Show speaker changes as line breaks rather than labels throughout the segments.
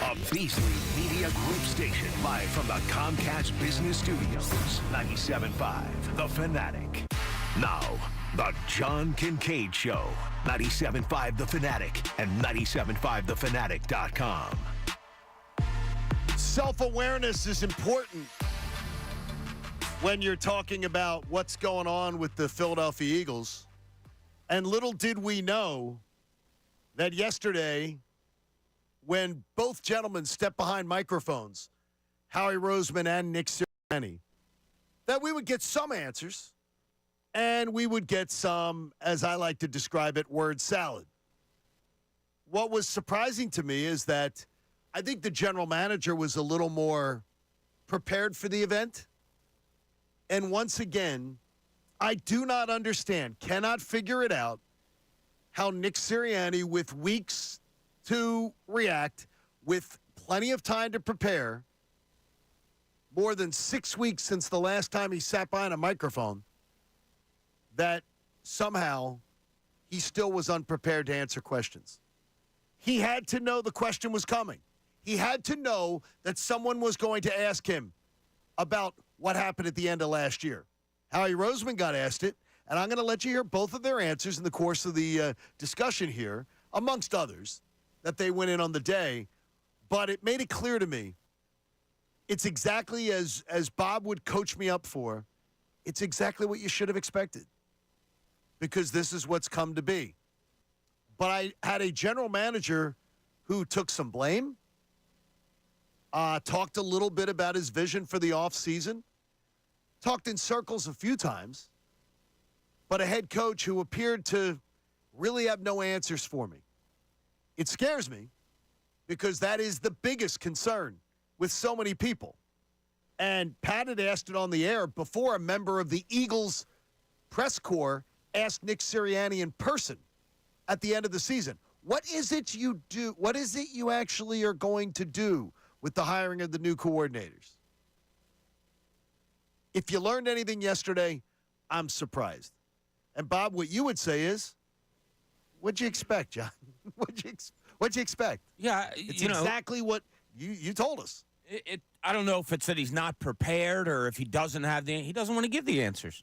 A Beasley Media Group station live from the Comcast Business Studios. 97.5, The Fanatic. Now, The John Kincaid Show. 97.5 The Fanatic and 97.5thefanatic.com.
Self-awareness is important when you're talking about what's going on with the Philadelphia Eagles. And little did we know that yesterday, when both gentlemen stepped behind microphones, Howie Roseman and Nick Sirianni, that we would get some answers, and we would get some, as I like to describe it, word salad. What was surprising to me is that I think the general manager was a little more prepared for the event. And once again, I do not understand, cannot figure it out, how Nick Sirianni, with weeks to react, with plenty of time to prepare, more than 6 weeks since the last time he sat behind a microphone, that somehow he still was unprepared to answer questions. He had to know the question was coming. He had to know that someone was going to ask him about what happened at the end of last year. Howie Roseman got asked it, and I'm going to let you hear both of their answers in the course of the discussion here, amongst others, that they went in on the day. But it made it clear to me, it's exactly as Bob would coach me up for, it's exactly what you should have expected, because this is what's come to be. But I had a general manager who took some blame, talked a little bit about his vision for the offseason, talked in circles a few times, but a head coach who appeared to really have no answers for me. It scares me because that is the biggest concern with so many people. And Pat had asked it on the air before a member of the Eagles press corps asked Nick Sirianni in person at the end of the season, what is it you do? What is it you actually are going to do with the hiring of the new coordinators? If you learned anything yesterday, I'm surprised. And Bob, what you would say is, what'd you expect, John? What'd you expect?
Yeah,
it's exactly what you told us.
I don't know if it's that he's not prepared or if he doesn't want to give the answers.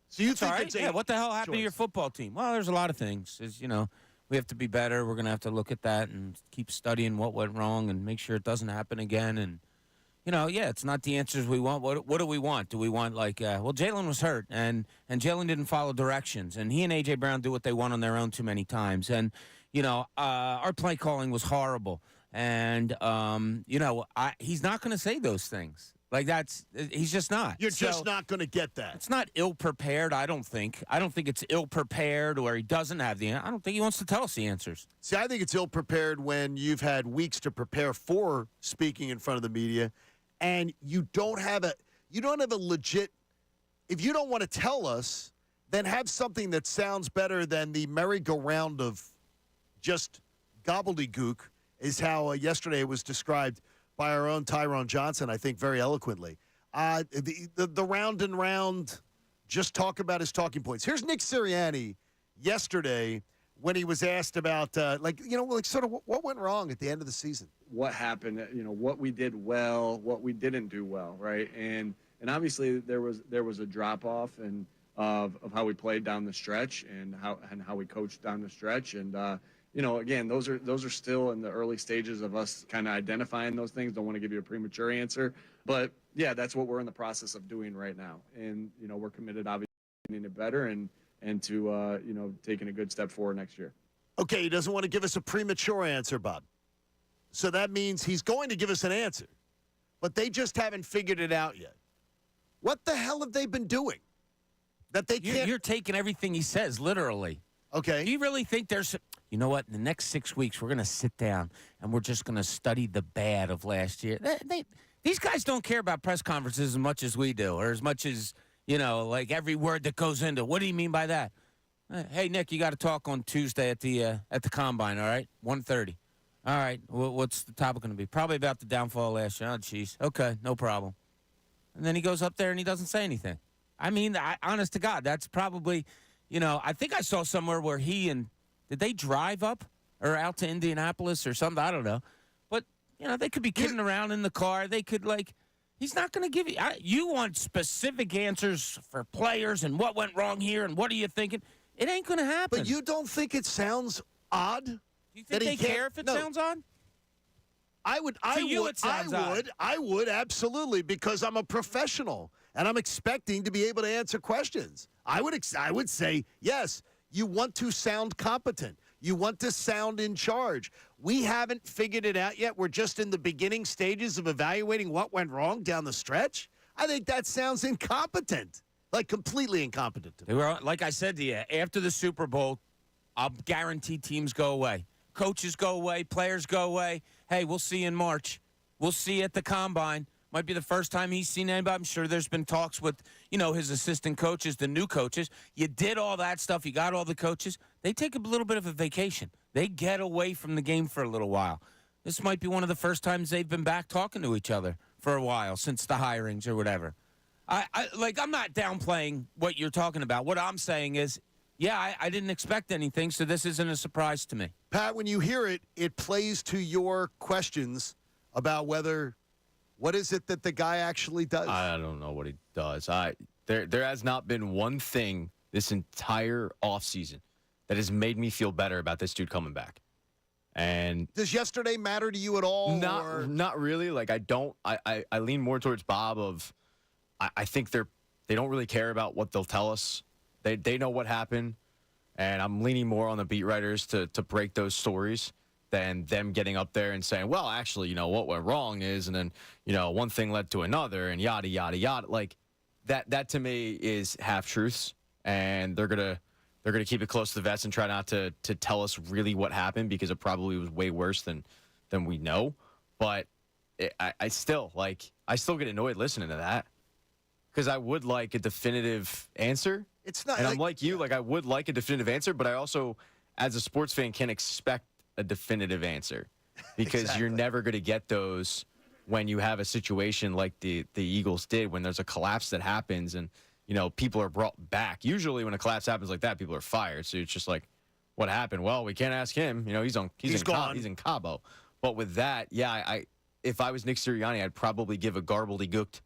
So you
That's
think
all right.
it's a
what the hell happened to your football team? Well, there's a lot of things. We have to be better. We're going to have to look at that and keep studying what went wrong and make sure it doesn't happen again. And, it's not the answers we want. What do we want? Do we want Jalen was hurt and Jalen didn't follow directions and he and A.J. Brown do what they want on their own too many times. And, our play calling was horrible. And, he's not going to say those things. He's just not.
You're just not going to get that.
It's not ill-prepared, I don't think. I don't think it's ill-prepared or he doesn't have the answer. I don't think he wants to tell us the answers.
See, I think it's ill-prepared when you've had weeks to prepare for speaking in front of the media and you don't have a legit, if you don't want to tell us, then have something that sounds better than the merry-go-round of just gobbledygook is how yesterday it was described by our own Tyrone Johnson, I think, very eloquently. The round and round, just talk about his talking points. Here's Nick Sirianni yesterday when he was asked about, sort of what went wrong at the end of the season.
What happened, what we did well, what we didn't do well, right? And obviously there was a drop-off and of how we played down the stretch and how we coached down the stretch. And, again, those are still in the early stages of us kind of identifying those things. Don't want to give you a premature answer. But, yeah, that's what we're in the process of doing right now. And, we're committed, obviously, to getting it better and to, taking a good step forward next year.
Okay, he doesn't want to give us a premature answer, Bob. So that means he's going to give us an answer. But they just haven't figured it out yet. What the hell have they been doing that they can't?
You're taking everything he says literally.
Okay.
Do you really think there's – you know what? In the next 6 weeks, we're going to sit down and we're just going to study the bad of last year. These guys don't care about press conferences as much as we do or as much as, every word that goes into. What do you mean by that? Hey, Nick, you got to talk on Tuesday at the Combine, all right? 1:30. All right. What's the topic going to be? Probably about the downfall last year. Oh, jeez. Okay, no problem. And then he goes up there and he doesn't say anything. I mean, honest to God, that's probably – I think I saw somewhere where did they drive up or out to Indianapolis or something? I don't know. But they could be kidding around in the car. They could, he's not going to give you. You want specific answers for players and what went wrong here and what are you thinking? It ain't going to happen.
But you don't think it sounds odd?
Do you think they care if it sounds odd?
I would. I would absolutely, because I'm a professional and I'm expecting to be able to answer questions. I would say yes. You want to sound competent. You want to sound in charge. We haven't figured it out yet. We're just in the beginning stages of evaluating what went wrong down the stretch. I think that sounds incompetent, completely incompetent to me.
They were, like I said to you, after the Super Bowl, I'll guarantee teams go away. Coaches go away. Players go away. Hey, we'll see you in March. We'll see you at the Combine. Might be the first time he's seen anybody. I'm sure there's been talks with, his assistant coaches, the new coaches. You did all that stuff. You got all the coaches. They take a little bit of a vacation. They get away from the game for a little while. This might be one of the first times they've been back talking to each other for a while since the hirings or whatever. I'm not downplaying what you're talking about. What I'm saying is, I didn't expect anything, so this isn't a surprise to me.
Pat, when you hear it, it plays to your questions about what is it that the guy actually does?
I don't know what he does. There has not been one thing this entire offseason that has made me feel better about this dude coming back. And
does yesterday matter to you at all?
Not really. I lean more towards Bob I think they don't really care about what they'll tell us. They know what happened, and I'm leaning more on the beat writers to break those stories than them getting up there and saying, well, actually, what went wrong is, and then, one thing led to another and yada, yada, yada. That to me is half-truths, and they're going to keep it close to the vest and try not to tell us really what happened, because it probably was way worse than we know. But I still get annoyed listening to that, because I would like a definitive answer.
It's not.
And I'm like you, I would like a definitive answer, but I also, as a sports fan, can't expect a definitive answer, because
Exactly.
You're never going to get those when you have a situation like the Eagles did, when there's a collapse that happens and, people are brought back. Usually when a collapse happens like that, people are fired. So it's just what happened? Well, we can't ask him. He's
gone.
He's in Cabo. But with that, if I was Nick Sirianni, I'd probably give a gobbledygooked.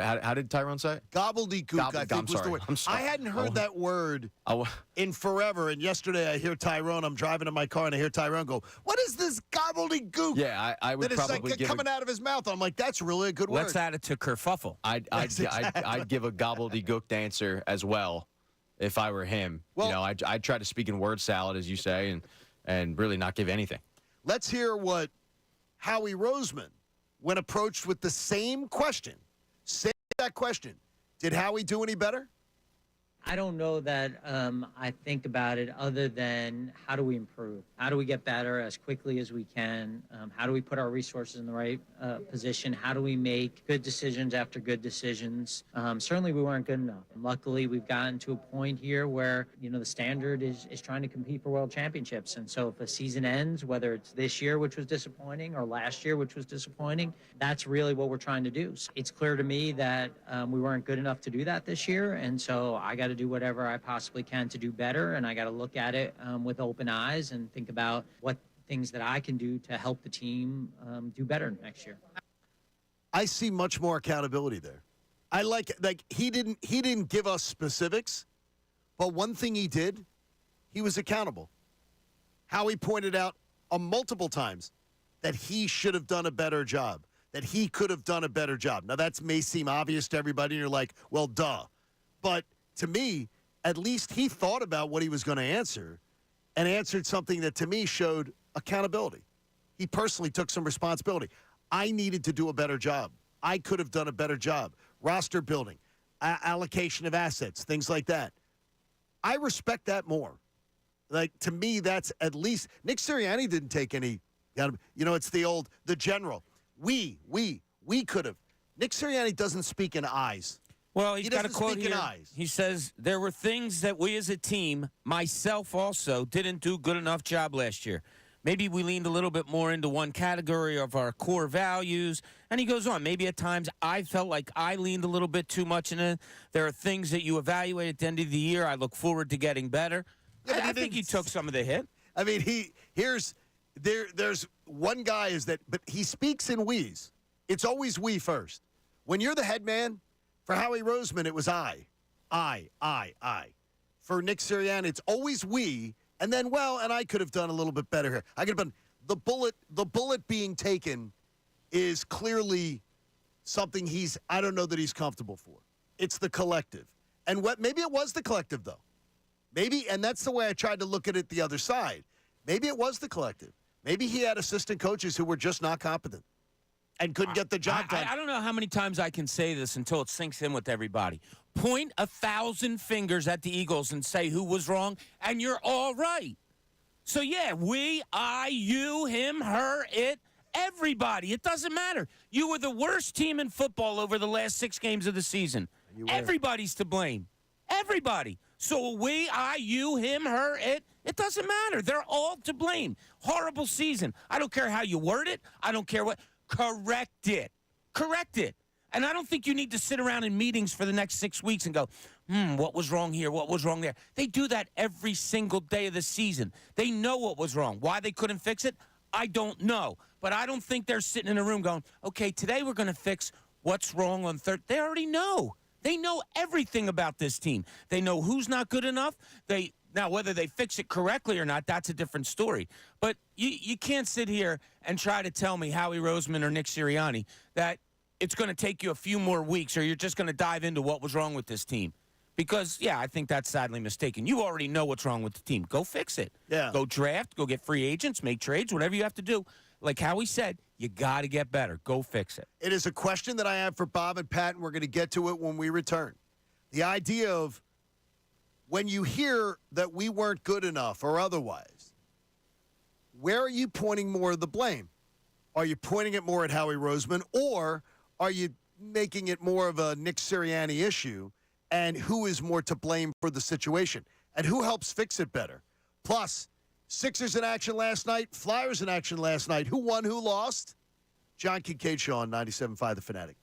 How did Tyrone say it?
Gobbledygook, I think, was the word.
I'm sorry.
I hadn't heard that word in forever, and yesterday I hear Tyrone. I'm driving in my car, and I hear Tyrone go, "What is this gobbledygook?"
Yeah, I would
that
probably
is
give
coming out of his mouth. I'm like, that's really a good word.
Let's add it to kerfuffle.
I'd give a gobbledygooked answer as well if I were him.
Well,
I'd try to speak in word salad, as you say, and really not give anything.
Let's hear what Howie Roseman, when approached with the same question, said that question. Did Howie do any better?
I don't know that I think about it other than how do we improve? How do we get better as quickly as we can? How do we put our resources in the right position? How do we make good decisions after good decisions? Certainly we weren't good enough. And luckily, we've gotten to a point here where, the standard is trying to compete for world championships. And so if a season ends, whether it's this year, which was disappointing, or last year, which was disappointing, that's really what we're trying to do. So it's clear to me that we weren't good enough to do that this year. And so I got to do whatever I possibly can to do better, and I got to look at it with open eyes and think about what things that I can do to help the team do better next year.
I see much more accountability there. I like he didn't give us specifics, but one thing he did, he was accountable. Howie pointed out multiple times that he should have done a better job, that he could have done a better job. Now that may seem obvious to everybody, and you're like, well, duh. But to me, at least he thought about what he was going to answer and answered something that to me showed accountability. He personally took some responsibility. I needed to do a better job. I could have done a better job. Roster building, allocation of assets, things like that. I respect that more. To me, that's at least Nick Sirianni didn't take any, it's the general. We could have. Nick Sirianni doesn't speak in eyes.
Well, he's got a
doesn't
quote
speak in
here.
eyes.
He says, there were things that we as a team, myself also, didn't do good enough job last year. Maybe we leaned a little bit more into one category of our core values. And he goes on, maybe at times I felt like I leaned a little bit too much in it. There are things that you evaluate at the end of the year. I look forward to getting better.
Yeah,
I think he took some of the hit.
I mean, there's one guy but he speaks in we's. It's always we first. When you're the head man, for Howie Roseman, it was I. For Nick Sirianni, it's always we, and then, and I could have done a little bit better here. I could have been the bullet being taken is clearly something I don't know that he's comfortable for. It's the collective. And maybe it was the collective, though. Maybe, and that's the way I tried to look at it the other side. Maybe it was the collective. Maybe he had assistant coaches who were just not competent and couldn't get the job done.
I don't know how many times I can say this until it sinks in with everybody. Point 1,000 fingers at the Eagles and say who was wrong, and you're all right. So, yeah, we, I, you, him, her, it, everybody. It doesn't matter. You were the worst team in football over the last 6 games of the season. Everybody's to blame. Everybody. So we, I, you, him, her, it doesn't matter. They're all to blame. Horrible season. I don't care how you word it. I don't care what. Correct it. Correct it. And I don't think you need to sit around in meetings for the next 6 weeks and go, what was wrong here? What was wrong there? They do that every single day of the season. They know what was wrong. Why they couldn't fix it, I don't know. But I don't think they're sitting in a room going, okay, today we're going to fix what's wrong on third. They already know. They know everything about this team. They know who's not good enough. Now, whether they fix it correctly or not, that's a different story. But you can't sit here and try to tell me, Howie Roseman or Nick Sirianni, that it's going to take you a few more weeks or you're just going to dive into what was wrong with this team. Because, I think that's sadly mistaken. You already know what's wrong with the team. Go fix it.
Yeah.
Go draft, go get free agents, make trades, whatever you have to do. Like Howie said, you got to get better. Go fix it.
It is a question that I have for Bob and Pat, and we're going to get to it when we return. The idea of when you hear that we weren't good enough or otherwise, where are you pointing more of the blame? Are you pointing it more at Howie Roseman, or are you making it more of a Nick Sirianni issue, and who is more to blame for the situation? And who helps fix it better? Plus, Sixers in action last night, Flyers in action last night. Who won, who lost? John Kincaid Show on 97.5 The Fanatic.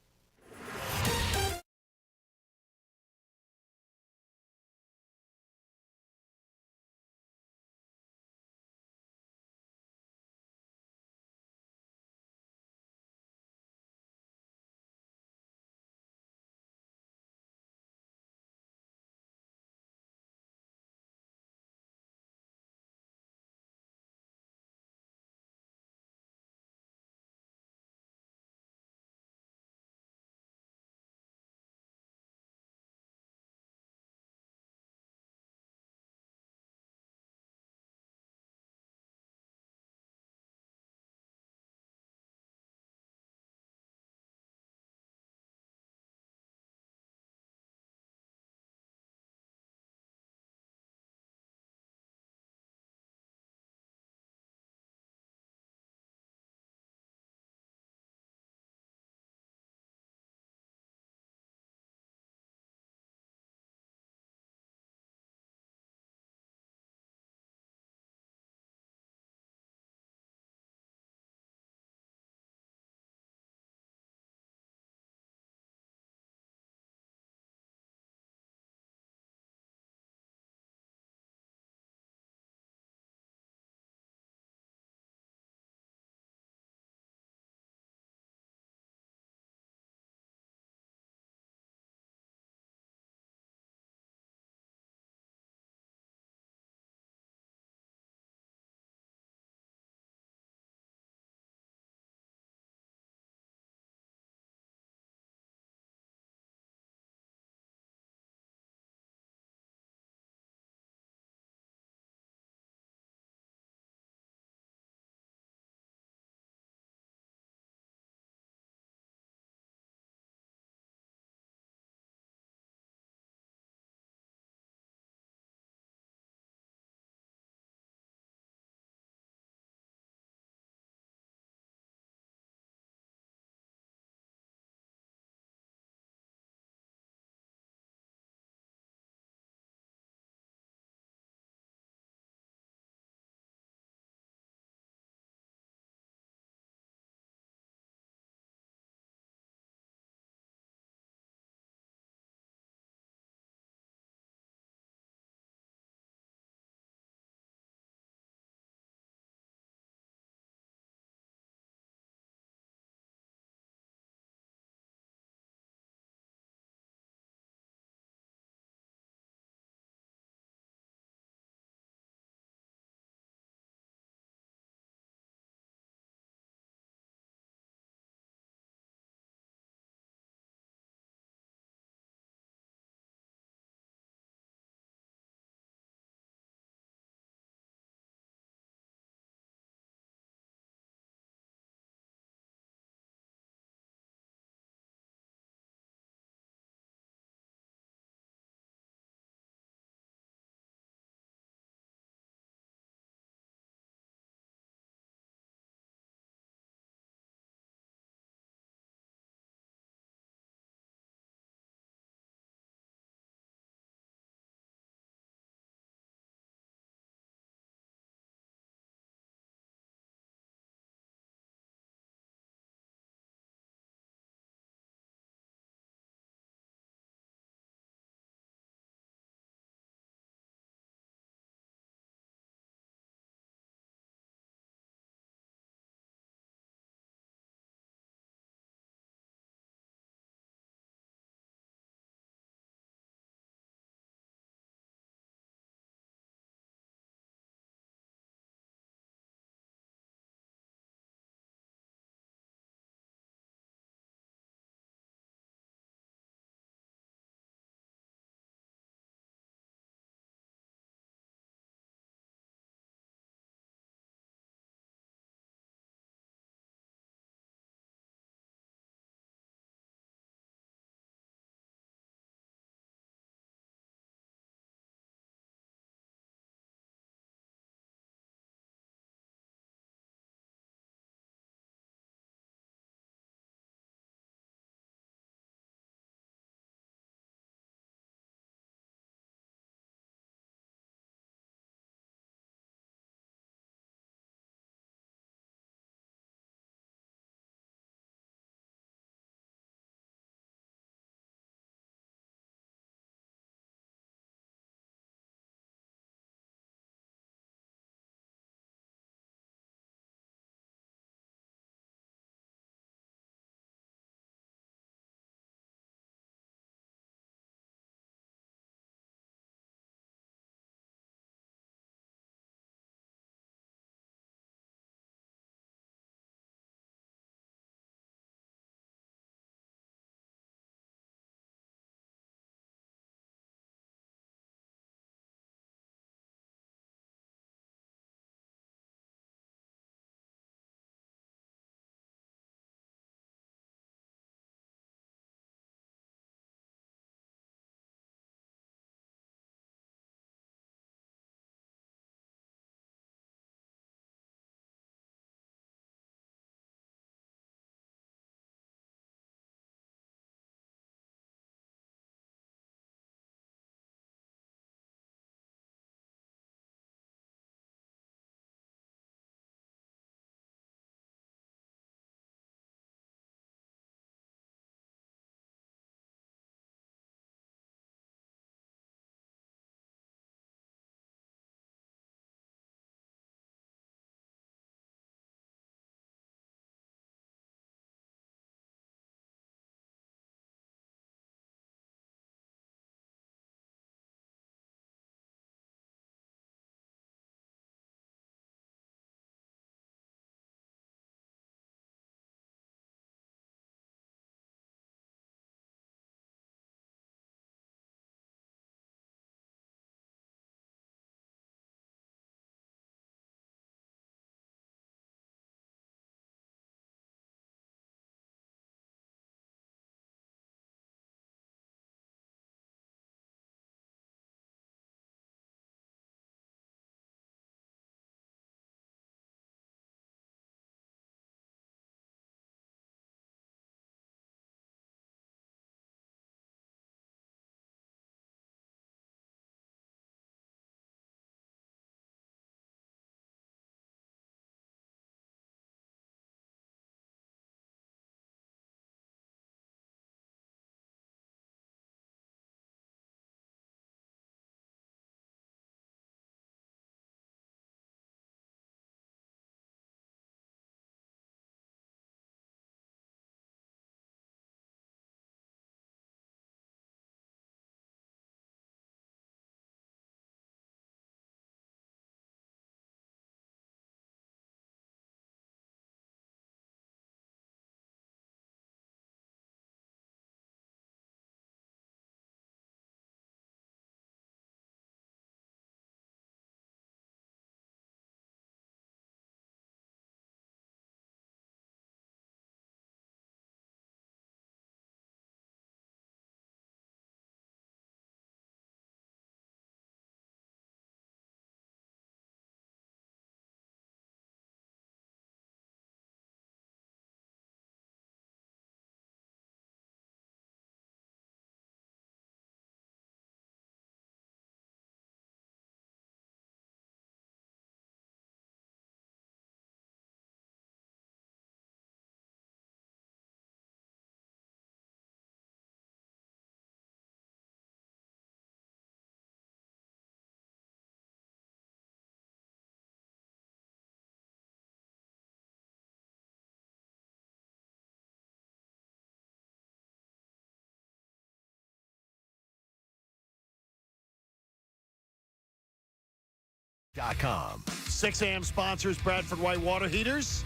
.com.
6 a.m. sponsors Bradford White Water Heaters.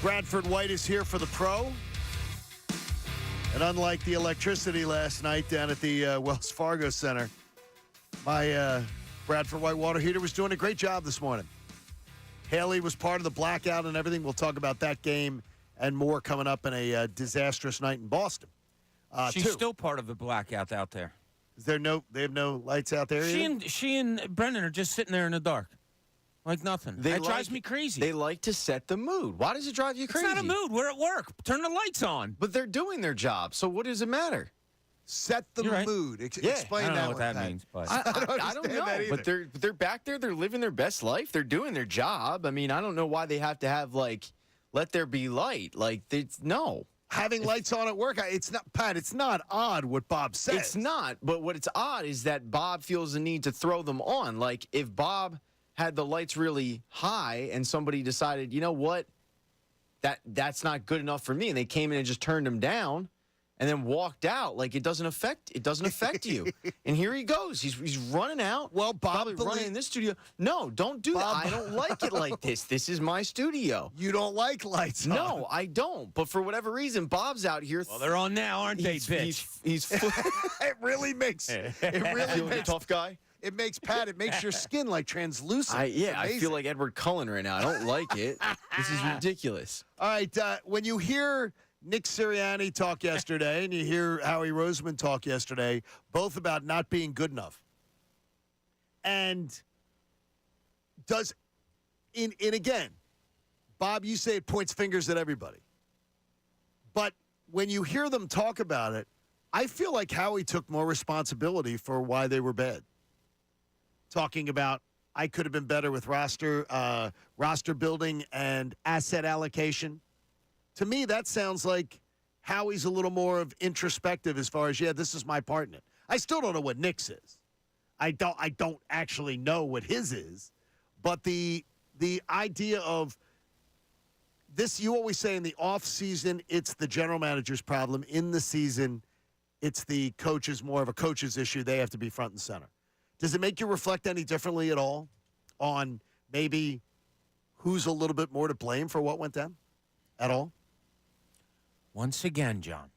Bradford White is here for the pro. And unlike the electricity last night down at the Wells Fargo Center, my Bradford White Water Heater was doing a great job this morning. Haley was part of the blackout and everything. We'll talk about that game and more coming up in a disastrous night in Boston.
She's still part of the blackout out there.
Is there they have no lights out there either?
She and Brendan are just sitting there in the dark. Like nothing. That drives me crazy.
They like to set the mood. Why does it drive you crazy?
It's not a mood. We're at work. Turn the lights on.
But they're doing their job, so what does it matter?
Set the mood. Explain
I don't know
that
what
one,
that
Pat.
means, but
I don't know.
that either.
But they're back there. They're living their best life. They're doing their job. I mean, I don't know why they have to have let there be light. No.
Having lights on at work, it's not, Pat, it's not odd what Bob says.
It's not. But what it's odd is that Bob feels the need to throw them on. Like if Bob had the lights really high and somebody decided, you know what, that's not good enough for me, and they came in and just turned him down and then walked out, it doesn't affect you. And here he goes. He's running out.
Well, Bob,
probably running in this studio. No, don't do
Bob,
that. I don't like it like this. This is my studio.
You don't like lights on.
No, I don't. But for whatever reason, Bob's out here.
well, they're on now, aren't they, bitch?
He's
It really makes
feeling a tough guy.
It makes your skin translucent.
I feel like Edward Cullen right now. I don't like it. This is ridiculous.
All right, when you hear Nick Sirianni talk yesterday and you hear Howie Roseman talk yesterday, both about not being good enough, and again, Bob, you say it points fingers at everybody, but when you hear them talk about it, I feel like Howie took more responsibility for why they were bad. Talking about, I could have been better with roster building and asset allocation. To me, that sounds like Howie's a little more of introspective as far as, this is my part in it. I still don't know what Nick's is. I don't actually know what his is. But the idea of this, you always say in the off season, it's the general manager's problem. In the season, it's the coaches, more of a coach's issue. They have to be front and center. Does it make you reflect any differently at all on maybe who's a little bit more to blame for what went down at all?
Once again, John,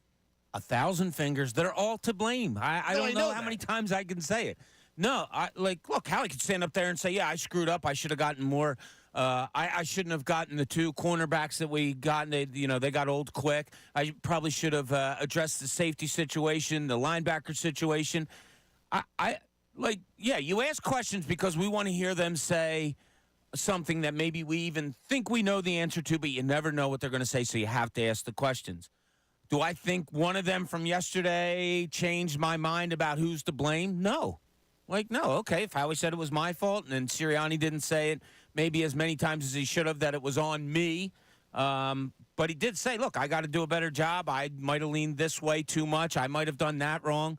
1,000 fingers. They're all to blame. I don't know how many times I can say it. No, look, Howie could stand up there and say, I screwed up. I should have gotten more. I shouldn't have gotten the 2 cornerbacks that we got. They got old quick. I probably should have addressed the safety situation, the linebacker situation. You ask questions because we want to hear them say something that maybe we even think we know the answer to, but you never know what they're going to say, so you have to ask the questions. Do I think one of them from yesterday changed my mind about who's to blame? No. No, okay, if Howie said it was my fault and then Sirianni didn't say it maybe as many times as he should have, that it was on me. But he did say, look, I got to do a better job. I might have leaned this way too much. I might have done that wrong.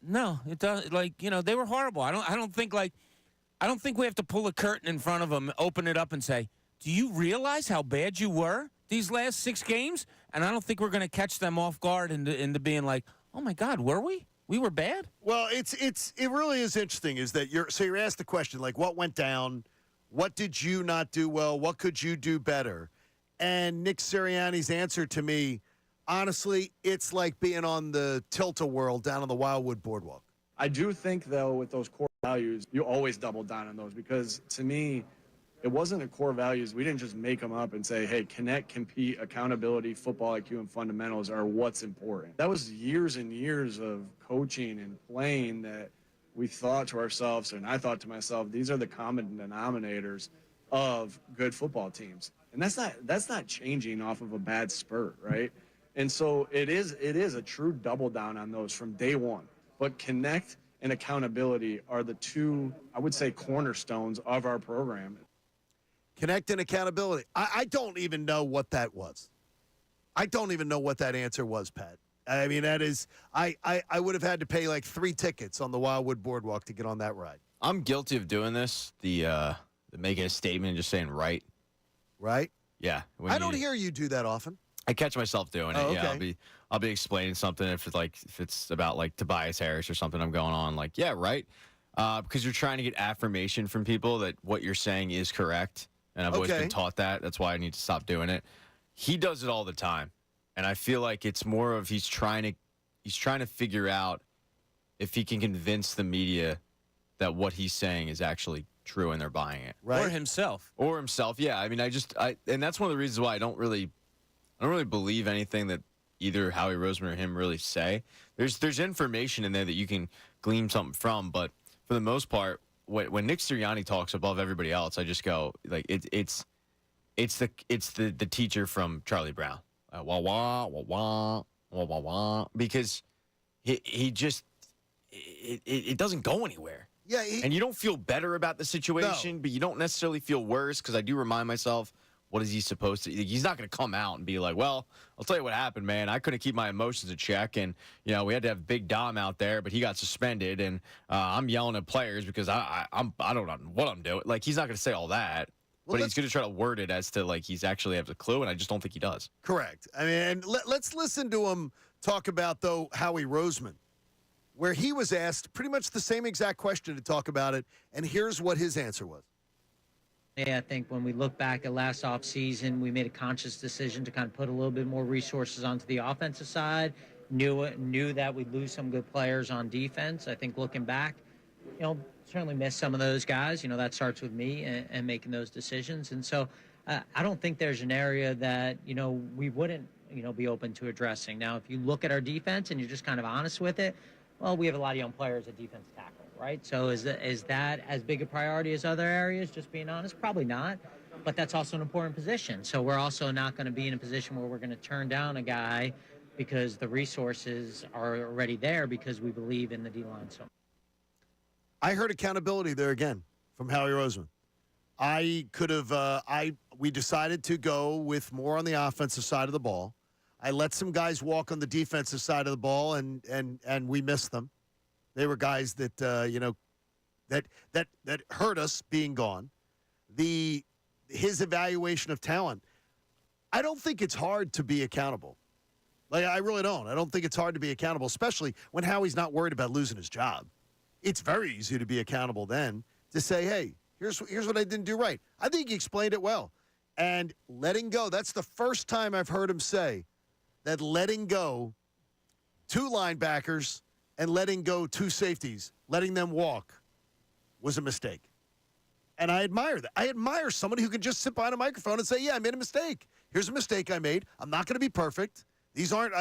No, it does. They were horrible. I don't think we have to pull a curtain in front of them, open it up, and say, "Do you realize how bad you were these last 6 games?" And I don't think we're going to catch them off guard into being like, "Oh my God, were we? We were bad."
Well, it really is interesting. Is that you're asked the question what went down, what did you not do well, what could you do better, and Nick Sirianni's answer to me. Honestly, it's like being on the Tilt-A-Whirl down on the Wildwood Boardwalk.
I do think, though, with those core values, you always double down on those because, to me, it wasn't the core values. We didn't just make them up and say, hey, connect, compete, accountability, football IQ, and fundamentals are what's important. That was years and years of coaching and playing that we thought to ourselves, and I thought to myself, these are the common denominators of good football teams. And that's not changing off of a bad spurt, right? And so it is a true double down on those from day one. But connect and accountability are the 2, I would say, cornerstones of our program.
Connect and accountability. I don't even know what that was. I don't even know what that answer was, Pat. I mean, that is, I would have had to pay 3 tickets on the Wildwood Boardwalk to get on that ride.
I'm guilty of doing this. The making a statement and just saying right.
Right?
Yeah.
I don't hear you do that often.
I catch myself doing it.
Oh,
Yeah,
okay.
I'll be explaining something if it's about Tobias Harris or something I'm going on. Yeah, right. because you're trying to get affirmation from people that what you're saying is correct. And I've always
Okay.
been taught that. That's why I need to stop doing it. He does it all the time. And I feel like it's more of he's trying to figure out if he can convince the media that what he's saying is actually true and they're buying it.
Right.
Or himself.
Or himself. Yeah. I mean, and that's one of the reasons why I don't really believe anything that either Howie Roseman or him really say. There's information in there that you can glean something from, but for the most part, when Nick Sirianni talks above everybody else, I just go like it's the teacher from Charlie Brown. Wah wah wah wah wah wah wah, because he just it doesn't go anywhere.
Yeah,
And you don't feel better about the situation, but you don't necessarily feel worse, because I do remind myself, what is he supposed to? He's not going to come out and be like, well, I'll tell you what happened, man. I couldn't keep my emotions in check, and we had to have Big Dom out there, but he got suspended, and I'm yelling at players because I don't know what I'm doing. Like, he's not going to say all that,
Well,
but he's going to try to word it as to like he's actually has a clue, and I just don't think he does.
correct. I mean, and let's listen to him talk about, though, Howie Roseman, where he was asked pretty much the same exact question to talk about it, and here's what his answer was.
Yeah, I think when we look back at last offseason, we made a conscious decision to kind of put a little bit more resources onto the offensive side. Knew that we'd lose some good players on defense. I think looking back, certainly missed some of those guys. That starts with me and making those decisions. And so I don't think there's an area that, we wouldn't, be open to addressing. Now, if you look at our defense and you're just kind of honest with it, well, we have a lot of young players at defense tackle. Right? So is that as big a priority as other areas, just being honest? Probably not. But that's also an important position. So we're also not going to be in a position where we're going to turn down a guy because the resources are already there because we believe in the D-line. So
I heard accountability there again from Howie Roseman. We decided to go with more on the offensive side of the ball. I let some guys walk on the defensive side of the ball, and we missed them. They were guys that that hurt us being gone. His evaluation of talent, I don't think it's hard to be accountable. Like, I really don't. I don't think it's hard to be accountable, especially when Howie's not worried about losing his job. It's very easy to be accountable then, to say, hey, here's what I didn't do right. I think he explained it well. And letting go, that's the first time I've heard him say that letting go two linebackers and letting go two safeties, letting them walk, was a mistake. And I admire that. I admire somebody who can just sit behind a microphone and say, yeah, I made a mistake. Here's a mistake I made. I'm not going to be perfect. These aren't,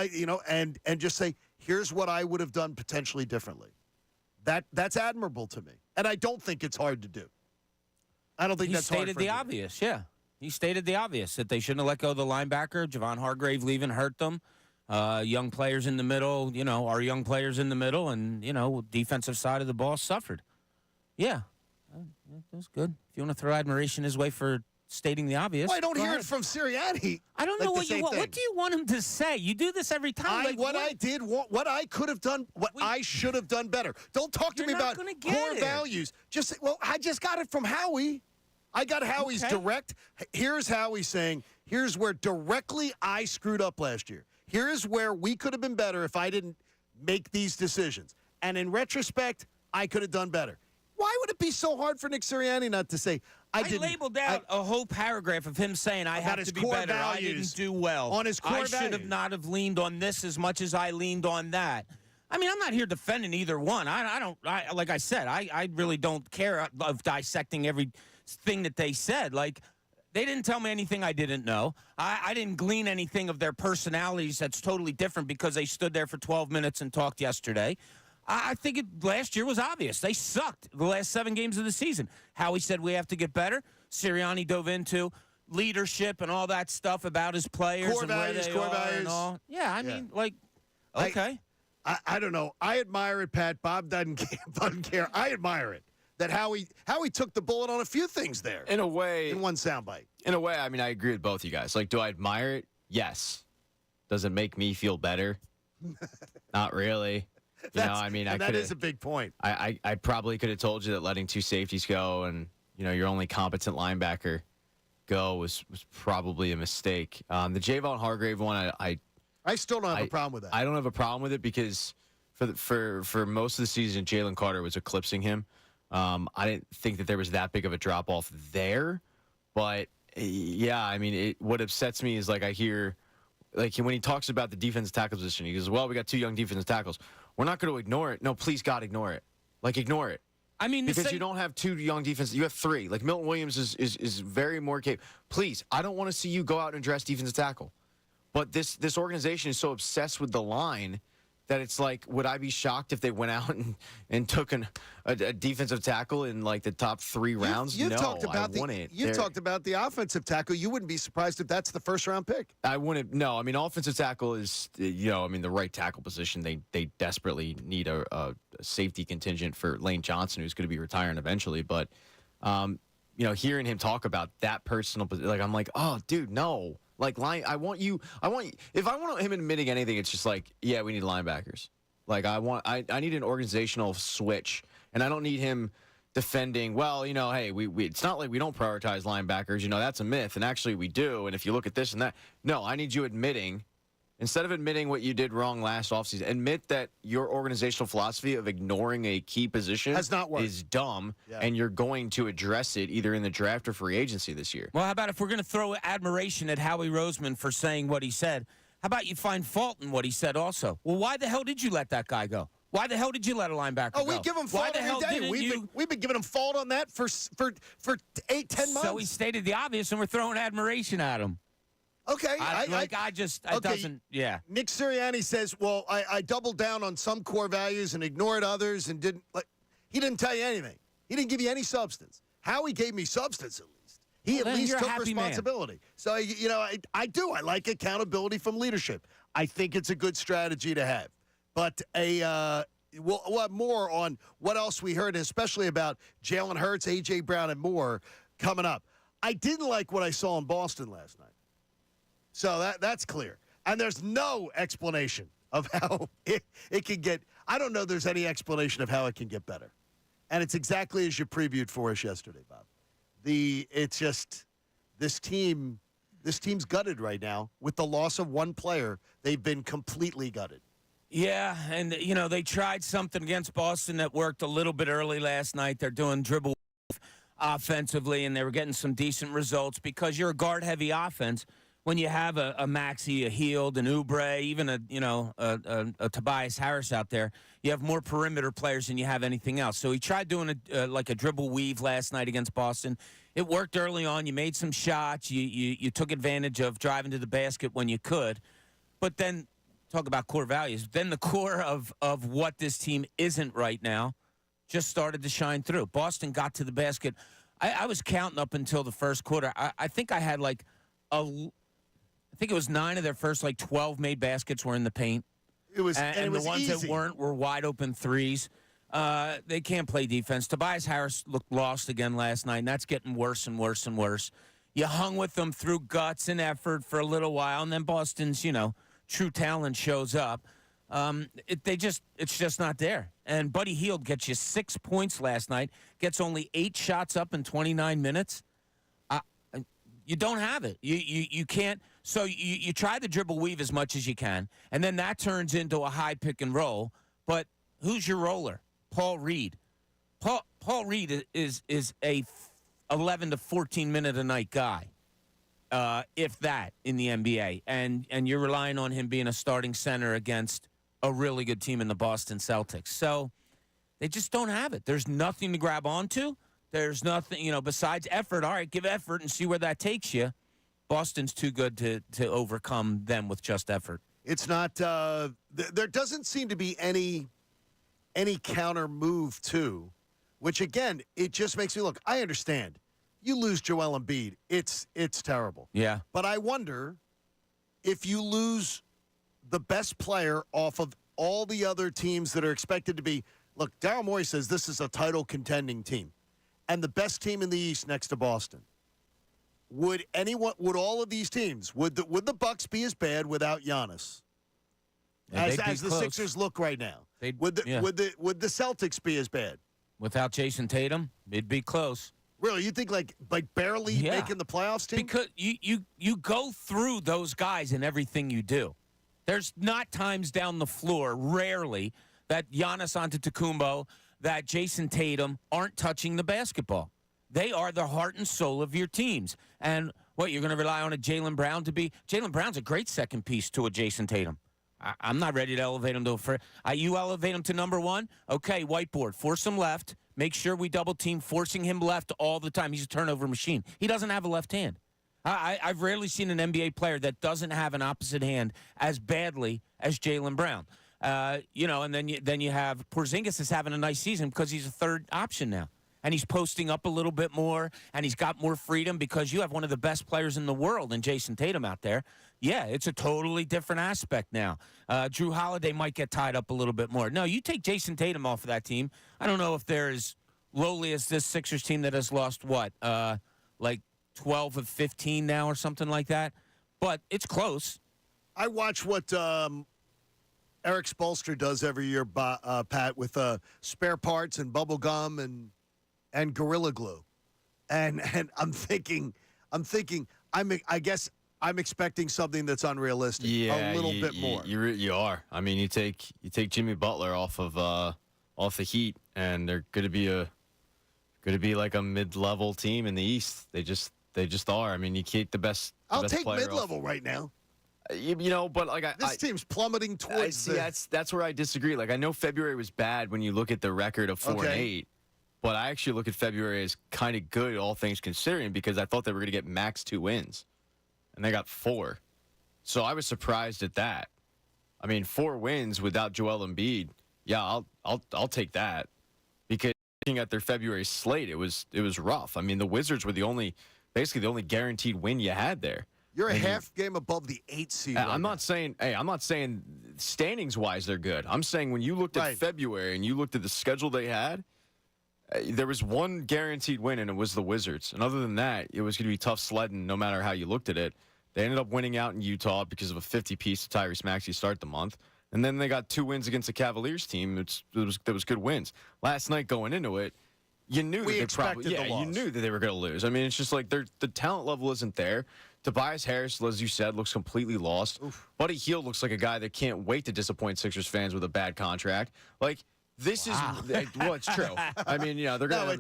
and just say, here's what I would have done potentially differently. That's admirable to me. And I don't think it's hard to do. I don't think that's hard.
He stated the obvious, yeah. He stated the obvious, that they shouldn't have let go of the linebacker. Javon Hargrave leaving hurt them. Young players in the middle, our young players in the middle, and, defensive side of the ball suffered. Yeah, that was good. If you want to throw admiration his way for stating the obvious.
Well, I don't hear it from Sirianni.
I don't know what you want. What do you want him to say? You do this every time.
What I could have done, I should have done better. Don't talk to me about core values. Just say, I just got it from Howie. I got Howie's direct. Here's Howie saying, here's where directly I screwed up last year. Here's where we could have been better if I didn't make these decisions. And in retrospect, I could have done better. Why would it be so hard for Nick Sirianni not to say, I
labeled out a whole paragraph of him saying, I have to be better. I didn't do well.
On his core
I should have not have leaned on this as much as I leaned on that. I mean, I'm not here defending either one. Like I said, I really don't care of dissecting everything that they said. Like, they didn't tell me anything I didn't know. I didn't glean anything of their personalities that's totally different because they stood there for 12 minutes and talked yesterday. I think last year was obvious. They sucked the last 7 games of the season. Howie said we have to get better. Sirianni dove into leadership and all that stuff about his players
core
and
values,
where they
core
are
values.
and all. Yeah, I mean, okay.
I don't know. I admire it, Pat. Bob doesn't care. I admire it. That Howie took the bullet on a few things there.
In a way.
In one soundbite.
In a way, I mean, I agree with both you guys. Like, do I admire it? Yes. Does it make me feel better? Not really.
That is a big point.
I probably could have told you that letting two safeties go and, your only competent linebacker go was probably a mistake. The Javon Hargrave one,
I still don't have a problem with that.
I don't have a problem with it because for most of the season, Jalen Carter was eclipsing him. I didn't think that there was that big of a drop off there, but yeah, I mean, what upsets me is like I hear, like when he talks about the defensive tackle position, he goes, "Well, we got 2 young defensive tackles. We're not going to ignore it." No, please, God, ignore it. Like ignore it.
I mean,
Because you don't have 2 young defenses. You have 3. Like Milton Williams is very more capable. Please, I don't want to see you go out and address defensive tackle. But this organization is so obsessed with the line that it's like, would I be shocked if they went out and took a defensive tackle in like the top 3 rounds?
You've
No,
talked about
I wouldn't.
You've talked about the offensive tackle. You wouldn't be surprised if that's the first-round pick.
I wouldn't. No, I mean, offensive tackle is, I mean, the right tackle position. They desperately need a safety contingent for Lane Johnson, who's going to be retiring eventually. But, hearing him talk about that personal, like, I'm like, oh, dude, no. Like, if I want him admitting anything, it's just like, yeah, we need linebackers. Like, I need an organizational switch, and I don't need him defending, well, hey, it's not like we don't prioritize linebackers. That's a myth, and actually we do, and if you look at this and that. No, I need you admitting, instead of admitting what you did wrong last offseason, admit that your organizational philosophy of ignoring a key position
has not worked.
Is dumb,
Yeah.
and you're going to address it either in the draft or free agency this year.
Well, how about if we're going to throw admiration at Howie Roseman for saying what he said, how about you find fault in what he said also? Well, why the hell did you let that guy go? Why the hell did you let a linebacker go?
Oh, we give him fault every day. We've been giving him fault on that for 8, 10 months.
So he stated the obvious, and we're throwing admiration at him.
Okay.
It doesn't, yeah.
Nick Sirianni says, well, I doubled down on some core values and ignored others and didn't. He didn't tell you anything. He didn't give you any substance. Howie gave me substance, at least. He at least took responsibility. Man. So, I do. I like accountability from leadership. I think it's a good strategy to have. But we'll have more on what else we heard, especially about Jalen Hurts, A.J. Brown, and more coming up. I didn't like what I saw in Boston last night. So that's clear. And there's no explanation of how it can get – I don't know there's any explanation of how it can get better. And it's exactly as you previewed for us yesterday, Bob. It's just this team's gutted right now. With the loss of one player, they've been completely gutted.
Yeah, and, they tried something against Boston that worked a little bit early last night. They're doing dribble offensively, and they were getting some decent results because you're a guard-heavy offense. When you have a Maxey, a Heald, an Oubre, even a Tobias Harris out there, you have more perimeter players than you have anything else. So he tried doing a dribble weave last night against Boston. It worked early on. You made some shots. You took advantage of driving to the basket when you could. But then, talk about core values. Then the core of what this team isn't right now just started to shine through. Boston got to the basket. I was counting up until the first quarter. I think I had I think it was 9 of their first 12 made baskets were in the paint.
It was
and
it was
the ones
easy.
that weren't were wide open threes. They can't play defense. Tobias Harris looked lost again last night, and that's getting worse and worse and worse. You hung with them through guts and effort for a little while, and then Boston's true talent shows up. It's just not there. And Buddy Hield gets you 6 points last night. Gets only 8 shots up in 29 minutes. You don't have it. You can't. So you try the dribble weave as much as you can, and then that turns into a high pick and roll. But who's your roller? Paul Reed. Paul Reed is a 11 to 14 minute a night guy, if that, in the NBA. And you're relying on him being a starting center against a really good team in the Boston Celtics. So they just don't have it. There's nothing to grab onto. There's nothing, besides effort. All right, give effort and see where that takes you. Boston's too good to overcome them with just effort.
It's not there doesn't seem to be any counter move, too, which, again, it just makes me look. I understand. You lose Joel Embiid. It's terrible.
Yeah.
But I wonder if you lose the best player off of all the other teams that are expected to be. Look, Daryl Morey says this is a title contending team. And the best team in the East next to Boston. Would all of these teams, would the Bucks be as bad without Giannis? As the Sixers look right now. Would the Celtics be as bad?
Without Jason Tatum, it'd be close.
Really? You think like barely making the playoffs team?
Because you go through those guys in everything you do. There's not times down the floor, rarely, that Giannis Antetokounmpo that Jason Tatum aren't touching the basketball. They are the heart and soul of your teams. And what, you're going to rely on a Jaylen Brown to be? Jaylen Brown's a great second piece to a Jason Tatum. I'm not ready to elevate him to you elevate him to number one? Okay, whiteboard. Force him left. Make sure we double team, forcing him left all the time. He's a turnover machine. He doesn't have a left hand. I've rarely seen an NBA player that doesn't have an opposite hand as badly as Jaylen Brown. And then you have Porzingis is having a nice season because he's a third option now. And he's posting up a little bit more, and he's got more freedom because you have one of the best players in the world in Jason Tatum out there. Yeah, it's a totally different aspect now. Drew Holiday might get tied up a little bit more. No, you take Jason Tatum off of that team. I don't know if they're as lowly as this Sixers team that has lost, like 12 of 15 now or something like that. But it's close.
I watch what Eric Spoelstra does every year, Pat, with spare parts and bubble gum and Gorilla Glue, and I'm thinking, I guess I'm expecting something that's unrealistic.
Yeah,
a little bit more.
You are. I mean, you take Jimmy Butler off the Heat, and they're going to be like a mid-level team in the East. They just are. I mean, you keep the best.
I'll
best
take
player
mid-level
off.
right now.
But like
This team's plummeting towards.
That's where I disagree. Like I know February was bad when you look at the record of 4-8. But I actually look at February as kind of good, all things considering, because I thought they were going to get max 2 wins, and they got 4. So I was surprised at that. I mean, 4 wins without Joel Embiid. Yeah, I'll take that, because looking at their February slate, it was rough. I mean, the Wizards were basically the only guaranteed win you had there.
You're a half game above the 8 seed.
I'm not saying standings wise they're good. I'm saying when you looked at February and you looked at the schedule they had. There was one guaranteed win, and it was the Wizards. And other than that, it was going to be tough sledding no matter how you looked at it. They ended up winning out in Utah because of a 50-piece to Tyrese Maxey start the month. And then they got 2 wins against the Cavaliers team. There was good wins. Last night going into it, you knew you knew that they were going to lose. I mean, it's just like the talent level isn't there. Tobias Harris, as you said, looks completely lost. Oof. Buddy Hield looks like a guy that can't wait to disappoint Sixers fans with a bad contract. Like, this is it's true. I mean, they're gonna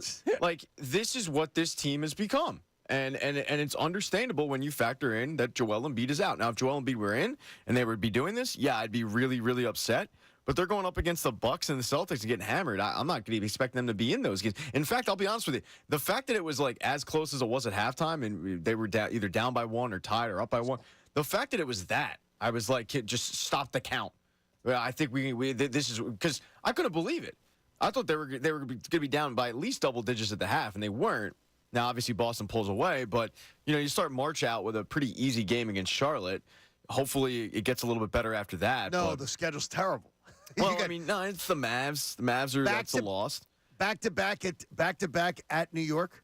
this is what this team has become, and it's understandable when you factor in that Joel Embiid is out. Now, if Joel Embiid were in and they would be doing this, I'd be really, really upset. But they're going up against the Bucks and the Celtics and getting hammered. I'm not going to be expecting them to be in those games. In fact, I'll be honest with you, the fact that it was like as close as it was at halftime, and they were either down by 1 or tied or up by 1, the fact that it was that, I was like, just stop the count. I think this is because I couldn't believe it. I thought they were going to be down by at least double digits at the half, and they weren't. Now, obviously, Boston pulls away, but you start March out with a pretty easy game against Charlotte. Hopefully, it gets a little bit better after that.
No, the schedule's terrible.
Well, no, it's the Mavs. The Mavs that's a loss.
Back to back at New York.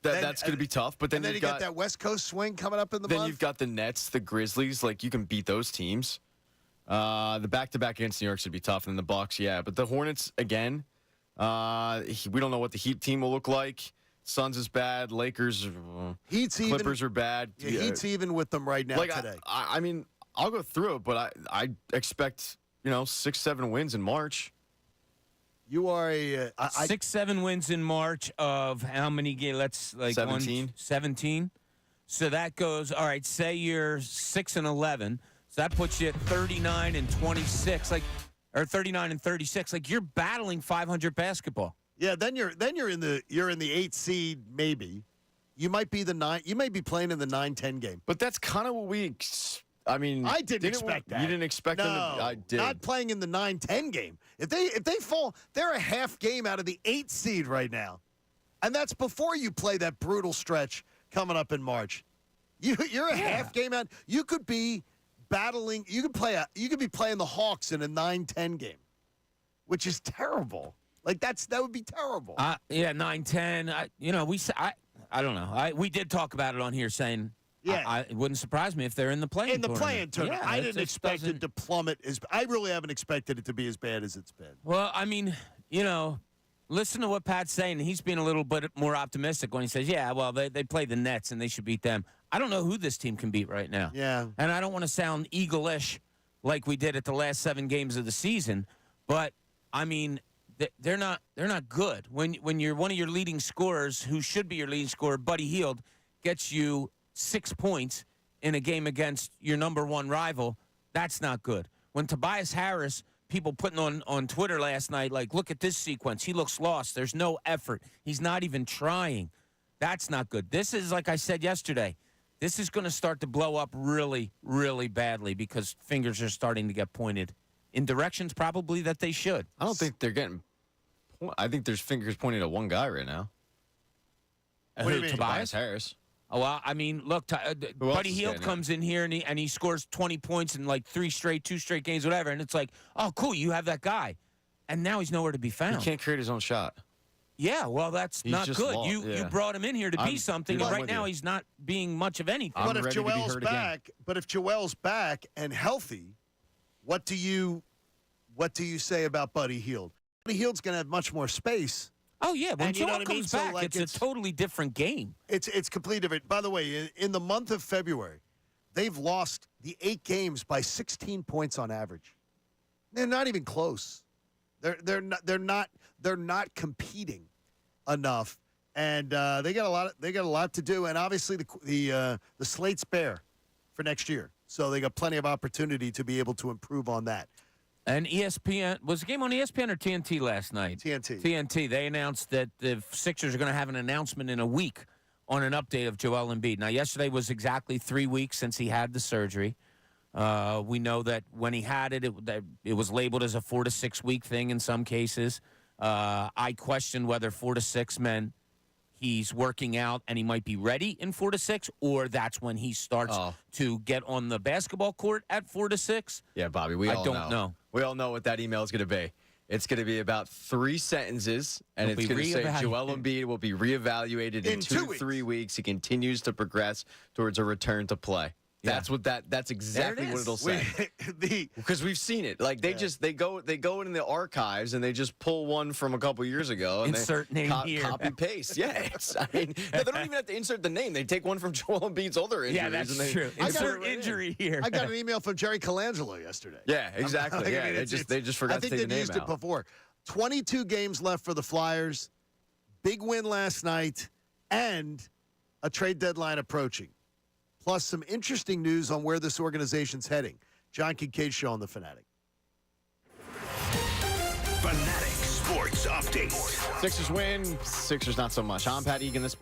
That's going to be tough. But then
you got that West Coast swing coming up in the month.
Then you've got the Nets, the Grizzlies. Like, you can beat those teams. The back-to-back against New York should be tough, and the Bucks, but the Hornets again. We don't know what the Heat team will look like. Suns is bad. Lakers, Clippers are bad.
Yeah, Heat's even with them right now today.
I mean, I'll go through it, but I expect 6-7 wins in March.
You are
6-7 wins in March of how many games? Let's
17.
17. So that goes. All right. Say you're 6-11. So that puts you at 39-26, or 39-36. Like, you're battling 500 basketball.
Yeah, then you're in the 8th seed maybe. You might be the 9. You may be playing in the 9-10 game.
But that's kind of what I
didn't expect that.
You didn't expect them to. I did.
Not playing in the 9-10 game. If they fall, they're a half game out of the 8th seed right now, and that's before you play that brutal stretch coming up in March. You're a half game out. You could be battling. You could be playing the Hawks in a 9-10 game, which is terrible. Like, that would be terrible.
9-10. I don't know. We did talk about it on here, saying it wouldn't surprise me if they're in the play-in
tournament.
Yeah,
I didn't expect it to plummet. I really haven't expected it to be as bad as it's been.
Well, I mean, listen to what Pat's saying. He's being a little bit more optimistic when he says, they play the Nets and they should beat them. I don't know who this team can beat right now.
Yeah.
And I don't want to sound eagle-ish like we did at the last 7 games of the season, but, I mean, they're not good. When you're one of your leading scorers, who should be your leading scorer, Buddy Hield, gets you 6 points in a game against your number one rival, that's not good. When Tobias Harris, people putting on Twitter last night, like, look at this sequence. He looks lost. There's no effort. He's not even trying. That's not good. This is, like I said yesterday, this is going to start to blow up really, really badly because fingers are starting to get pointed in directions probably that they should.
I don't think they're getting. I think there's fingers pointing at one guy right now.
What do you mean?
Tobias Harris.
Oh, well, I mean, look, Buddy Hield comes in here and he scores 20 points in like two straight games, whatever, and it's like, oh, cool, you have that guy, and now he's nowhere to be found.
He can't create his own shot.
Yeah, well, that's
He's
not
just
good.
lost,
You brought him in here to be something,
dude,
and
I'm
right
with
now
you.
he's not being much of anything.
I'm
But if
ready to be
Joel's
hurt again.
back, and healthy, what do you say about Buddy Hield? Buddy Hield's going to have much more space.
Oh yeah, when
And you know
Joel
what I mean?
comes
So,
back,
like,
it's a totally different game.
It's completely different. By the way, in the month of February, they've lost the 8 games by 16 points on average. They're not even close. They're not competing enough, and they got a lot to do. And obviously the slate's bare for next year, so they got plenty of opportunity to be able to improve on that.
And ESPN, was the game on ESPN or TNT last night?
TNT.
TNT. They announced that the Sixers are going to have an announcement in a week on an update of Joel Embiid. Now, yesterday was exactly 3 weeks since he had the surgery. We know that when he had it, it was labeled as a 4 to 6 week thing in some cases. I questioned whether 4 to 6 meant he's working out and he might be ready in 4 to 6, or that's when he starts to get on the basketball court at 4 to 6.
Yeah, Bobby, we all
don't know.
We all know what that email is going to be. It's going to be about 3 sentences, and
It'll
it's
be
going to say
reevaluated.
Joel Embiid will be reevaluated in 2 to 3 weeks. He continues to progress towards a return to play. That's what that's exactly what it'll say. Because we've seen it. Like they go in the archives and they just pull one from a couple years ago and
Insert
they
name here.
copy paste. Yeah, they don't even have to insert the name. They take one from Joel Embiid's other injuries.
Yeah, that's
and they,
true.
I got
Insert
it right
injury here.
I got an email from Jerry Colangelo yesterday.
Yeah, exactly.
I
Yeah,
mean,
they just forgot
I think
to take the
they've
name
used
out.
it before. 22 games left for the Flyers. Big win last night, and a trade deadline approaching. Plus some interesting news on where this organization's heading. John Kincaid Show on the Fanatic.
Fanatic Sports Update.
Sixers win. Sixers not so much. I'm Pat Egan. This.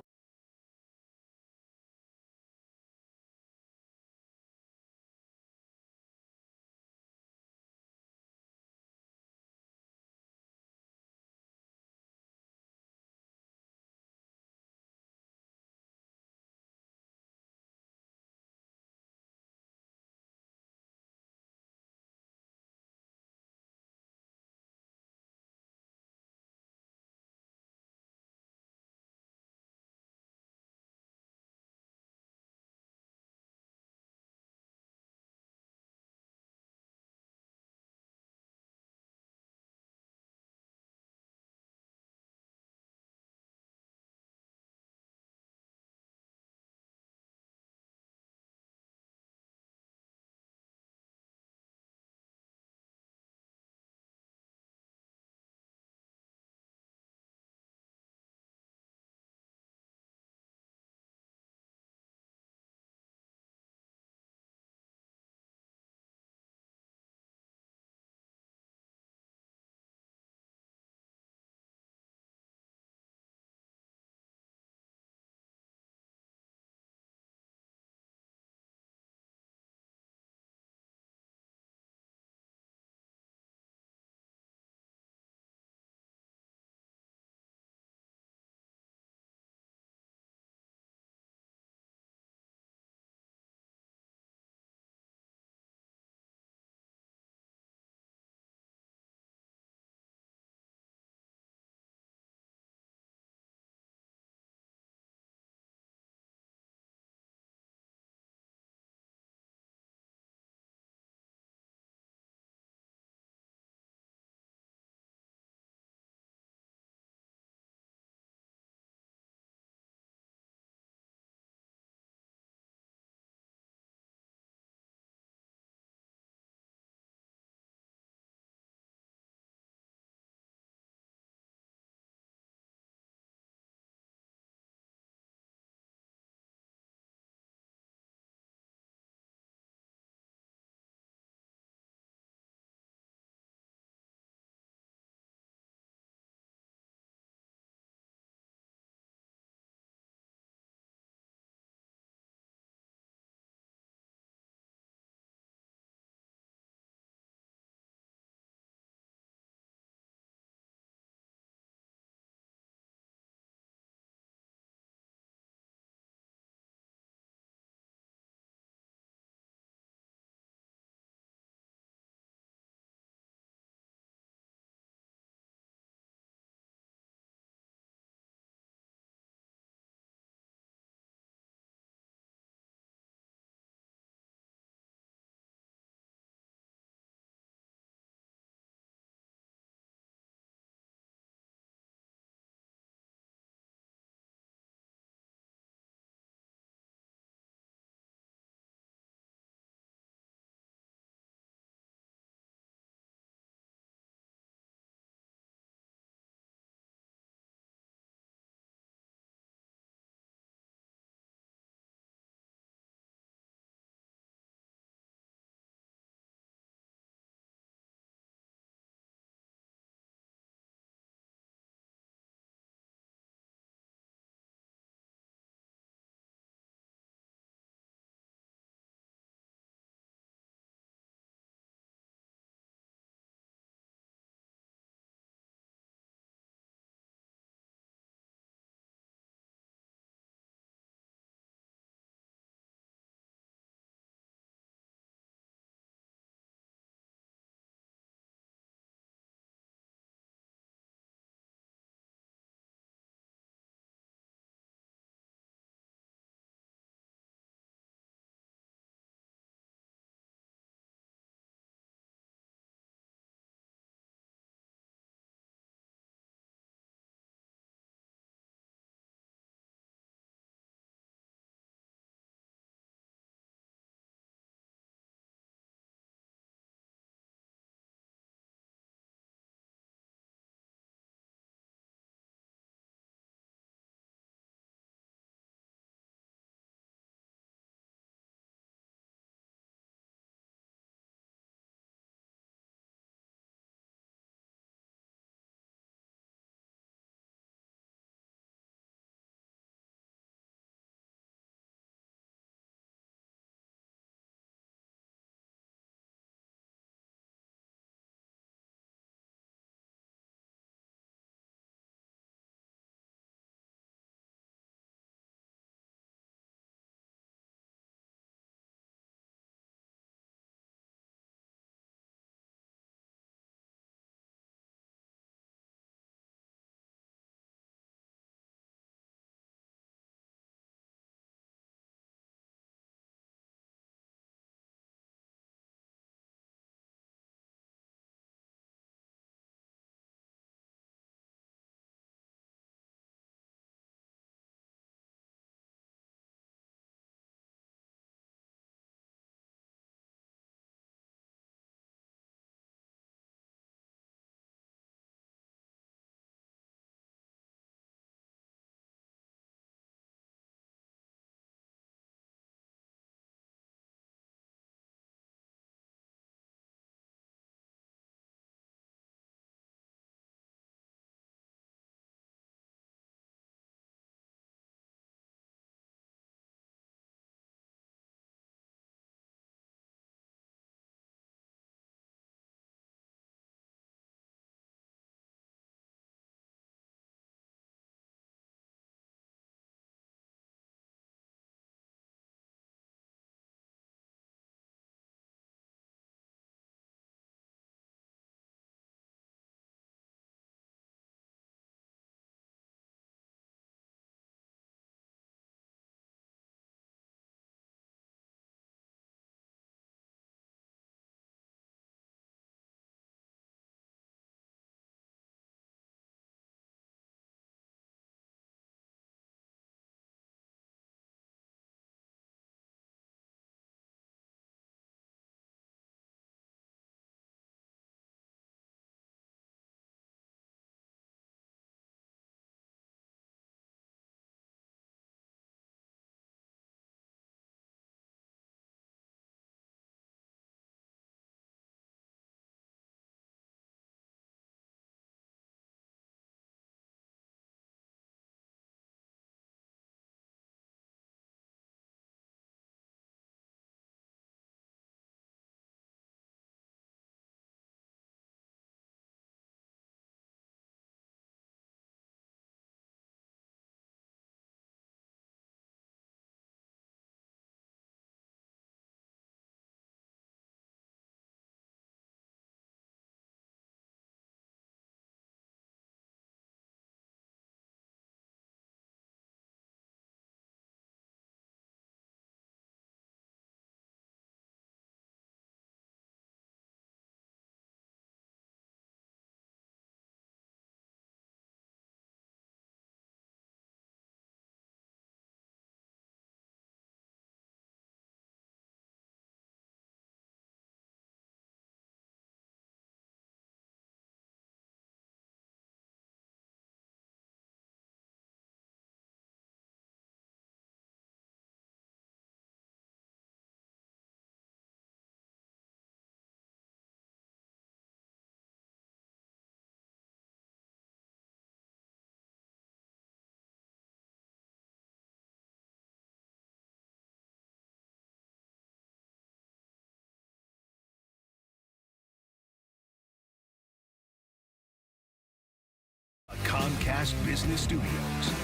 Comcast Business Studios,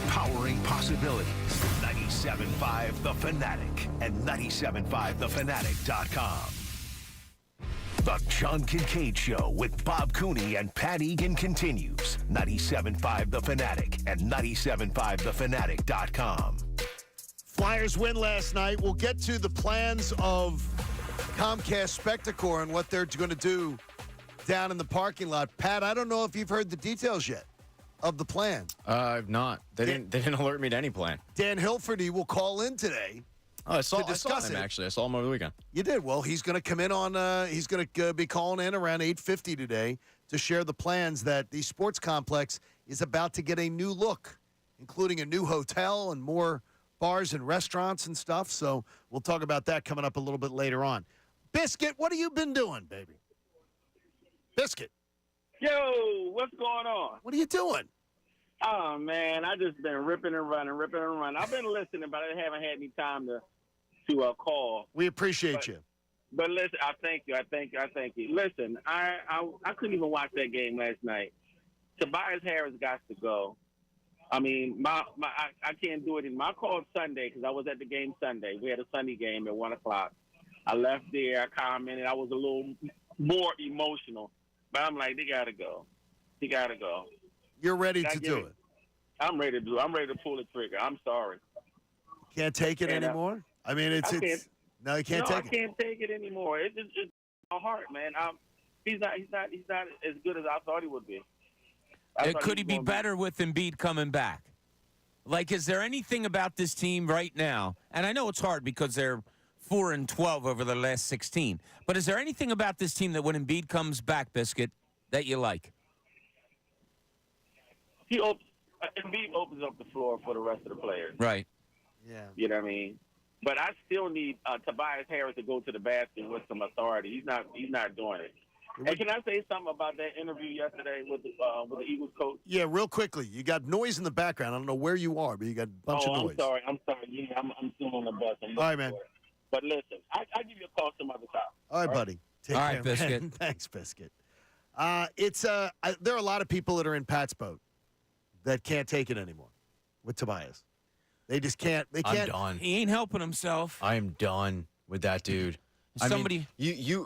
powering possibilities. 97.5 The Fanatic and 97.5thefanatic.com. The John Kincaid Show with Bob Cooney and Pat Egan continues. 97.5 The Fanatic and 97.5thefanatic.com.
Flyers win last night. We'll get to the plans of Comcast Spectacor and what they're going to do down in the parking lot. Pat, I don't know if you've heard the details yet of the plan.
I've not. They didn't alert me to any plan.
Dan Hilferty will call in today.
Oh, I saw
discuss
him,
it.
actually. I saw him over the weekend.
You did. Well, he's going to come in on, he's going to be calling in around 8:50 today to share the plans that the sports complex is about to get a new look, including a new hotel and more bars and restaurants and stuff. So we'll talk about that coming up a little bit later on. Biscuit, what have you been doing, baby? Biscuit.
Yo, what's going on?
What are you doing?
Oh, man, I just been ripping and running. I've been listening, but I haven't had any time to call.
We appreciate you.
But listen, I thank you. Listen, I couldn't even watch that game last night. Tobias Harris got to go. I mean, I can't do it anymore. I called Sunday because I was at the game Sunday. We had a Sunday game at 1 o'clock. I left there. I commented. I was a little more emotional. But I'm like, they got to go. He got to go.
You're ready to do it.
I'm ready to do it. I'm ready to pull the trigger. I'm sorry.
Can't take it anymore? I mean, it's no, you can't take it.
I can't take it anymore. It's just my heart, man. He's not as good as I thought he would be.
Could he be better with Embiid coming back? Like, is there anything about this team right now? And I know it's hard because they're 4-12 over the last 16. But is there anything about this team that when Embiid comes back, Biscuit, that you like?
Embiid opens up the floor for the rest of the players.
Right.
Yeah.
You know what I mean? But I still need Tobias Harris to go to the basket with some authority. He's not doing it. And can I say something about that interview yesterday with the Eagles coach?
Yeah, real quickly. You got noise in the background. I don't know where you are, but you got a bunch of noise.
I'm sorry. Yeah, I'm still on the bus.
All right, man.
But listen, I'll give you a call some other time.
All right, buddy. Take
All
care,
right, Biscuit.
man. Thanks, Biscuit. There are a lot of people that are in Pat's boat that can't take it anymore with Tobias. They just can't. They can't.
I'm done.
He ain't helping himself.
I am done with that dude.
Somebody.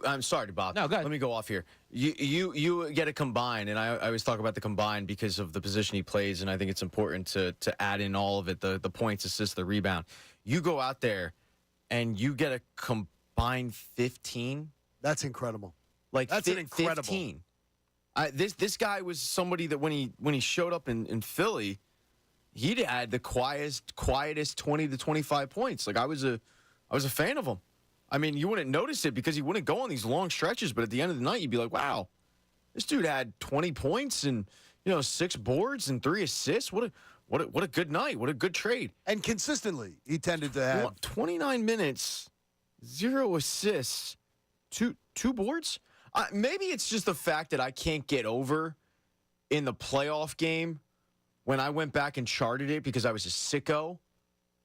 I'm sorry, Bob.
No, go ahead.
Let me go off here. You get a combine, and I always talk about the combine because of the position he plays, and I think it's important to add in all of it, the points, assists, the rebound. You go out there, and you get a combined 15.
That's incredible.
Like
That's an incredible.
15. This guy was somebody that when he showed up in Philly, he'd had the quietest 20 to 25 points. Like I was a fan of him. I mean, you wouldn't notice it because he wouldn't go on these long stretches, but at the end of the night, you'd be like, wow, this dude had 20 points and 6 boards and 3 assists. What a good night. What a good trade.
And consistently, he tended to have
29 minutes, 0 assists, two boards. Maybe it's just the fact that I can't get over in the playoff game when I went back and charted it because I was a sicko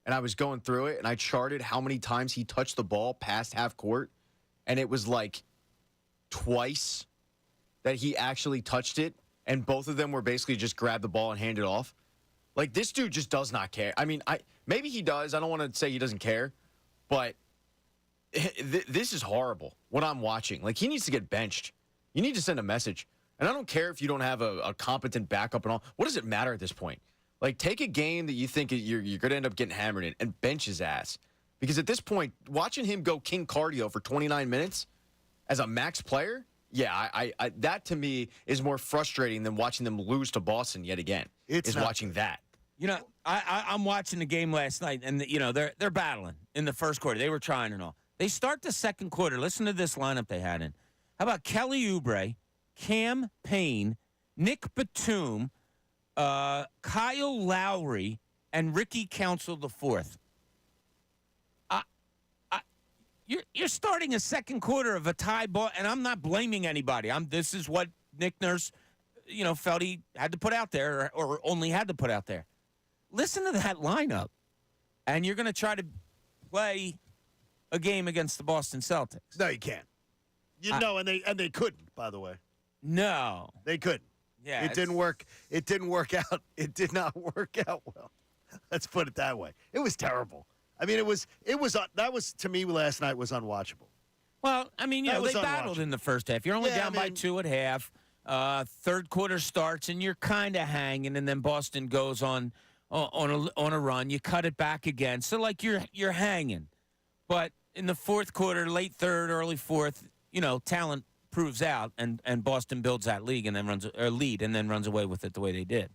and I was going through it and I charted how many times he touched the ball past half court, and it was like twice that he actually touched it, and both of them were basically just grab the ball and hand it off. Like, this dude just does not care. I mean, maybe he does. I don't want to say he doesn't care, but this is horrible, what I'm watching. Like, he needs to get benched. You need to send a message. And I don't care if you don't have a competent backup and all. What does it matter at this point? Like, take a game that you think you're going to end up getting hammered in and bench his ass. Because at this point, watching him go king cardio for 29 minutes as a max player, yeah, I that to me is more frustrating than watching them lose to Boston yet again. It's watching that.
I'm watching the game last night, and they're battling in the first quarter. They were trying and all. They start the second quarter. Listen to this lineup they had in. How about Kelly Oubre, Cam Payne, Nick Batum, Kyle Lowry, and Ricky Council IV. You're starting a second quarter of a tie ball, and I'm not blaming anybody. This is what Nick Nurse, felt he had to put out there, or only had to put out there. Listen to that lineup, and you're going to try to play a game against the Boston Celtics.
No, you can't. And they couldn't, by the way.
No.
They couldn't.
Yeah,
It didn't work. It didn't work out. It did not work out well. Let's put it that way. It was terrible. I mean, that was to me last night was unwatchable.
Well, I mean,
That was
they battled in the first half. You're only
Yeah,
down by 2 at half. Third quarter starts, and you're kind of hanging, and then Boston goes on a run. You cut it back again, so like you're hanging. But in the fourth quarter, late third, early fourth, talent proves out, and Boston builds that lead and then runs away with it the way they did.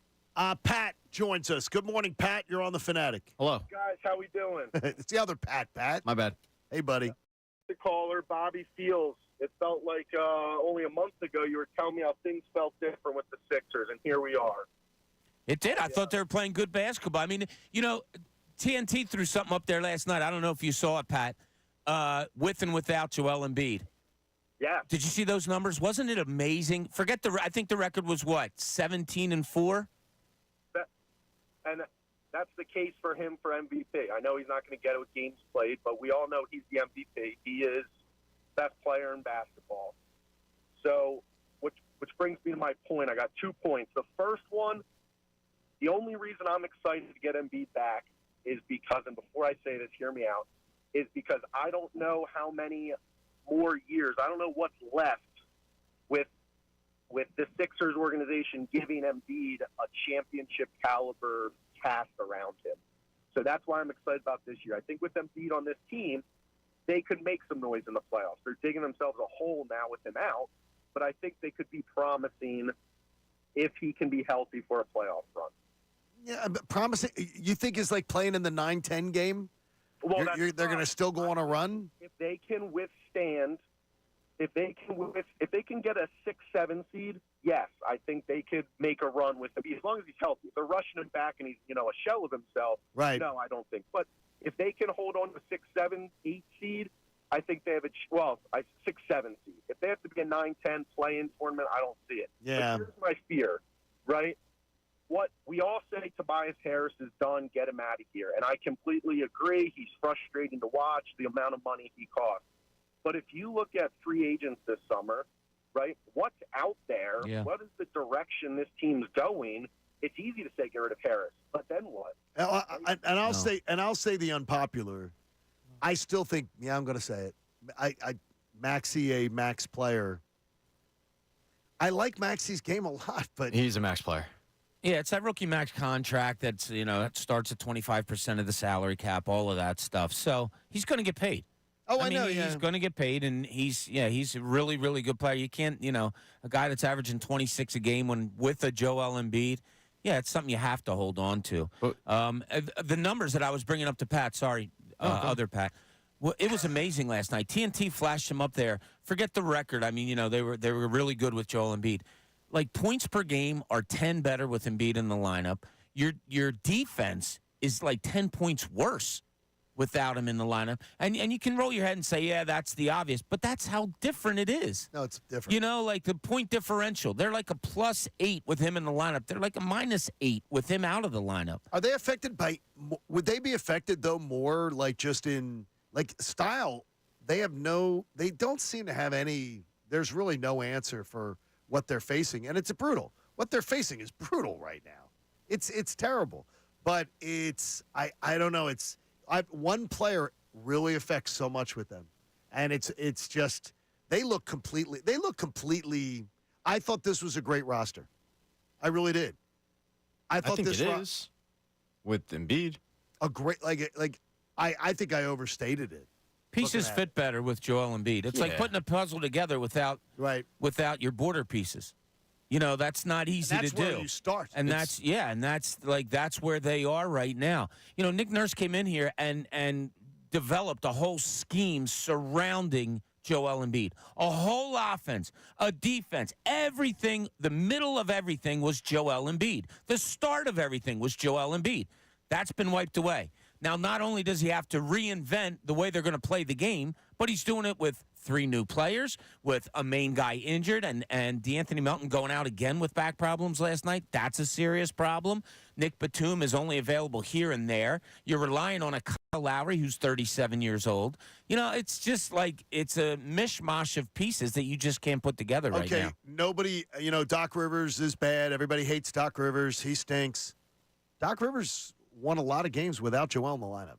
Pat joins us. Good morning, Pat. You're on the Fanatic.
Hello.
Guys, how we doing?
It's the other Pat. Pat.
My bad.
Hey, buddy.
The caller, Bobby Fields. It felt like only a month ago you were telling me how things felt different with the Sixers, and here we are.
It did. I thought they were playing good basketball. I mean, TNT threw something up there last night. I don't know if you saw it, Pat, with and without Joel Embiid.
Yeah.
Did you see those numbers? Wasn't it amazing? I think the record was what, 17-4?
And that's the case for him for MVP. I know he's not going to get it with games played, but we all know he's the MVP. He is best player in basketball. So, which brings me to my point. I got 2 points. The first one, the only reason I'm excited to get Embiid back is because, and before I say this, hear me out, is because I don't know how many more years, I don't know what's left with the Sixers organization giving Embiid a championship caliber cast around him. So that's why I'm excited about this year. I think with Embiid on this team, they could make some noise in the playoffs. They're digging themselves a hole now with him out, but I think they could be promising if he can be healthy for a playoff run.
Yeah, but promising. You think it's like playing in the 9-10 game?
Well,
they're going to still go on a run?
If they can withstand, if they can get a 6-7 seed, yes, I think they could make a run with him as long as he's healthy. If they're rushing him back and he's a shell of himself,
right?
No, I don't think. But if they can hold on to a 6-7, 8 seed, I think they have a 6-7 seed. If they have to be a 9-10 play-in tournament, I don't see it.
Yeah.
But here's my fear, right? What we all say Tobias Harris is done, get him out of here. And I completely agree. He's frustrating to watch, the amount of money he costs. But if you look at free agents this summer, right, what's out there, What is the direction this team's going, it's easy to say get rid of Harris. But then what?
I'll say the unpopular. I still think, I'm going to say it. Maxey, a max player. I like Maxey's game a lot, but
he's a max player.
Yeah, it's that rookie max contract that's, that starts at 25% of the salary cap, all of that stuff. So he's going to get paid.
Oh, I know.
He's going to get paid, and he's a really, really good player. You can't, a guy that's averaging 26 a game with a Joel Embiid, it's something you have to hold on to. The numbers that I was bringing up to Pat, other Pat, well, it was amazing last night. TNT flashed him up there. Forget the record. I mean, they were really good with Joel Embiid. Like, points per game are 10 better with Embiid in the lineup. Your defense is like 10 points worse without him in the lineup. And you can roll your head and say, yeah, that's the obvious. But that's how different it is.
No, it's different.
Like the point differential. They're like a +8 with him in the lineup. They're like a -8 with him out of the lineup.
Are they affected by – would they be affected, though, more like just in – like style? They don't seem to have any – there's really no answer for – what they're facing, and it's brutal. What they're facing is brutal right now. It's terrible, but I don't know. One player really affects so much with them, and it's just they look completely. I thought this was a great roster. I really did. I think this
is with Embiid
a great I think I overstated it.
Pieces fit better with Joel Embiid. It's like putting a puzzle together without your border pieces. That's not easy to do.
That's where you start.
And that's where they are right now. Nick Nurse came in here and developed a whole scheme surrounding Joel Embiid. A whole offense, a defense, everything, the middle of everything was Joel Embiid. The start of everything was Joel Embiid. That's been wiped away. Now, not only does he have to reinvent the way they're going to play the game, but he's doing it with 3 new players with a main guy injured and DeAnthony Melton going out again with back problems last night. That's a serious problem. Nick Batum is only available here and there. You're relying on a Kyle Lowry who's 37 years old. You know, it's just like it's a mishmash of pieces that you just can't put together right now.
Okay, nobody, Doc Rivers is bad. Everybody hates Doc Rivers. He stinks. Doc Rivers won a lot of games without Joel in the lineup.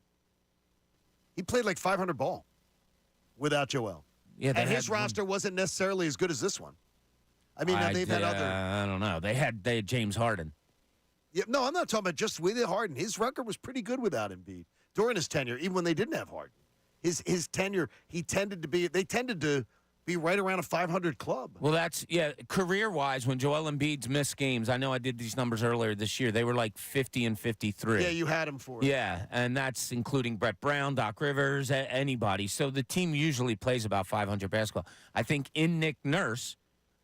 He played like 500 ball without Joel.
Yeah,
and his roster wasn't necessarily as good as this one. I mean, now they've had other.
I don't know. They had James Harden.
Yeah, no, I'm not talking about just with Harden. His record was pretty good without Embiid during his tenure, even when they didn't have Harden. His tenure, they tended to be right around a 500 club.
Well, that's, career-wise, when Joel Embiid's missed games, I know I did these numbers earlier this year, they were like 50 and 53.
Yeah, you had him for it.
Yeah, and that's including Brett Brown, Doc Rivers, anybody. So the team usually plays about 500 basketball. I think in Nick Nurse,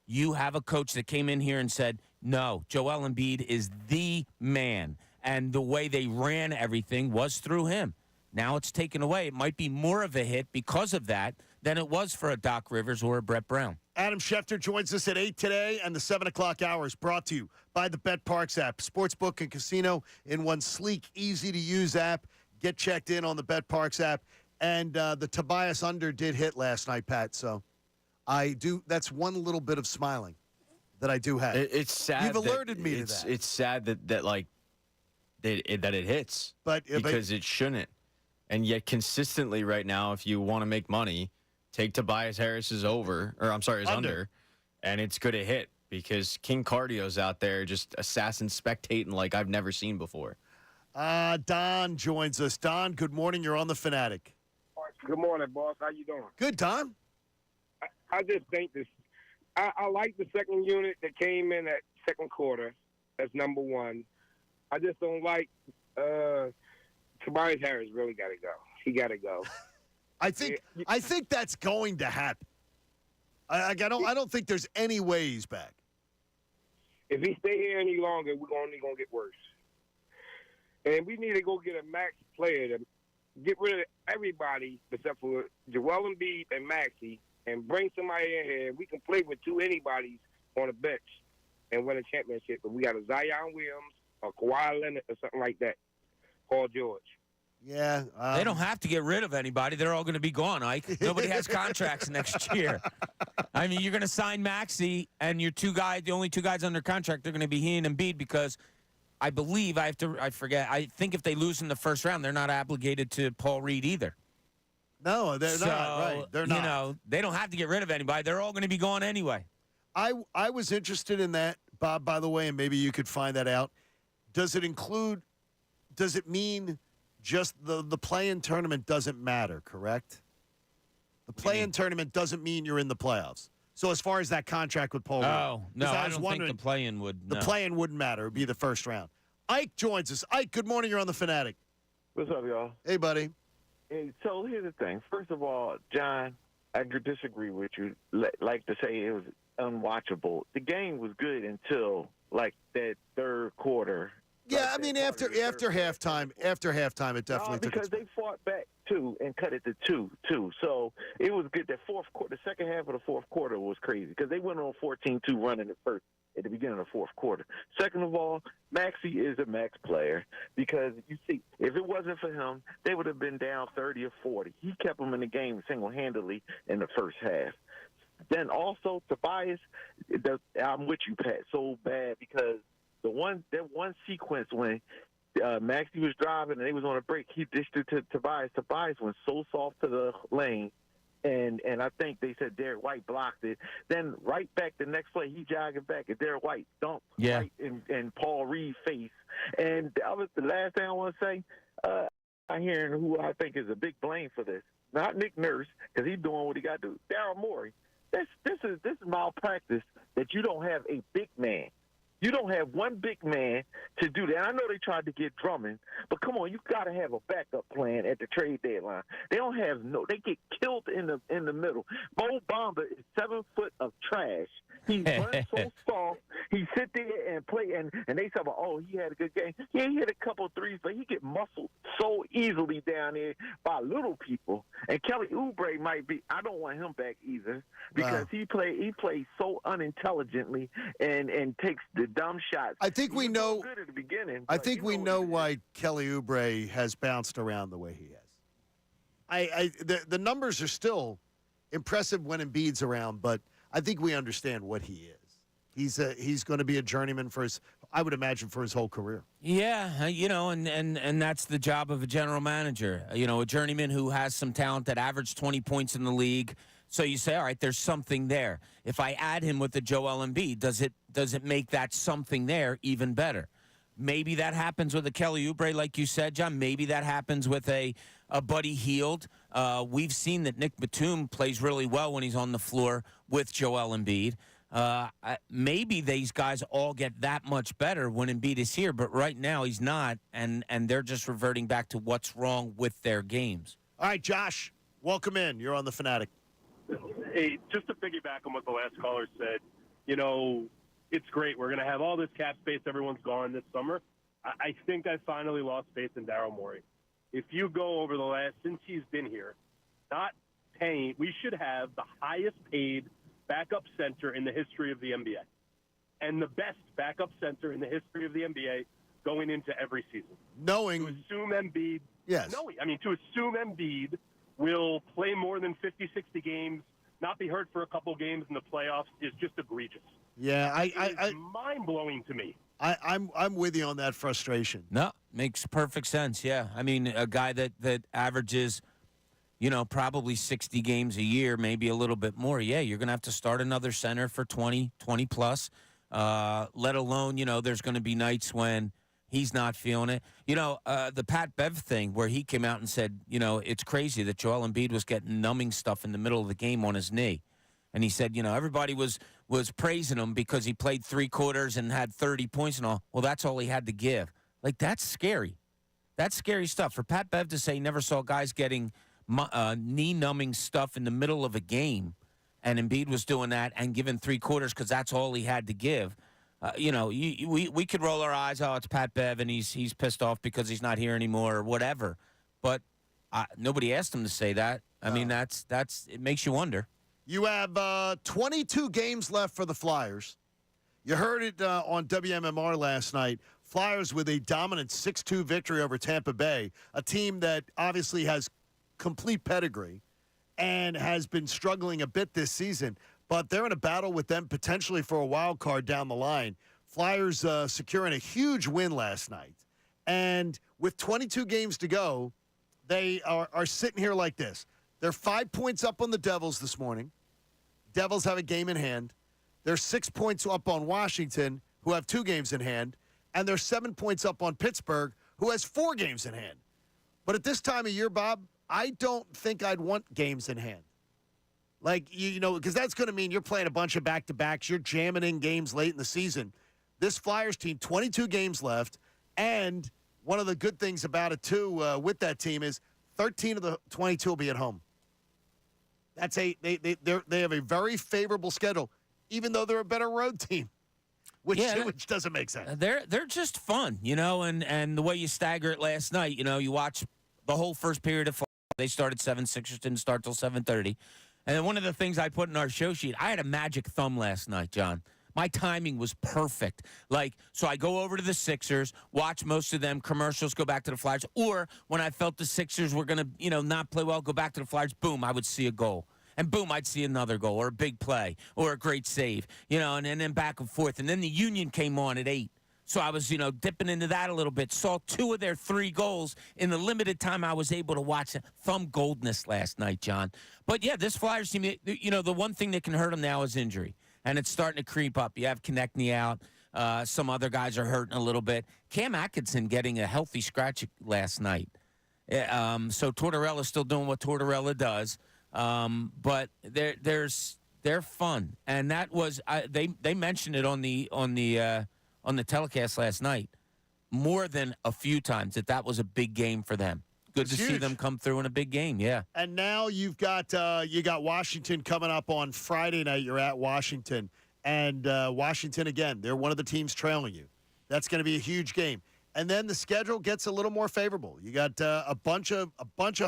you have a coach that came in here and said, no, Joel Embiid is the man. And the way they ran everything was through him. Now it's taken away. It might be more of a hit because of that than it was for a Doc Rivers or a Brett Brown.
Adam Schefter joins us at 8 today, and the 7 o'clock hour is brought to you by the BetParx app. Sportsbook and casino in one sleek, easy-to-use app. Get checked in on the BetParx app. And the Tobias under did hit last night, Pat. So that's one little bit of smiling that I do have.
It's sad.
You've alerted me to that.
It's sad that it hits, because it shouldn't. And yet consistently right now, if you want to make money, take Tobias Harris's under, and it's going to hit because King Cardio's out there just assassin spectating like I've never seen before.
Don joins us. Don, good morning. You're on the Fanatic.
Good morning, boss. How you doing?
Good, Don.
I just think this. I like the second unit that came in at second quarter. That's number one. I just don't like Tobias Harris. Really got to go. He got to go.
I think that's going to happen. I don't think there's any way he's back.
If he stay here any longer, we're only gonna get worse. And we need to go get a max player to get rid of everybody except for Joel Embiid and Maxey, and bring somebody in here. We can play with two anybody's on the bench and win a championship. But we got a Zion Williams or Kawhi Leonard or something like that. Paul George.
Yeah.
They don't have to get rid of anybody. They're all going to be gone, Ike. Nobody has contracts next year. I mean, you're going to sign Maxey, and your the only two guys under contract, they're going to be he and Embiid, because I believe, I think if they lose in the first round, they're not obligated to Paul Reed either.
No, they're not. Right. They're not.
You know, they don't have to get rid of anybody. They're all going to be gone anyway.
I was interested in that, Bob, by the way, and maybe you could find that out. Does it mean just the play-in tournament doesn't matter, correct? The play-in tournament doesn't mean you're in the playoffs. So as far as that contract with Paul Reed.
Oh, no, I don't think the play-in would.
The play-in wouldn't matter. It would be the first round. Ike joins us. Ike, good morning. You're on the Fanatic.
What's up, y'all?
Hey, buddy.
Hey, so here's the thing. First of all, John, I disagree with you. Like to say it was unwatchable. The game was good until, like, that third quarter.
Yeah, I mean, after halftime, it definitely took
because they fought back too and cut it to 2-2. So it was good. The fourth quarter, the second half of the fourth quarter was crazy because they went on 14-2 running at the beginning of the fourth quarter. Second of all, Maxey is a max player because you see, if it wasn't for him, they would have been down 30 or 40. He kept them in the game single-handedly in the first half. Then also Tobias, I'm with you, Pat, so bad because that one sequence when Maxey was driving and they was on a break, he dished it to Tobias. Tobias went so soft to the lane, and I think they said Derek White blocked it. Then right back the next play, he jogging back, and Derek White dumped right in Paul Reed's face. And that was the last thing I want to say. I'm hearing who I think is a big blame for this. Not Nick Nurse, because he's doing what he got to do. Daryl Morey. This is malpractice that you don't have a big man. You don't have one big man to do that. I know they tried to get Drummond, but come on, you got to have a backup plan at the trade deadline. They don't have they get killed in the middle. Bo Bamba is 7 foot of trash. He runs so soft. he sit there and play, and they say, oh, he had a good game. Yeah, he hit a couple threes, but he get muscled so easily down there by little people. And Kelly Oubre might be. I don't want him back either because he plays so unintelligently and takes the dumb shots.
I think we know.
Good at the beginning.
I think we know why Kelly Oubre has bounced around the way he has. The numbers are still impressive when Embiid's around, but I think we understand what he is. He's going to be a journeyman I would imagine, for his whole career.
Yeah, and that's the job of a general manager. A journeyman who has some talent that averaged 20 points in the league. So you say, all right, there's something there. If I add him with the Joel Embiid, does it make that something there even better? Maybe that happens with a Kelly Oubre, like you said, John. Maybe that happens with a Buddy Hield. We've seen that Nick Batum plays really well when he's on the floor with Joel Embiid. Maybe these guys all get that much better when Embiid is here, but right now he's not, and they're just reverting back to what's wrong with their games.
All right, Josh, welcome in. You're on the Fanatic.
Hey, just to piggyback on what the last caller said, it's great. We're going to have all this cap space. Everyone's gone this summer. I think I finally lost faith in Daryl Morey. If you go over since he's been here, not paying, we should have the highest paid backup center in the history of the NBA and the best backup center in the history of the NBA going into every season. To assume Embiid, to assume Embiid will play more than 50, 60 games, not be hurt for a couple games in the playoffs is just egregious.
Yeah,
it's mind-blowing to me.
I'm with you on that frustration.
No, makes perfect sense, yeah. I mean, a guy that averages – probably 60 games a year, maybe a little bit more. Yeah, you're going to have to start another center for 20 plus, let alone, there's going to be nights when he's not feeling it. The Pat Bev thing where he came out and said, it's crazy that Joel Embiid was getting numbing stuff in the middle of the game on his knee. And he said, everybody was praising him because he played 3 quarters and had 30 points and all. Well, that's all he had to give. Like, that's scary. That's scary stuff. For Pat Bev to say he never saw guys getting knee-numbing stuff in the middle of a game, and Embiid was doing that and giving 3 quarters because that's all he had to give. We could roll our eyes. Oh, it's Pat Bev, and he's pissed off because he's not here anymore or whatever. But nobody asked him to say that. I mean, that's it makes you wonder.
You have 22 games left for the Flyers. You heard it on WMMR last night. Flyers with a dominant 6-2 victory over Tampa Bay, a team that obviously has complete pedigree and has been struggling a bit this season, but they're in a battle with them potentially for a wild card down the line. Flyers securing a huge win last night. And with 22 games to go, they are sitting here like this. They're 5 points up on the Devils this morning. Devils have a game in hand. They're 6 points up on Washington, who have 2 games in hand. And they're 7 points up on Pittsburgh, who has 4 games in hand. But at this time of year, Bob, I don't think I'd want games in hand. Like, because that's going to mean you're playing a bunch of back-to-backs. You're jamming in games late in the season. This Flyers team, 22 games left. And one of the good things about it, too, with that team is 13 of the 22 will be at home. They have a very favorable schedule, even though they're a better road team, which doesn't make sense.
They're just fun, and the way you stagger it last night, you watch the whole first period of they started 7, Sixers didn't start till 7:30. And then one of the things I put in our show sheet, I had a magic thumb last night, John. My timing was perfect. So I go over to the Sixers, watch most of them, commercials, go back to the Flyers. Or when I felt the Sixers were going to, not play well, go back to the Flyers, boom, I would see a goal. And boom, I'd see another goal or a big play or a great save, and then back and forth. And then the Union came on at 8. So I was, dipping into that a little bit. Saw 2 of their 3 goals in the limited time I was able to watch it. Thumb goldness last night, John. But, yeah, this Flyers team, the one thing that can hurt them now is injury. And it's starting to creep up. You have Konechny out. Some other guys are hurting a little bit. Cam Atkinson getting a healthy scratch last night. So Tortorella's still doing what Tortorella does. But they're fun. And that was they mentioned it on the telecast last night more than a few times that was a big game for them. Good to see them come through in a big game, yeah.
And now you've got Washington coming up on Friday night. You're at Washington. And Washington, again, they're one of the teams trailing you. That's going to be a huge game. And then the schedule gets a little more favorable. You got a bunch of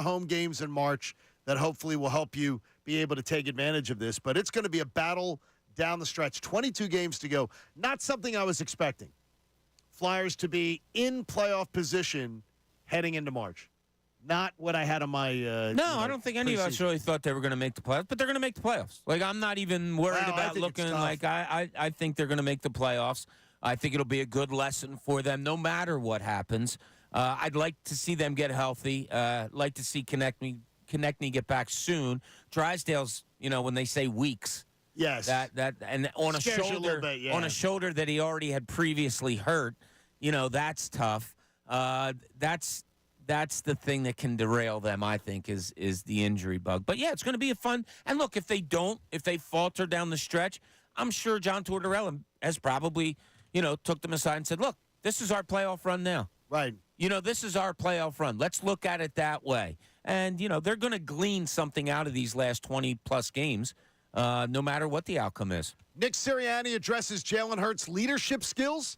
home games in March that hopefully will help you be able to take advantage of this. But it's going to be a battle down the stretch. 22 games to go. Not something I was expecting. Flyers to be in playoff position heading into March. Not what I had on my.
No, I don't think any of us really thought they were going to make the playoffs, but they're going to make the playoffs. Like, I'm not even worried about looking like I think they're going to make the playoffs. I think it'll be a good lesson for them no matter what happens. I'd like to see them get healthy. Like to see Konechny get back soon. Drysdale's, when they say weeks.
Yes.
That and on a shoulder on a shoulder that he already had previously hurt, that's tough. That's the thing that can derail them, I think, is the injury bug. But yeah, it's going to be a fun. And look, if they falter down the stretch, I'm sure John Tortorella has probably, took them aside and said, "Look, this is our playoff run now.
Right.
This is our playoff run. Let's look at it that way." And they're going to glean something out of these last 20+ games, no matter what the outcome is.
Nick Sirianni addresses Jalen Hurts' leadership skills,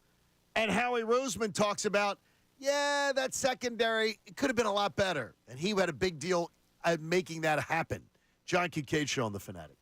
and Howie Roseman talks about, that secondary, it could have been a lot better. And he had a big deal at making that happen. John Kincaid Show on the Fanatic.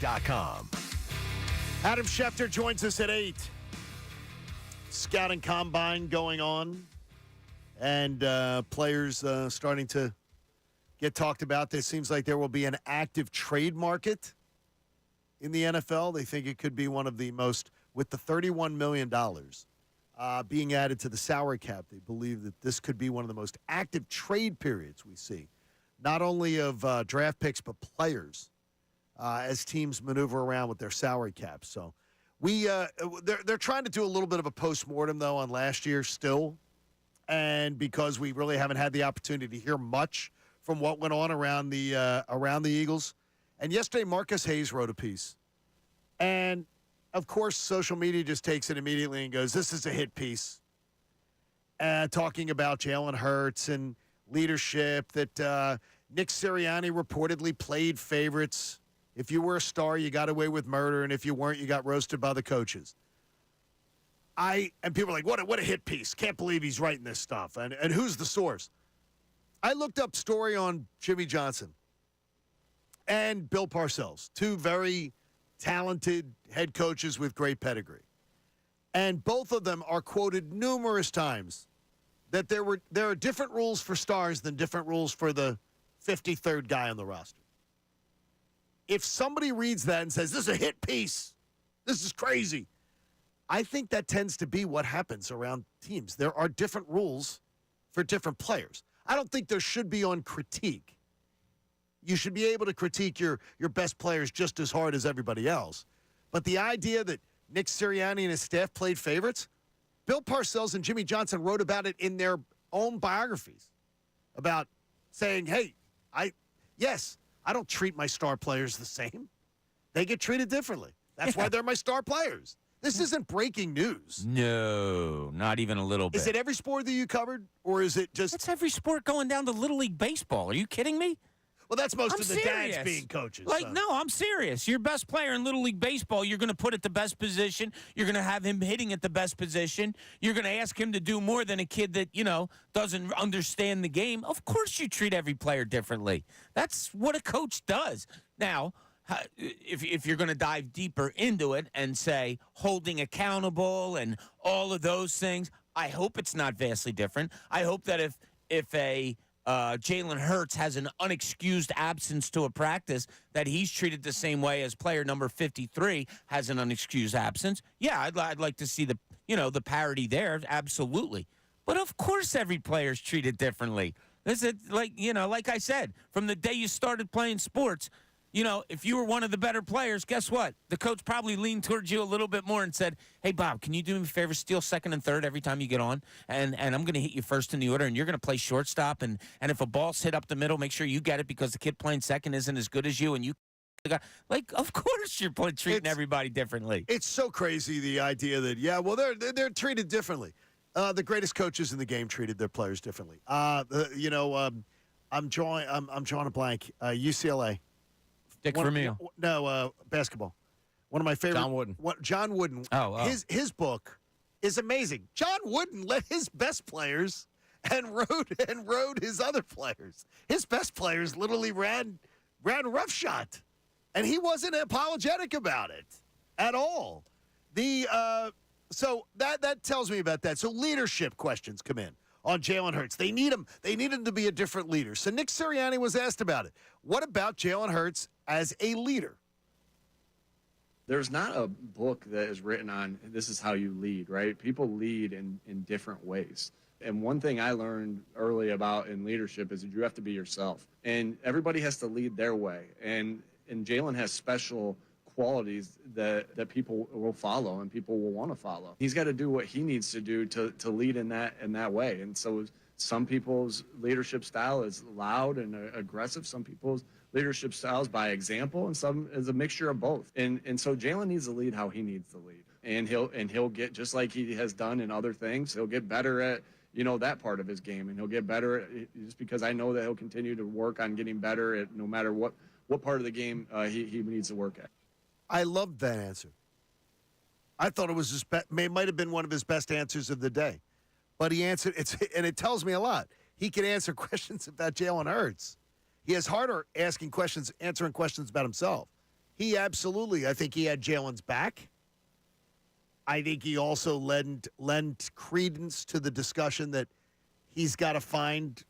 thefanatic.com.
Adam Schefter joins us at 8. Scouting combine going on, and players starting to get talked about. There seems like there will be an active trade market in the NFL. They think it could be one of the most, with the $31 million being added to the salary cap. They believe that this could be one of the most active trade periods we see, not only of draft picks but players as teams maneuver around with their salary caps. So they're trying to do a little bit of a postmortem, though, on last year still, and because we really haven't had the opportunity to hear much from what went on around the Eagles. And yesterday, Marcus Hayes wrote a piece, and of course, social media just takes it immediately and goes, "This is a hit piece," talking about Jalen Hurts and leadership. That Nick Sirianni reportedly played favorites. If you were a star, you got away with murder, and if you weren't, you got roasted by the coaches. And people are like, what a hit piece. Can't believe he's writing this stuff. And who's the source? I looked up story on Jimmy Johnson and Bill Parcells, two very talented head coaches with great pedigree. And both of them are quoted numerous times that there are different rules for stars than different rules for the 53rd guy on the roster. If somebody reads that and says, "This is a hit piece, this is crazy," I think that tends to be what happens around teams. There are different rules for different players. I don't think there should be on critique. You should be able to critique your best players just as hard as everybody else. But the idea that Nick Sirianni and his staff played favorites, Bill Parcells and Jimmy Johnson wrote about it in their own biographies, about saying, "Hey, I don't treat my star players the same. They get treated differently. That's why they're my star players." This isn't breaking news.
No, not even a little bit.
Is it every sport that you covered, or is it just...
It's every sport going down to Little League Baseball. Are you kidding me?
Well, that's most
I'm
of the
serious.
dads being coaches.
Like,
so.
no, I'm serious. Your best player in Little League Baseball, you're going to put at the best position. You're going to have him hitting at the best position. You're going to ask him to do more than a kid that, doesn't understand the game. Of course you treat every player differently. That's what a coach does. Now, if you're going to dive deeper into it and say holding accountable and all of those things, I hope it's not vastly different. I hope that if a Jalen Hurts has an unexcused absence to a practice, that he's treated the same way as player number 53 has an unexcused absence. Yeah, I'd like to see the parity there, absolutely. But of course every player's treated differently. This is like I said, from the day you started playing sports, if you were one of the better players, guess what? The coach probably leaned towards you a little bit more and said, "Hey, Bob, can you do me a favor, steal second and third every time you get on? And I'm going to hit you first in the order, and you're going to play shortstop. And if a ball's hit up the middle, make sure you get it because the kid playing second isn't as good as you, and you got." Like, of course you're treating everybody differently.
It's so crazy, the idea that, they're treated differently. The greatest coaches in the game treated their players differently. I'm drawing a blank. UCLA.
Dick Vermeil.
Basketball. One of my favorite.
John Wooden.
John Wooden.
Oh.
His book is amazing. John Wooden led his best players and rode his other players. His best players literally ran roughshod, and he wasn't apologetic about it at all. So that tells me about that. So leadership questions come in on Jalen Hurts. They need him. They need him to be a different leader. So Nick Sirianni was asked about it. What about Jalen Hurts as a leader?
There's not a book that is written on this is how you lead, right? People lead in different ways. And one thing I learned early about in leadership is that you have to be yourself. And everybody has to lead their way. And Jalen has special qualities that people will follow and people will want to follow. He's got to do what he needs to do to lead in that way. And so some people's leadership style is loud and aggressive. Some people's leadership styles by example, and some is a mixture of both. And so Jalen needs to lead how he needs to lead. And he'll get, just like he has done in other things, he'll get better at that part of his game, and he'll get better at, just because I know that he'll continue to work on getting better at no matter what part of the game he needs to work at.
I loved that answer. I thought it was might have been one of his best answers of the day. But he answered, and it tells me a lot. He can answer questions about Jalen Hurts. He has harder answering questions about himself. he absolutely, I think he had Jalen's back. I think he also lent credence to the discussion that he's got to find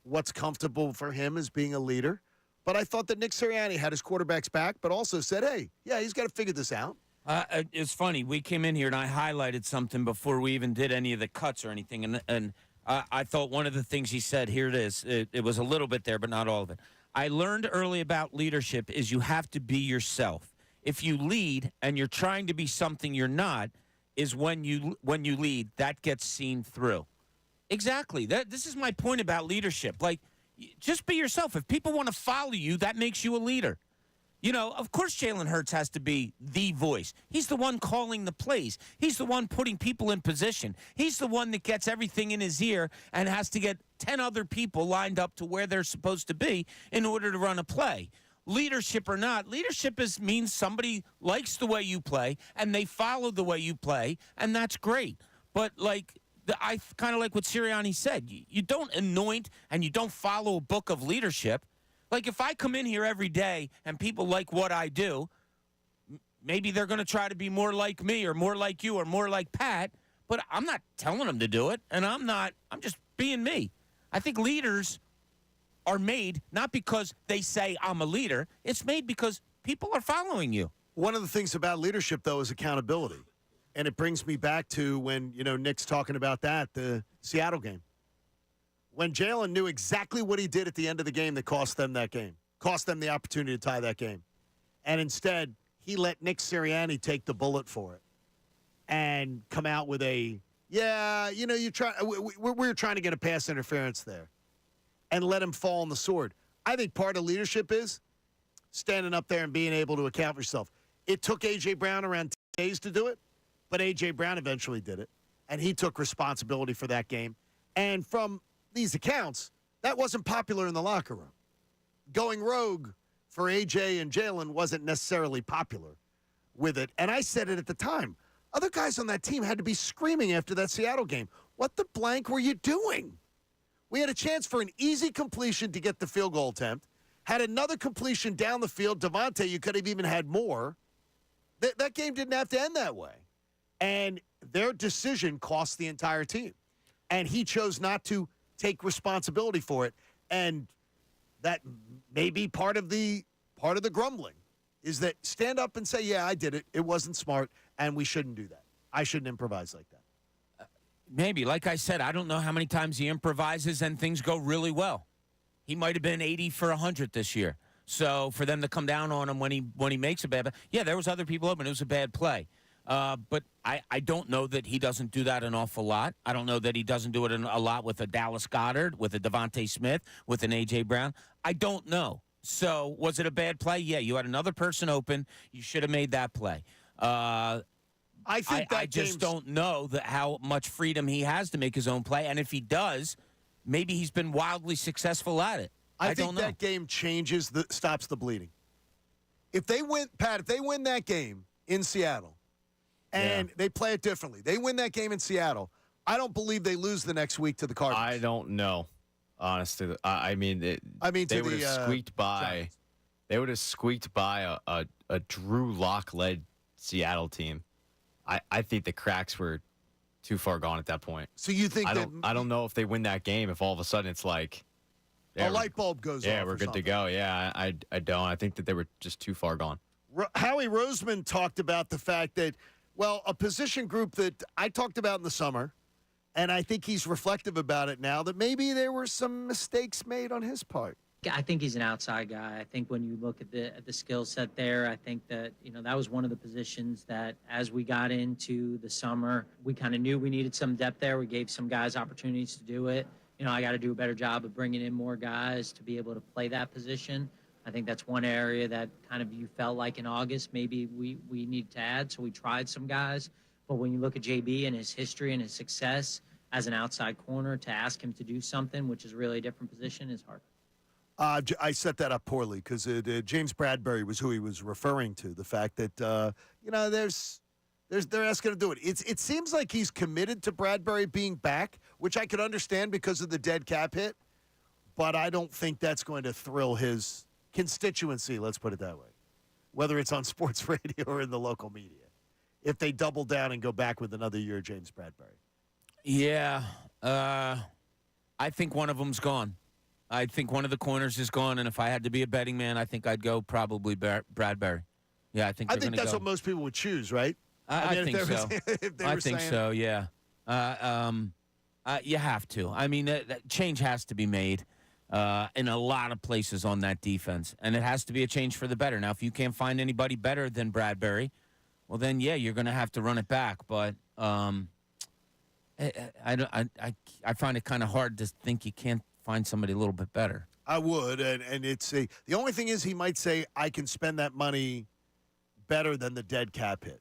what's comfortable for him as being a leader. But I thought that Nick Sirianni had his quarterbacks back, but also said, hey, yeah, he's got to figure this out.
It's funny. We came in here and I highlighted something before we even did any of the cuts or anything. And I thought one of the things he said, here it is. It was a little bit there, but not all of it. I learned early about leadership is you have to be yourself. If you lead and you're trying to be something you're not, is when you lead, that gets seen through. Exactly. This is my point about leadership. Like, just be yourself. If people want to follow you, that makes you a leader. You know, of course Jalen Hurts has to be the voice. He's the one calling the plays. He's the one putting people in position. He's the one that gets everything in his ear and has to get 10 other people lined up to where they're supposed to be in order to run a play. Leadership or not, leadership means somebody likes the way you play and they follow the way you play, and that's great. But, like, I kind of like what Sirianni said. You don't anoint and you don't follow a book of leadership. Like, if I come in here every day and people like what I do, maybe they're going to try to be more like me or more like you or more like Pat, but I'm not telling them to do it, and I'm just being me. I think leaders are made not because they say I'm a leader. It's made because people are following you.
One of the things about leadership, though, is accountability. And it brings me back to when, Nick's talking about the Seattle game. When Jalen knew exactly what he did at the end of the game that cost them that game, cost them the opportunity to tie that game. And instead, he let Nick Sirianni take the bullet for it and come out with we're trying to get a pass interference there and let him fall on the sword. I think part of leadership is standing up there and being able to account for yourself. It took A.J. Brown around 10 days to do it, but A.J. Brown eventually did it, and he took responsibility for that game. And from these accounts, that wasn't popular in the locker room. Going rogue for AJ and Jalen wasn't necessarily popular with it. And I said it at the time. Other guys on that team had to be screaming after that Seattle game. What the blank were you doing? We had a chance for an easy completion to get the field goal attempt. Had another completion down the field. Devontae, you could have even had more. That game didn't have to end that way. And their decision cost the entire team. And he chose not to take responsibility for it, and that may be part of the grumbling is that stand up and say, yeah, I did it. It wasn't smart, and we shouldn't do that. I shouldn't improvise like that.
Maybe. Like I said, I don't know how many times he improvises and things go really well. He might have been 80 for 100 this year. So for them to come down on him when he makes a bad, yeah, there was other people open. It was a bad play. But I don't know that he doesn't do that an awful lot. I don't know that he doesn't do it a lot with a Dallas Goedert, with a Devontae Smith, with an A.J. Brown. I don't know. So was it a bad play? Yeah, you had another person open. You should have made that play. I just don't know how much freedom he has to make his own play. And if he does, maybe he's been wildly successful at it. I
think
don't know.
that game stops the bleeding. If they win that game in Seattle, and they play it differently. They win that game in Seattle. I don't believe they lose the next week to the Cardinals.
I don't know, honestly. They would have squeaked by.
Giants.
They would have squeaked by a Drew Lock-led Seattle team. I think the cracks were too far gone at that point.
So you think
I don't know if they win that game if all of a sudden it's like
a light bulb goes off.
Yeah, we're good to go. Yeah, I don't. I think that they were just too far gone.
Howie Roseman talked about the fact that, well, a position group that I talked about in the summer, and I think he's reflective about it now, that maybe there were some mistakes made on his part.
I think he's an outside guy. I think when you look at the skill set there, I think that, that was one of the positions that as we got into the summer, we kind of knew we needed some depth there. We gave some guys opportunities to do it. I got to do a better job of bringing in more guys to be able to play that position. I think that's one area that kind of you felt like in August maybe we need to add, so we tried some guys. But when you look at JB and his history and his success as an outside corner, to ask him to do something, which is really a different position, is hard.
I set that up poorly because James Bradbury was who he was referring to, the fact that, they're asking to do it. It seems like he's committed to Bradbury being back, which I could understand because of the dead cap hit, but I don't think that's going to thrill his constituency, let's put it that way. whether it's on sports radio or in the local media, if they double down and go back with another year of James Bradbury.
Yeah. I think one of them's gone. I think one of the corners is gone, and if I had to be a betting man, I think I'd go probably Bradbury. Yeah, I think
that's what most people would choose, right?
I
mean,
think so. I think
saying,
so, yeah. You have to. I mean, that change has to be made in a lot of places on that defense, and it has to be a change for the better. Now, if you can't find anybody better than Bradbury, well, then, yeah, you're going to have to run it back. But I find it kind of hard to think you can't find somebody a little bit better.
I would, and it's the only thing is he might say, I can spend that money better than the dead cap hit.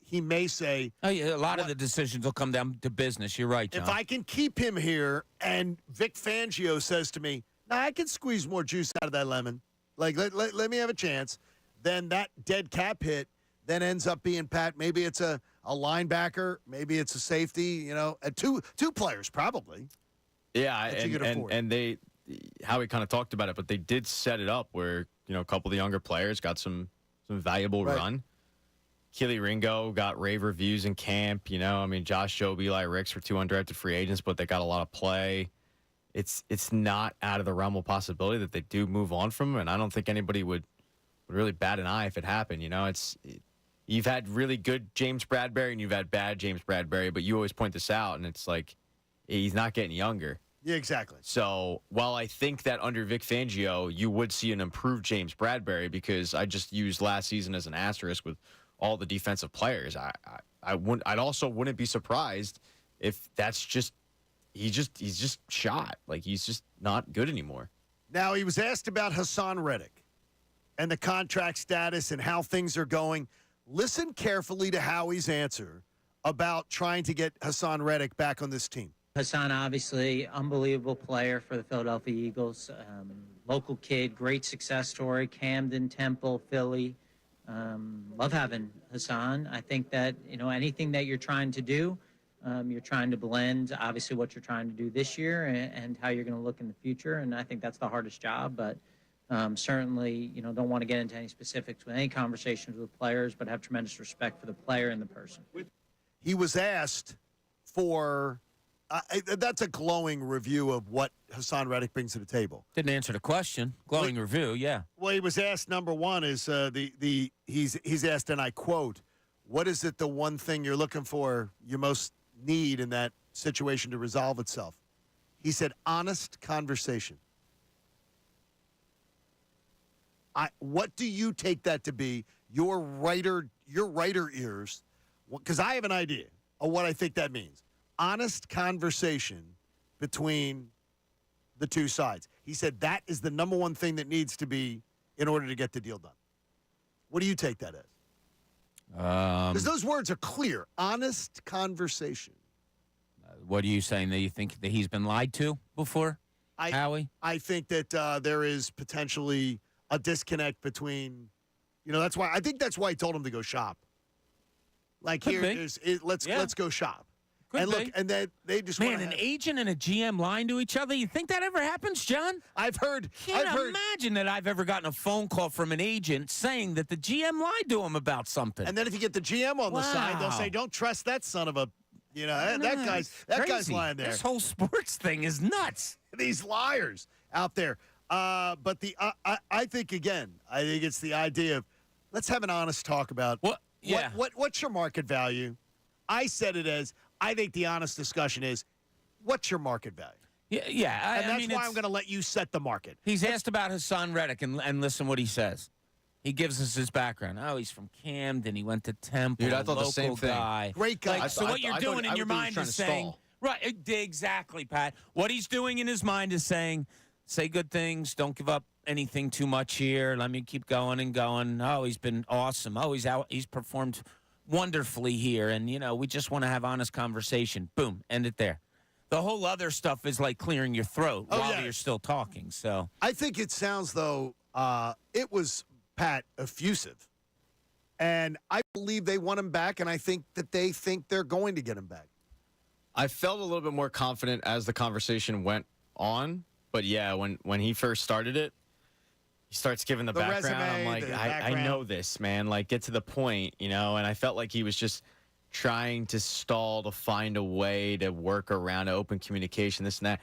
He may say,
oh, yeah, a lot of the decisions will come down to business. You're right, John.
If I can keep him here and Vic Fangio says to me, I can squeeze more juice out of that lemon. Like, let me have a chance. Then that dead cap hit then ends up being, Pat, maybe it's a linebacker, maybe it's a safety, two players probably.
Yeah, and they, Howie kind of talked about it, but they did set it up where, a couple of the younger players got some valuable run. Keely Ringo got rave reviews in camp. Josh Jobe, Eli Ricks were two undrafted free agents, but they got a lot of play. It's not out of the realm of possibility that they do move on from him, and I don't think anybody would really bat an eye if it happened. You've had really good James Bradbury and you've had bad James Bradbury, but you always point this out, and it's like he's not getting younger.
Yeah, exactly.
So while I think that under Vic Fangio you would see an improved James Bradbury, because I just used last season as an asterisk with all the defensive players, I'd also wouldn't be surprised if that's just he's just shot. Like, he's just not good anymore.
Now, he was asked about Hassan Reddick and the contract status and how things are going. Listen carefully to Howie's answer about trying to get Hassan Reddick back on this team.
Hassan, obviously, unbelievable player for the Philadelphia Eagles. Local kid, great success story. Camden, Temple, Philly. Love having Hassan. I think that, anything that you're trying to do, you're trying to blend, obviously, what you're trying to do this year and how you're going to look in the future. And I think that's the hardest job. But certainly, don't want to get into any specifics with any conversations with players, but have tremendous respect for the player and the person.
He was asked for that's a glowing review of what Hassan Reddick brings to the table.
Didn't answer the question. Glowing review, yeah.
Well, he was asked, number one is he's asked, and I quote, what is it the one thing you're looking for, you most need in that situation to resolve itself? He said, honest conversation. What do you take that to be? Your writer ears, because I have an idea of what I think that means. Honest conversation between the two sides. He said that is the number one thing that needs to be in order to get the deal done. What do you take that as? Because those words are clear. Honest conversation.
What are you saying? That you think that he's been lied to before, Howie?
I think that there is potentially a disconnect between, that's why he told him to go shop. Like, let's go shop.
Could
and
be.
Look, and then they just
an agent and a GM lying to each other. You think that ever happens, John?
I've heard.
Can't imagine that I've ever gotten a phone call from an agent saying that the GM lied to him about something.
And then if you get the GM on the side, they'll say, "Don't trust that son of a," that guy's lying there.
This whole sports thing is nuts.
These liars out there. But I think it's the idea of let's have an honest talk about what's your market value. I said it as. I think the honest discussion is, what's your market value?
Yeah.
And that's why I'm going to let you set the market.
He's asked about Hassan Reddick, and listen what he says. He gives us his background. Oh, he's from Camden. He went to Temple.
Dude, I thought the same thing.
Guy.
Great guy.
So what you're doing in your mind is saying, right, exactly, Pat. What he's doing in his mind is saying, say good things. Don't give up anything too much here. Let me keep going and going. Oh, he's been awesome. Oh, he's performed wonderfully here, and we just want to have honest conversation. Boom, end it there. The whole other stuff is like clearing your throat while you're still talking. So
I think it sounds though it was, Pat, effusive, and I believe they want him back, and I think that they think they're going to get him back.
I felt a little bit more confident as the conversation went on, but yeah, when he first started it, he starts giving the background.
resume,
I'm like,
the
I
background.
know this, man. Like, get to the point, And I felt like he was just trying to stall to find a way to work around open communication, this and that.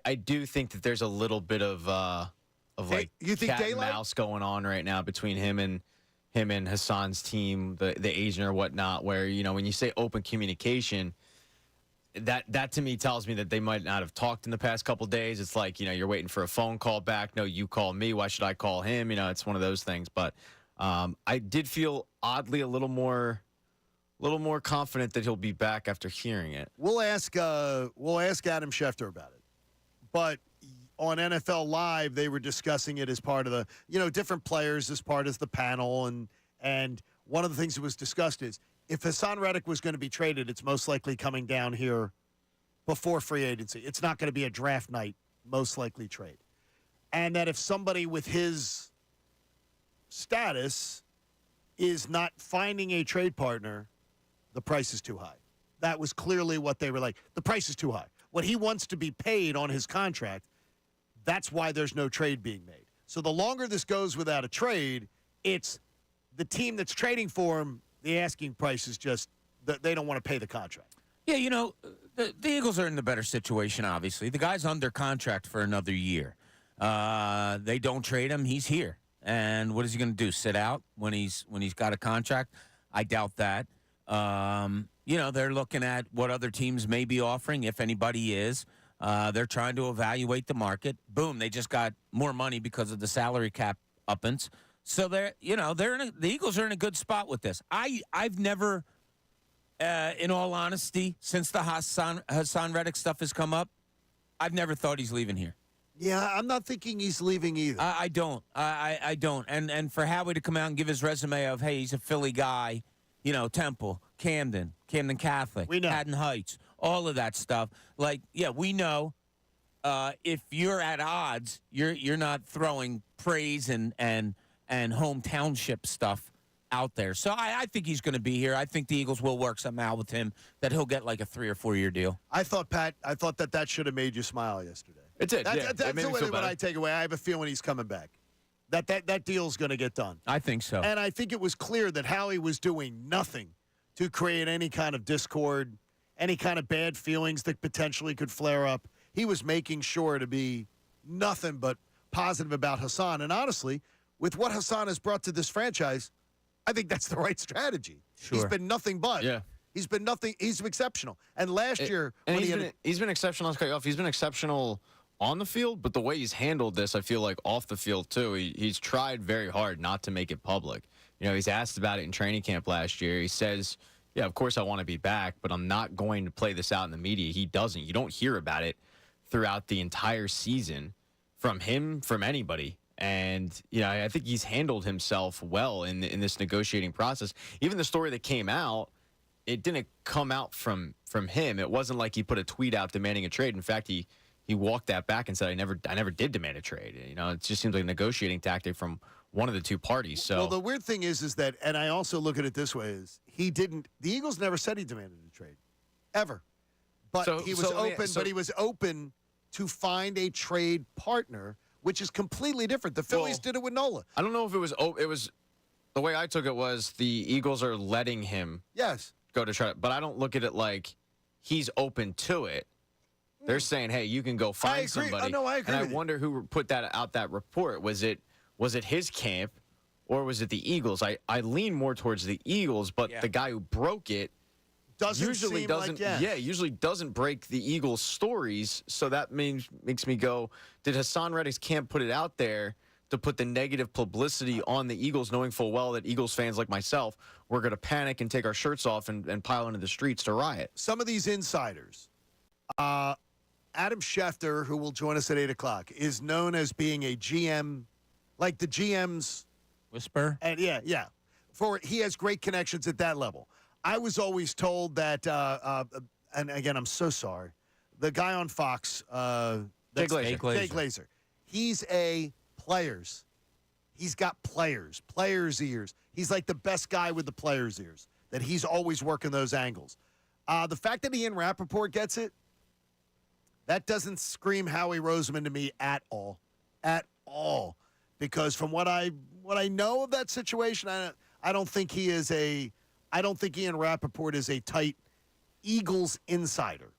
I do think that there's a little bit of like
you think
cat and
daylight?
mouse going on right now between him and Hassan's team, the agent or whatnot, where, when you say open communication, that to me tells me that they might not have talked in the past couple days. It's like, you're waiting for a phone call back. No, you call me. Why should I call him? It's one of those things. But I did feel oddly a little more confident that he'll be back after hearing it.
We'll ask Adam Schefter about it. But on NFL Live, they were discussing it as part of the, different players as part of the panel. And one of the things that was discussed is if Hassan Reddick was going to be traded, it's most likely coming down here before free agency. It's not going to be a draft night, most likely trade. And that if somebody with his status is not finding a trade partner, the price is too high. That was clearly what they were like. The price is too high. What he wants to be paid on his contract, that's why there's no trade being made. So the longer this goes without a trade, it's the team that's trading for him, the asking price is just that they don't want to pay the contract.
Yeah, the Eagles are in the better situation, obviously. The guy's under contract for another year. They don't trade him. He's here. And what is he going to do, sit out when he's got a contract? I doubt that. They're looking at what other teams may be offering, if anybody is. They're trying to evaluate the market. Boom, they just got more money because of the salary cap uppance. So the Eagles are in a good spot with this. I've never, in all honesty, since the Hassan Reddick stuff has come up, I've never thought he's leaving here.
Yeah, I'm not thinking he's leaving either.
I don't. I don't. And for Howie to come out and give his resume of, hey, he's a Philly guy, Temple, Camden Catholic,
we know.
Haddon Heights, all of that stuff. Like, yeah, we know. If you're at odds, you're not throwing praise and hometownship stuff out there. So I think he's going to be here. I think the Eagles will work something out with him that he'll get like a 3 or 4 year deal.
I thought that should have made you smile yesterday.
It did.
That's
it made me feel
what
better.
I take away. I have a feeling he's coming back. That deal's going to get done.
I think so.
And I think it was clear that Howie was doing nothing to create any kind of discord, any kind of bad feelings that potentially could flare up. He was making sure to be nothing but positive about Hassan. And honestly, with what Hassan has brought to this franchise, I think that's the right strategy.
Sure.
He's been nothing but.
Yeah.
He's been nothing. He's exceptional. And last year,
and
when
he's been exceptional. Let's cut you off. He's been exceptional on the field, but the way he's handled this, I feel like off the field too. He's tried very hard not to make it public. He's asked about it in training camp last year. He says, "Yeah, of course I want to be back, but I'm not going to play this out in the media." He doesn't. You don't hear about it throughout the entire season from him, from anybody. And, I think he's handled himself well in this negotiating process. Even the story that came out, it didn't come out from him. It wasn't like he put a tweet out demanding a trade. In fact, he walked that back and said, I never did demand a trade. It just seems like a negotiating tactic from one of the two parties. So,
well, the weird thing is that, and I also look at it this way, is the Eagles never said he demanded a trade. Ever. But he was open to find a trade partner, which is completely different. The Phillies did it with Nola.
I don't know if it was the way I took it was the Eagles are letting him go to try it, but I don't look at it like he's open to it. They're saying, hey, you can go find somebody.
Oh, no, I agree.
And I wonder who put that report. Was it his camp or was it the Eagles? I lean more towards the Eagles, but the guy who broke it usually doesn't break the Eagles stories. So that makes me go, did Hassan Reddick's camp put it out there to put the negative publicity on the Eagles, knowing full well that Eagles fans like myself were going to panic and take our shirts off and pile into the streets to riot?
Some of these insiders, Adam Schefter, who will join us at 8 o'clock, is known as being a GM, like the GM's
whisper.
And yeah. He has great connections at that level. I was always told that, and again, I'm so sorry, the guy on Fox,
Jay
Glazer, he's he's got players' ears. He's like the best guy with the players' ears, that he's always working those angles. The fact that Ian Rappaport gets it, that doesn't scream Howie Roseman to me at all. At all. because from what I know of that situation, I don't think he is I don't think Ian Rappaport is a tight Eagles insider.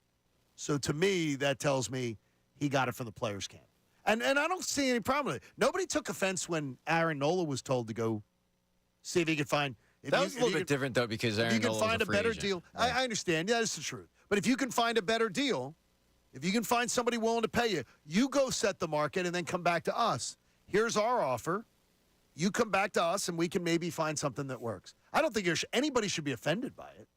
So to me, that tells me he got it from the players' camp. And I don't see any problem with it. Nobody took offense when Aaron Nola was told to go see if he could find.
That was a little bit different, though, because Aaron
If you can
Nola
find
was
a
free
better
agent.
deal,
Yeah.
I understand. Yeah, that's the truth. But if you can find a better deal, if you can find somebody willing to pay you, you go set the market and then come back to us. Here's our offer. You come back to us, and we can maybe find something that works. I don't think anybody should be offended by it.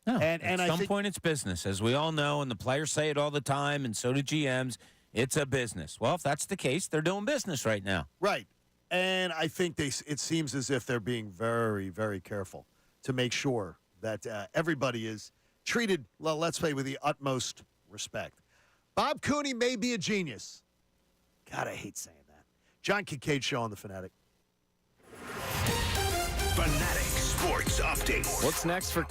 No,
And
at
I
some
think,
point it's business, as we all know, and the players say it all the time, and so do GMs. It's a business. Well, if that's the case, they're doing business right now.
right. And I think it seems as if they're being very, very careful to make sure that everybody is treated, well, let's say, with the utmost respect. Bob Cooney may be a genius. God, I hate saying that. John Kincaid Show on the Fanatic.
Fanatic Sports Update.
What's next for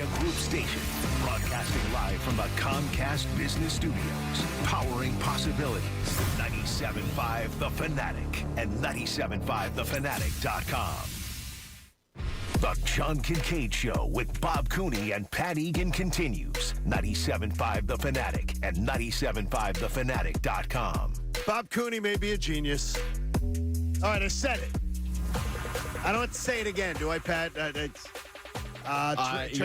Group Station, broadcasting live from the Comcast Business Studios, powering possibilities. 97.5 The Fanatic and 97.5thefanatic.com. The John Kincaid Show with Bob Cooney and Pat Egan continues. 97.5 The Fanatic and 97.5thefanatic.com.
Bob Cooney may be a genius. All right, I said it. I don't have to say it again, do I, Pat?
You're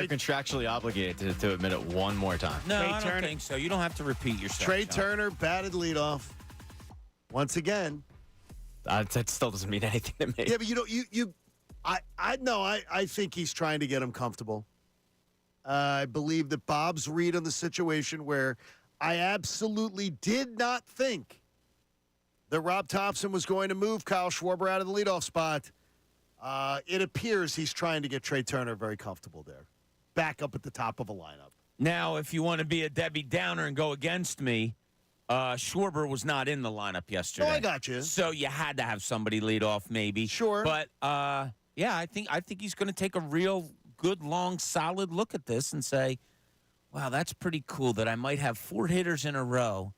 contractually obligated to admit it one more time.
No,
Trey
I don't
Turner.
think so. You don't have to repeat yourself.
Trey
John.
Turner batted leadoff. Once again.
That still doesn't mean anything to me.
Yeah, but I think he's trying to get him comfortable. I believe that Bob's read on the situation where I absolutely did not think that Rob Thompson was going to move Kyle Schwarber out of the leadoff spot. It appears he's trying to get Trey Turner very comfortable there. Back up at the top of a lineup.
Now, if you want to be a Debbie Downer and go against me, Schwarber was not in the lineup yesterday.
Oh, I got you.
So you had to have somebody lead off, maybe.
Sure.
But yeah, I think he's going to take a real good, long, solid look at this and say, "Wow, that's pretty cool that I might have 4 hitters in a row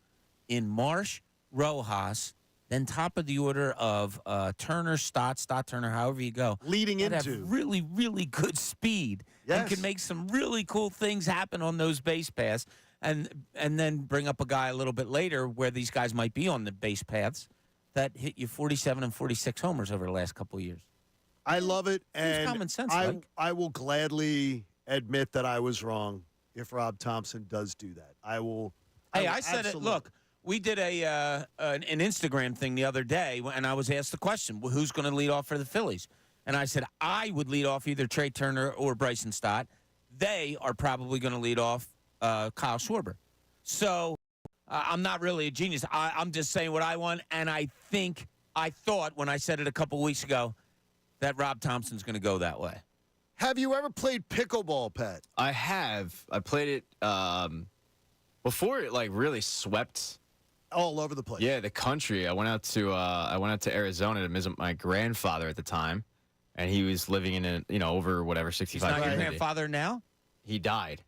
in Marsh, Rojas, then top of the order of Turner, Stott, Turner, however you go,
Leading
that
into.
have really, really good speed and
Yes.
can make some really cool things happen on those base paths, and then bring up a guy a little bit later where these guys might be on the base paths that hit you 47 and 46 homers over the last couple of years."
I love it,
Seems
and
common sense,
I
like.
I will gladly admit that I was wrong if Rob Thompson does do that. I will.
Hey,
will
I said it.
absolutely-
Look, we did an Instagram thing the other day, and I was asked the question, well, who's going to lead off for the Phillies? And I said I would lead off either Trey Turner or Bryson Stott. They are probably going to lead off Kyle Schwarber. So I'm not really a genius. I'm just saying what I want, and I thought when I said it a couple weeks ago that Rob Thompson's going to go that way.
Have you ever played pickleball, Pat?
I have. I played it before it really swept
All over the place.
Yeah, the country. I went out to Arizona to visit my grandfather at the time, and he was living in over whatever 65
He's not
years.
your
old.
grandfather now?
He died.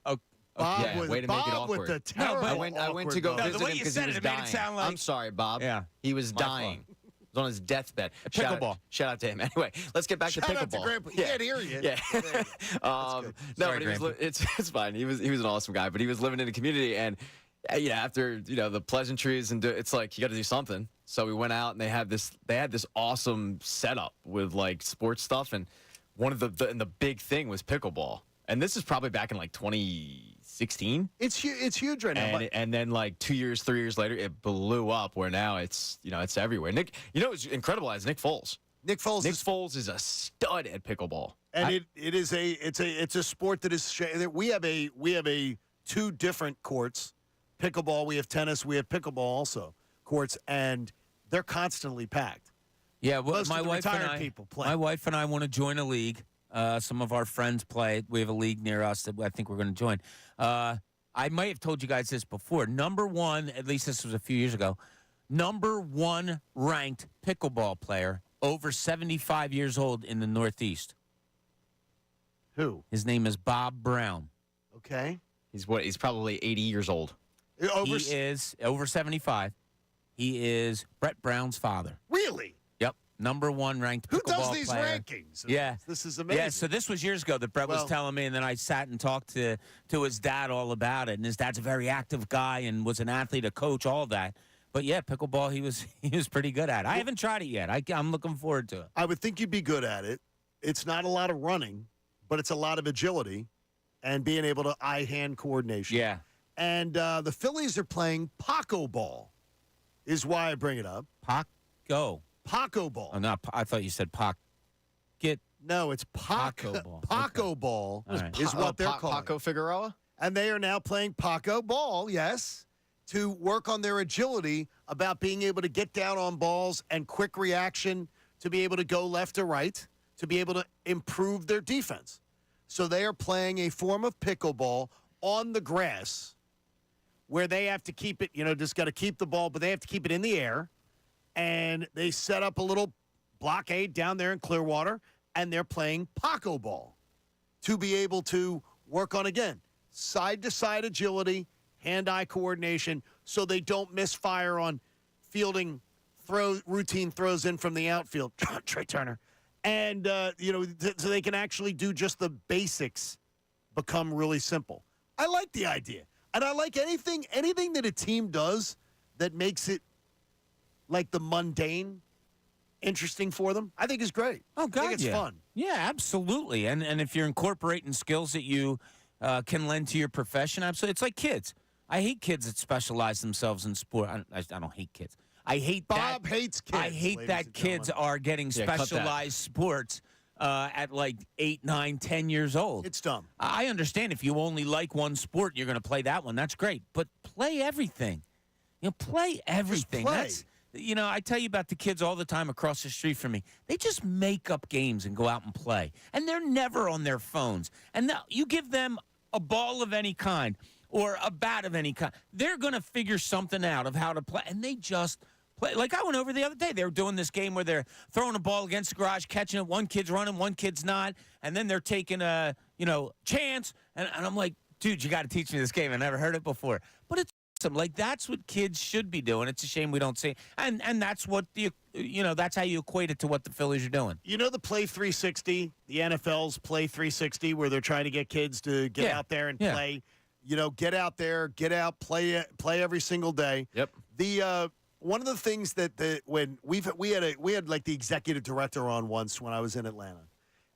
Oh,
Bob
yeah,
with,
way to
Bob
make it awkward.
with the
No,
terrible
but-
I went to go
awkward
the
visit
way
him
you
because
said
he was
it, it made it
dying.
sound like-
I'm sorry, Bob.
Yeah.
He was
My
dying.
fault.
He was on his deathbed.
Pickleball.
Shout out to him. Anyway, let's get back to
Shout
pickleball.
out to Grandpa. He can't hear you.
Yeah.
There you go.
No,
good.
Sorry,
but he was
Grandpa.
it's fine. He was an awesome guy, but he was living in a community, and after the pleasantries and it's like you got to do something. So we went out, and they had this awesome setup with sports stuff, and one of the big thing was pickleball. And this is probably back in 2016.
It's huge right now.
And then 2 years, 3 years later, it blew up where now it's everywhere. Nick, it's incredible as Nick Foles.
Nick Foles
is a stud at pickleball.
And it's a sport that is we have a 2 different courts. Pickleball, we have tennis, we have pickleball also courts, and they're constantly packed.
Yeah, well,
Most
my
of the
wife
retired
and I,
people play.
My wife and I want to join a league. Some of our friends play. We have a league near us that I think we're going to join. I might have told you guys this before. Number one, at least this was a few years ago, number 1 ranked pickleball player over 75 years old in the Northeast.
Who?
His name is Bob Brown.
Okay.
He's probably 80 years old.
Over,
He is over 75. He is Brett Brown's father.
really?
Yep, number 1 ranked
Who
pickleball
does these
player.
rankings?
Yeah.
This is amazing.
Yeah, so this was years ago that Brett was
Well-
telling me, and then I sat and talked to his dad all about it. And his dad's a very active guy and was an athlete, a coach, all that. But yeah, pickleball, he was pretty good at. I haven't tried it yet. I'm looking forward to it.
I would think you'd be good at it. It's not a lot of running, but it's a lot of agility and being able to eye-hand coordination.
Yeah.
And the Phillies are playing Paco ball, is why I bring it up.
Paco.
Paco ball.
Oh, not. I thought you said Pac. Get.
No, it's
Paco ball.
Paco
Okay.
ball
All right.
is what they're calling.
Paco Figueroa?
And they are now playing Paco ball, yes, to work on their agility about being able to get down on balls and quick reaction, to be able to go left or right, to be able to improve their defense. So they are playing a form of pickleball on the grass where they have to keep it, just got to keep the ball, but they have to keep it in the air. And they set up a little blockade down there in Clearwater, and they're playing Paco ball to be able to work on, again, side-to-side agility, hand-eye coordination, so they don't misfire on fielding routine throws in from the outfield. Trey Turner. And, so they can actually do just the basics become really simple. I like the idea. And I like anything that a team does that makes it like the mundane interesting for them, I think is great.
Oh, God,
I think it's fun.
Yeah, absolutely. And if you're incorporating skills that you can lend to your profession, absolutely. It's like kids. I hate kids that specialize themselves in sport. I don't hate kids. I hate
Bob hates kids.
I hate that kids are getting specialized sports at like 8, 9, 10 years old.
It's dumb.
I understand if you only like one sport, you're going to play that one. That's great. But play everything. Play everything.
Just play.
I tell you about the kids all the time across the street from me. They just make up games and go out and play. And they're never on their phones. And now you give them a ball of any kind or a bat of any kind, they're going to figure something out of how to play. And they just play. Like I went over the other day. They were doing this game where they're throwing a ball against the garage, catching it. One kid's running, one kid's not. And then they're taking a, chance. And I'm like, dude, you got to teach me this game. I never heard it before. But it's awesome. Like, that's what kids should be doing. It's a shame we don't see it. And that's what, that's how you equate it to what the Phillies are doing.
The Play 360, the NFL's Play 360, where they're trying to get kids to get out there and play. Get out there, get out, play every single day.
Yep.
The one of the things that when we had like the executive director on once when I was in Atlanta,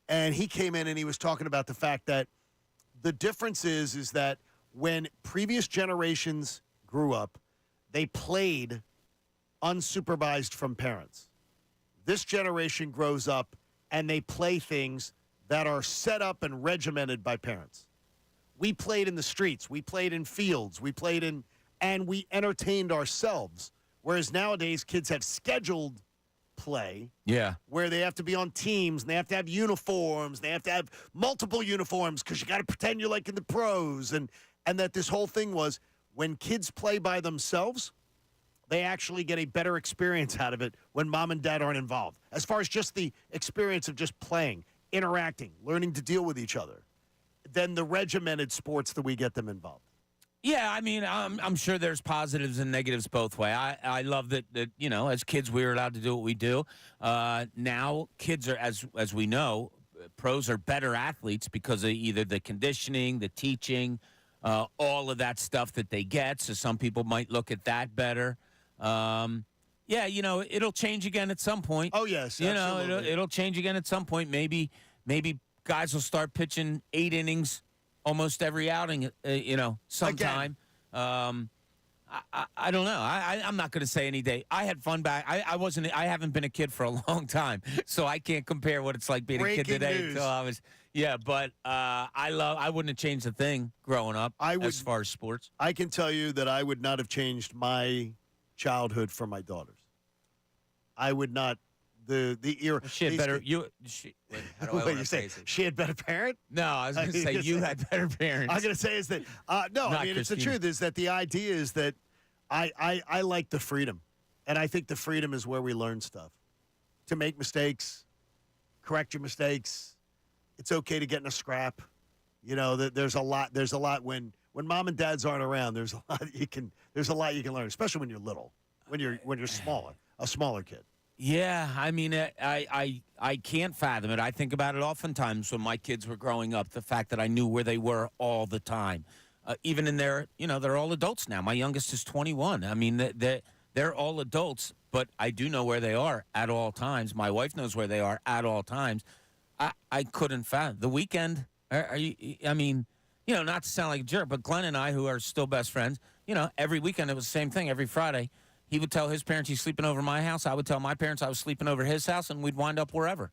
and he came in and he was talking about the fact that the difference is that when previous generations grew up, they played unsupervised from parents. This generation grows up and they play things that are set up and regimented by parents. We played in the streets. We played in fields. And we entertained ourselves. Whereas nowadays, kids have scheduled play.
Yeah.
Where they have to be on teams, and they have to have uniforms. They have to have multiple uniforms because you got to pretend you're like in the pros. And that this whole thing was when kids play by themselves, they actually get a better experience out of it when mom and dad aren't involved. As far as just the experience of just playing, interacting, learning to deal with each other, than the regimented sports that we get them involved.
Yeah, I mean, I'm sure there's positives and negatives both way. I love that as kids we were allowed to do what we do. Now kids are, as we know, pros are better athletes because of either the conditioning, the teaching, all of that stuff that they get. So some people might look at that better. It'll change again at some point.
Oh yes, absolutely.
It'll change again at some point. Maybe guys will start pitching 8 innings almost every outing, sometime. I don't know. I'm not going to say any day. I had fun back. I haven't been a kid for a long time, so I can't compare what it's like being a kid today.
News.
So I wouldn't have changed a thing growing up as far as sports.
I can tell you that I would not have changed my childhood for my daughters. I would not. The era.
She had better. How do I want to
say
phrase it?
She had better parent?
No, I was going to say you had better parents.
I'm going to say is that no. I mean,
Christina.
it's the truth. Is that the idea is that I like the freedom, and I think the freedom is where we learn stuff. To make mistakes, correct your mistakes. It's okay to get in a scrap. There's a lot. There's a lot when mom and dads aren't around. There's a lot you can learn, especially when you're little, when you're smaller, a smaller kid.
Yeah, I mean, I can't fathom it. I think about it oftentimes when my kids were growing up, the fact that I knew where they were all the time. Even in they're all adults now. My youngest is 21. I mean, they're all adults, but I do know where they are at all times. My wife knows where they are at all times. I couldn't fathom. The weekend, not to sound like a jerk, but Glenn and I, who are still best friends, every weekend it was the same thing. Every Friday, he would tell his parents he's sleeping over my house. I would tell my parents I was sleeping over his house, and we'd wind up wherever.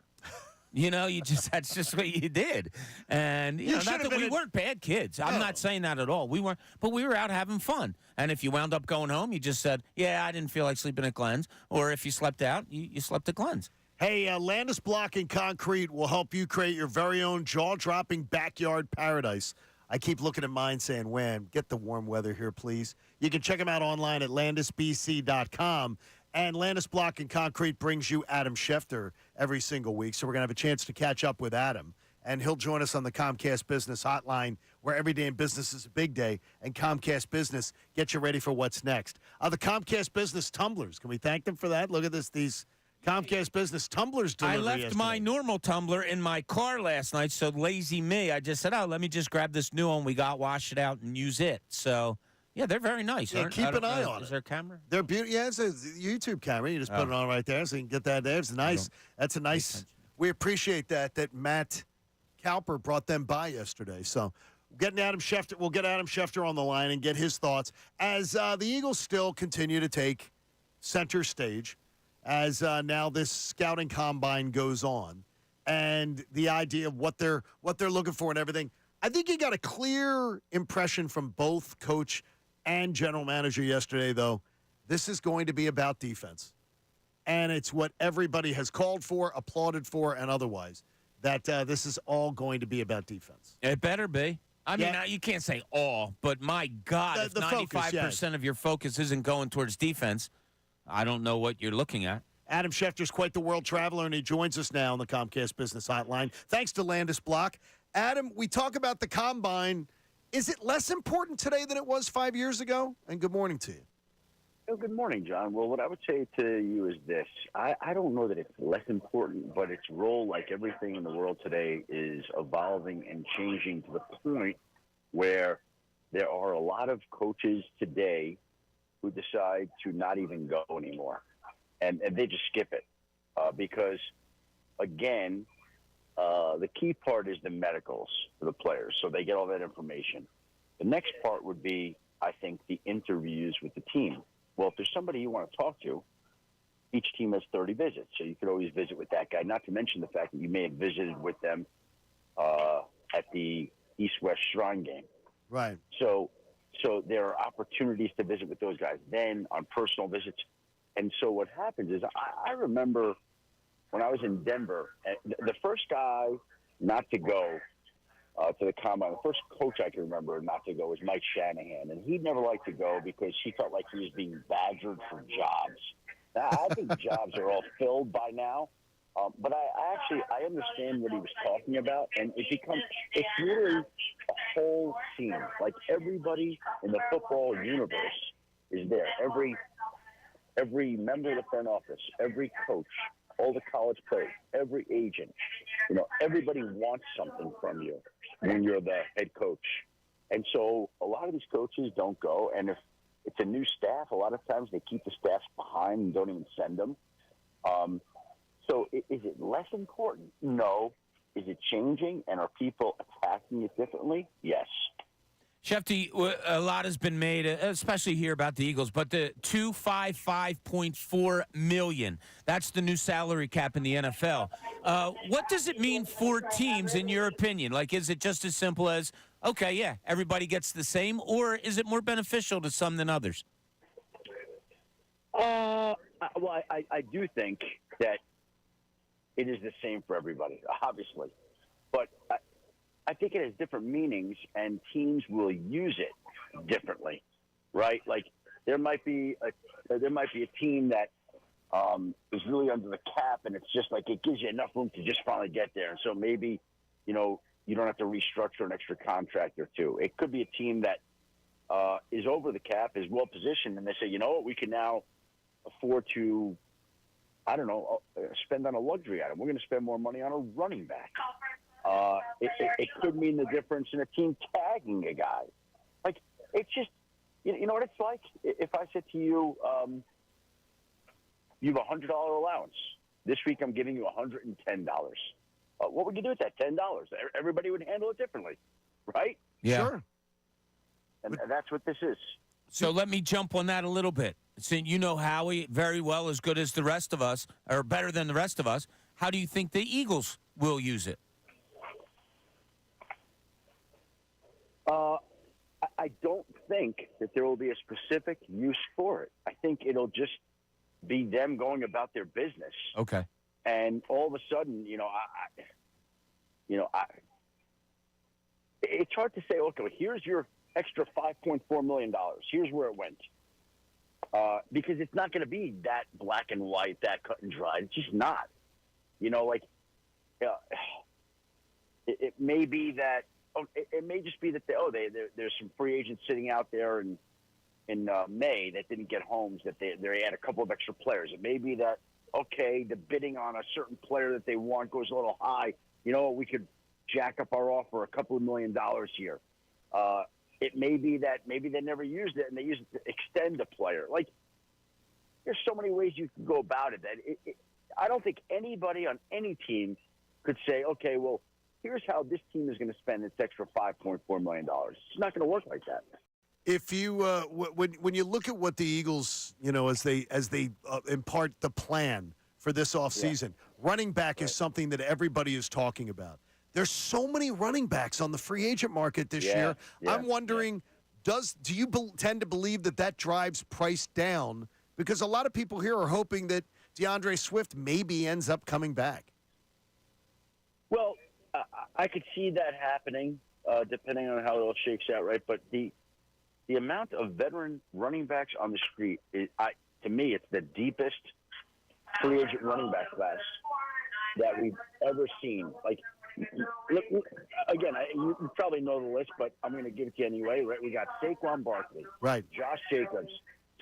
That's just what you did. And we weren't bad kids. I'm not saying that at all. We weren't, but we were out having fun. And if you wound up going home, you just said, "Yeah, I didn't feel like sleeping at Glenn's." Or if you slept out, you slept at Glenn's.
Hey, Landis Block and Concrete will help you create your very own jaw-dropping backyard paradise. I keep looking at mine saying, "Wham, get the warm weather here, please." You can check them out online at landisbc.com. And Landis Block and Concrete brings you Adam Schefter every single week. So we're going to have a chance to catch up with Adam and he'll join us on the Comcast Business Hotline, where every day in business is a big day, and Comcast Business gets you ready for what's next. The Comcast Business tumblers, can we thank them for that? Look at this, these Comcast Business tumblers delivery
I left
yesterday.
my normal tumbler in my car last night, so lazy me. I just said, let me just grab this new one we got, wash it out, and use it. So, yeah, they're very nice.
Yeah, keep an eye on it.
Is there a camera?
They're beautiful. Yeah, it's a YouTube camera. You just put it on right there, so you can get that there. It's nice. That's a nice. We appreciate that Matt Cowper brought them by yesterday. So getting Adam Schefter, we'll get Adam Schefter on the line and get his thoughts as the Eagles still continue to take center stage as now this scouting combine goes on and the idea of what they're looking for and everything. I think you got a clear impression from both coach and general manager yesterday, though. This is going to be about defense. And it's what everybody has called for, applauded for, and otherwise, that this is all going to be about defense.
It better be. I mean, you can't say all, but my God, if 95% of your focus isn't going towards defense, I don't know what you're looking at.
Adam Schefter's quite the world traveler, and he joins us now on the Comcast Business Hotline. Thanks to Landis Block. Adam, we talk about the Combine. Is it less important today than it was 5 years ago? And good morning to you.
Oh, good morning, John. Well, what I would say to you is this. I don't know that it's less important, but its role, like everything in the world today, is evolving and changing to the point where there are a lot of coaches today who decide to not even go anymore. And they just skip it because, again, the key part is the medicals for the players, so they get all that information. The next part would be, I think, the interviews with the team. Well, if there's somebody you want to talk to, each team has 30 visits, so you could always visit with that guy, not to mention the fact that you may have visited with them at the East-West Shrine game.
Right.
So there are opportunities to visit with those guys then on personal visits. And so what happens is I remember when I was in Denver, the first guy not to go to the Combine, the first coach I can remember not to go was Mike Shanahan. And he never liked to go because he felt like he was being badgered for jobs. Now, I think jobs are all filled by now. But I understand what he was talking about. And it's really a whole team. Like everybody in the football universe is there. Every member of the front office, every coach, all the college players, every agent, everybody wants something from you when you're the head coach. And so a lot of these coaches don't go. And if it's a new staff, a lot of times they keep the staff behind and don't even send them. So is it less important? No. Is it changing? And are people attacking it differently? Yes.
Shefty, a lot has been made, especially here about the Eagles, but the $255.4 million, that's the new salary cap in the NFL. What does it mean for teams, in your opinion? Like, is it just as simple as, okay, yeah, everybody gets the same, or is it more beneficial to some than others?
Well, I do think that it is the same for everybody, obviously. But I think it has different meanings, and teams will use it differently, right? Like there might be a team that is really under the cap, and it's just like it gives you enough room to just finally get there. And so maybe, you don't have to restructure an extra contract or two. It could be a team that is over the cap, is well positioned, and they say, you know what, we can now afford to, I don't know, spend on a luxury item. We're going to spend more money on a running back. It could mean the difference in a team tagging a guy. Like, it's just, you know what it's like? If I said to you, you have a $100 allowance. This week I'm giving you $110. What would you do with that $10? Everybody would handle it differently, right?
Yeah.
Sure.
And that's what this is.
So let me jump on that a little bit. So you know Howie very well, as good as the rest of us, or better than the rest of us. How do you think the Eagles will use it?
I don't think that there will be a specific use for it. I think it'll just be them going about their business.
Okay.
And all of a sudden, it's hard to say, okay, well, here's your extra $5.4 million. Here's where it went. Because it's not going to be that black and white, that cut and dry. It's just not. it may be that it may just be that there's some free agents sitting out there in May that didn't get homes, that they had a couple of extra players. It may be that, okay, the bidding on a certain player that they want goes a little high. You know what, we could jack up our offer a couple of $1 million here. It may be that maybe they never used it and they used it to extend a player. Like, there's so many ways you can go about it that I don't think anybody on any team could say, okay, well, here's how this team is going to spend this extra $5.4 million. It's not going to work like that.
If you when you look at what the Eagles, as they impart the plan for this offseason, running back is something that everybody is talking about. There's so many running backs on the free agent market this year. I'm wondering, do you tend to believe that drives price down? Because a lot of people here are hoping that DeAndre Swift maybe ends up coming back.
Well, I could see that happening, depending on how it all shakes out, right? But the amount of veteran running backs on the street, to me, it's the deepest free agent running back class that we've ever seen. Like, look, again, you probably know the list, but I'm going to give it to you anyway. Right? We got Saquon Barkley,
right?
Josh Jacobs,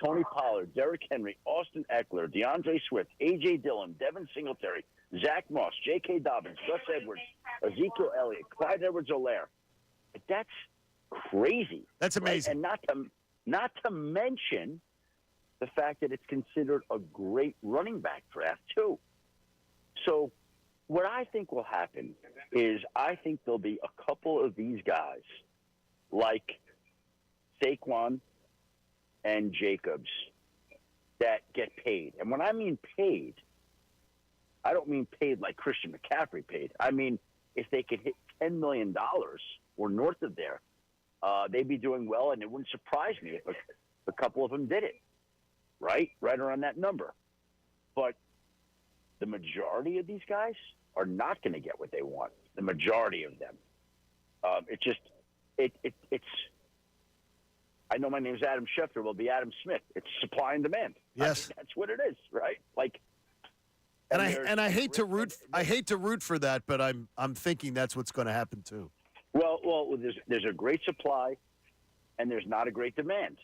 Tony Pollard, Derrick Henry, Austin Eckler, DeAndre Swift, A.J. Dillon, Devin Singletary, Zach Moss, J.K. Dobbins, Gus Edwards, Ezekiel Elliott, Clyde Edwards-Helaire. That's crazy.
That's amazing.
Right? And not to mention the fact that it's considered a great running back draft too. So what I think will happen is I think there'll be a couple of these guys like Saquon and Jacobs that get paid. And when I mean paid, I don't mean paid like Christian McCaffrey paid. I mean, if they could hit $10 million or north of there, they'd be doing well, and it wouldn't surprise me if a couple of them did it, right around that number. But the majority of these guys are not going to get what they want. The majority of them. It's. I know my name's Adam Schefter. Will be Adam Smith. It's supply and demand.
Yes,
that's what it is, right? Like.
And I hate to root for that, but I'm thinking that's what's going to happen too.
Well, there's a great supply, and there's not a great demand,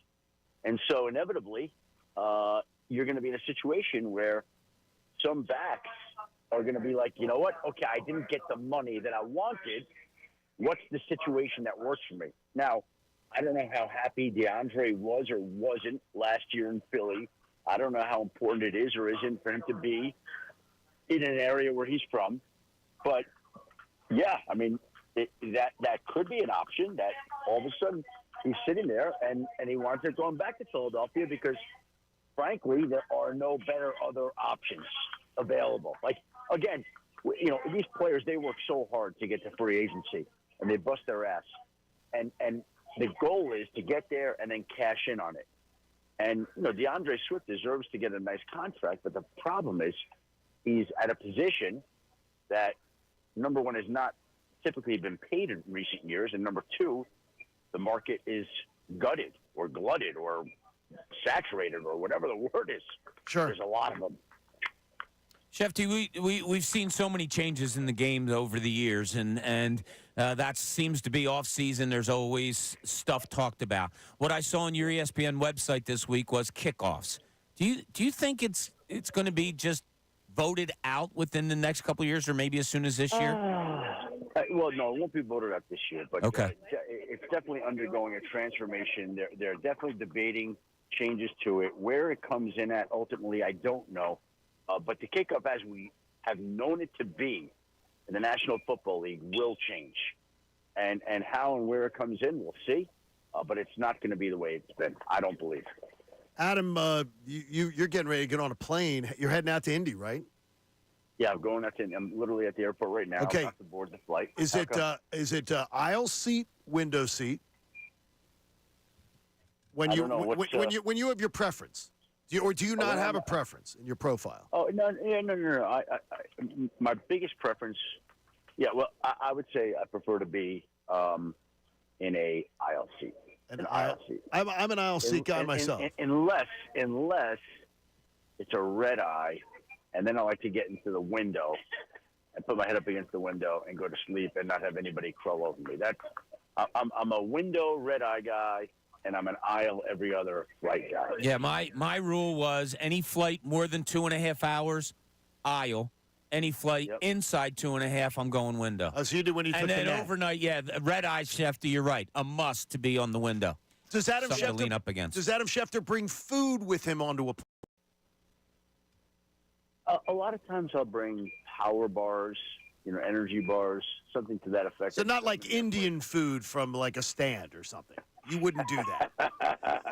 and so inevitably, you're going to be in a situation where some backs are going to be like, you know what? Okay, I didn't get the money that I wanted. What's the situation that works for me? Now, I don't know how happy DeAndre was or wasn't last year in Philly. I don't know how important it is or isn't for him to be in an area where he's from. But, yeah, I mean, that could be an option that all of a sudden he's sitting there and he wants it going back to Philadelphia because, frankly, there are no better other options available. Like, again, these players, they work so hard to get to free agency, and they bust their ass. And the goal is to get there and then cash in on it. And, DeAndre Swift deserves to get a nice contract, but the problem is he's at a position that, number one, has not typically been paid in recent years, and number two, the market is gutted or glutted or saturated or whatever the word is.
Sure.
There's a lot of them.
Shefty, we've seen so many changes in the game over the years, and that seems to be off season. There's always stuff talked about. What I saw on your ESPN website this week was kickoffs. Do you think it's going to be just voted out within the next couple of years, or maybe as soon as this year?
Well, no, it won't be voted out this year, but
okay.
It's definitely undergoing a transformation. They're definitely debating changes to it. Where it comes in at ultimately, I don't know. But the kickoff, as we have known it to be in the National Football League, will change. And how and where it comes in, we'll see. But it's not going to be the way it's been, I don't believe.
Adam, you're getting ready to get on a plane. You're heading out to Indy, right?
Yeah, I'm literally at the airport right now.
Okay.
I'm about to board the flight.
Is it aisle seat, window seat? When you have your preference, do you not have a preference in your profile?
Oh no. My biggest preference, well, I would say I prefer to be in a aisle seat.
An aisle seat. I'm an aisle seat guy myself.
Unless it's a red eye, and then I like to get into the window and put my head up against the window and go to sleep and not have anybody crawl over me. I'm a window red eye guy, and I'm an aisle every other flight guy.
Yeah, my rule was any flight more than 2.5 hours, aisle. Any flight inside 2.5, I'm going window.
Oh, so you did when you took
and then
the nap.
overnight, the red eye Schefter, you're right. A must to be on the window.
Does Adam
Something to
Schefter
lean up against.
Does Adam Schefter bring food with him onto a plane?
A lot of times I'll bring power bars, energy bars, something to that effect.
So not like Indian food from like a stand or something. You wouldn't do that.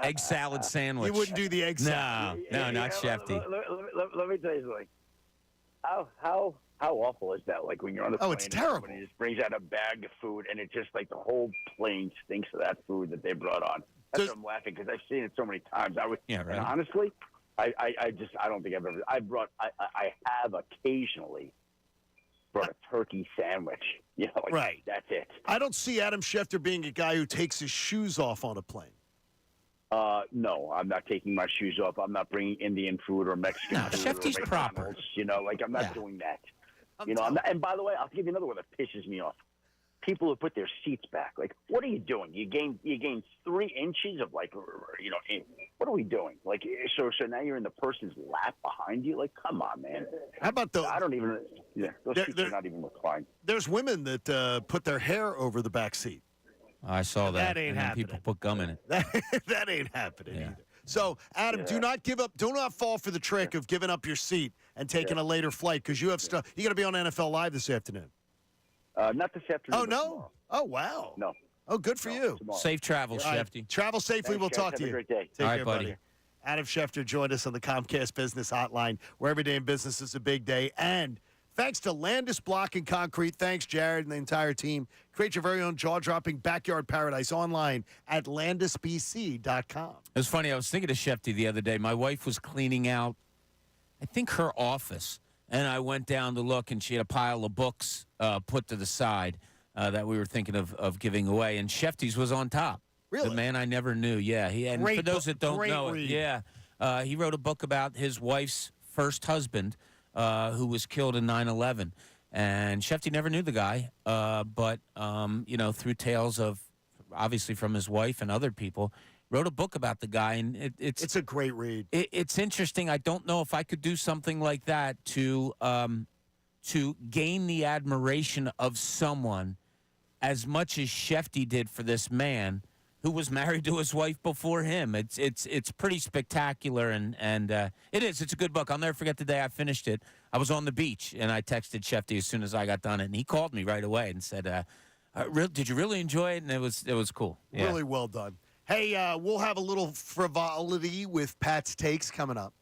Egg salad sandwich.
You wouldn't do the egg salad.
No, not Shefty.
Let me tell you something. How awful is that? Like when you're on the plane,
it's terrible.
Somebody just brings out a bag of food, and it's just like the whole plane stinks of that food that they brought on. That's what I'm laughing because I've seen it so many times. And honestly, I don't think I have occasionally brought a turkey sandwich.
Right.
That's it.
I don't see Adam Schefter being a guy who takes his shoes off on a plane.
No, I'm not taking my shoes off. I'm not bringing Indian food or Mexican food.
Shefty's
or
proper.
I'm not doing that. I'm not, and by the way, I'll give you another one that pisses me off. People who put their seats back. Like, what are you doing? You gain 3 inches of what are we doing? Like, so now you're in the person's lap behind you. Like, come on, man.
How about those?
I don't even. Yeah, those seats are not even reclined.
There's women that put their hair over the back seat.
I saw that.
That ain't
and
happening.
People put gum in it.
That ain't happening either. So, Adam, do not give up. Do not fall for the trick of giving up your seat and taking a later flight because you have stuff. You got to be on NFL Live this afternoon.
Not this afternoon.
Oh, no?
Tomorrow.
Oh, wow.
No.
Oh, good for you.
Tomorrow.
Safe travels,
All right,
Shefty.
travel safely.
Thanks,
We'll
guys.
talk
Have
to
a
you.
great day.
Take
All right,
care,
buddy.
Adam Schefter joined us on the Comcast Business Hotline, where every day in business is a big day. And thanks to Landis Block and Concrete. Thanks, Jared and the entire team. Create your very own jaw-dropping backyard paradise online at landisbc.com.
It was funny. I was thinking of Shefty the other day. My wife was cleaning out, I think, her office. And I went down to look, and she had a pile of books put to the side that we were thinking of giving away. And Shefty's was on top.
Really?
The man I never knew. Yeah. And
Great
for those that don't
great
know
read.
it, he wrote a book about his wife's first husband who was killed in 9/11. And Shefty never knew the guy, but, through tales of, obviously from his wife and other people, wrote a book about the guy. And
It's a great read.
It's interesting. I don't know if I could do something like that to gain the admiration of someone as much as Shefty did for this man who was married to his wife before him. It's pretty spectacular, and it is. It's a good book. I'll never forget the day I finished it. I was on the beach, and I texted Shefty as soon as I got done, and he called me right away and said, "Did you really enjoy it?" And it was cool. Yeah.
Really well done. Hey, we'll have a little frivolity with Pat's Takes coming up.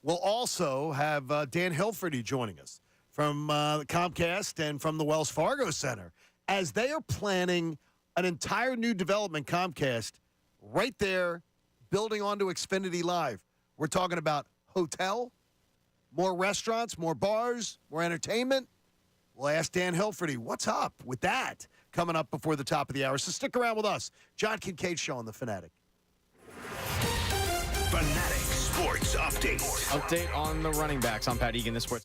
We'll also have Dan Hilferty joining us from Comcast and from the Wells Fargo Center as they are planning an entire new development, Comcast, right there, building onto Xfinity Live. We're talking about hotel, more restaurants, more bars, more entertainment. We'll ask Dan Hilferty, what's up with that, coming up before the top of the hour. So stick around with us. John Kincaid Show on The Fanatic.
Fanatic Sports Update.
Update on the running backs. I'm Pat Egan, the Sports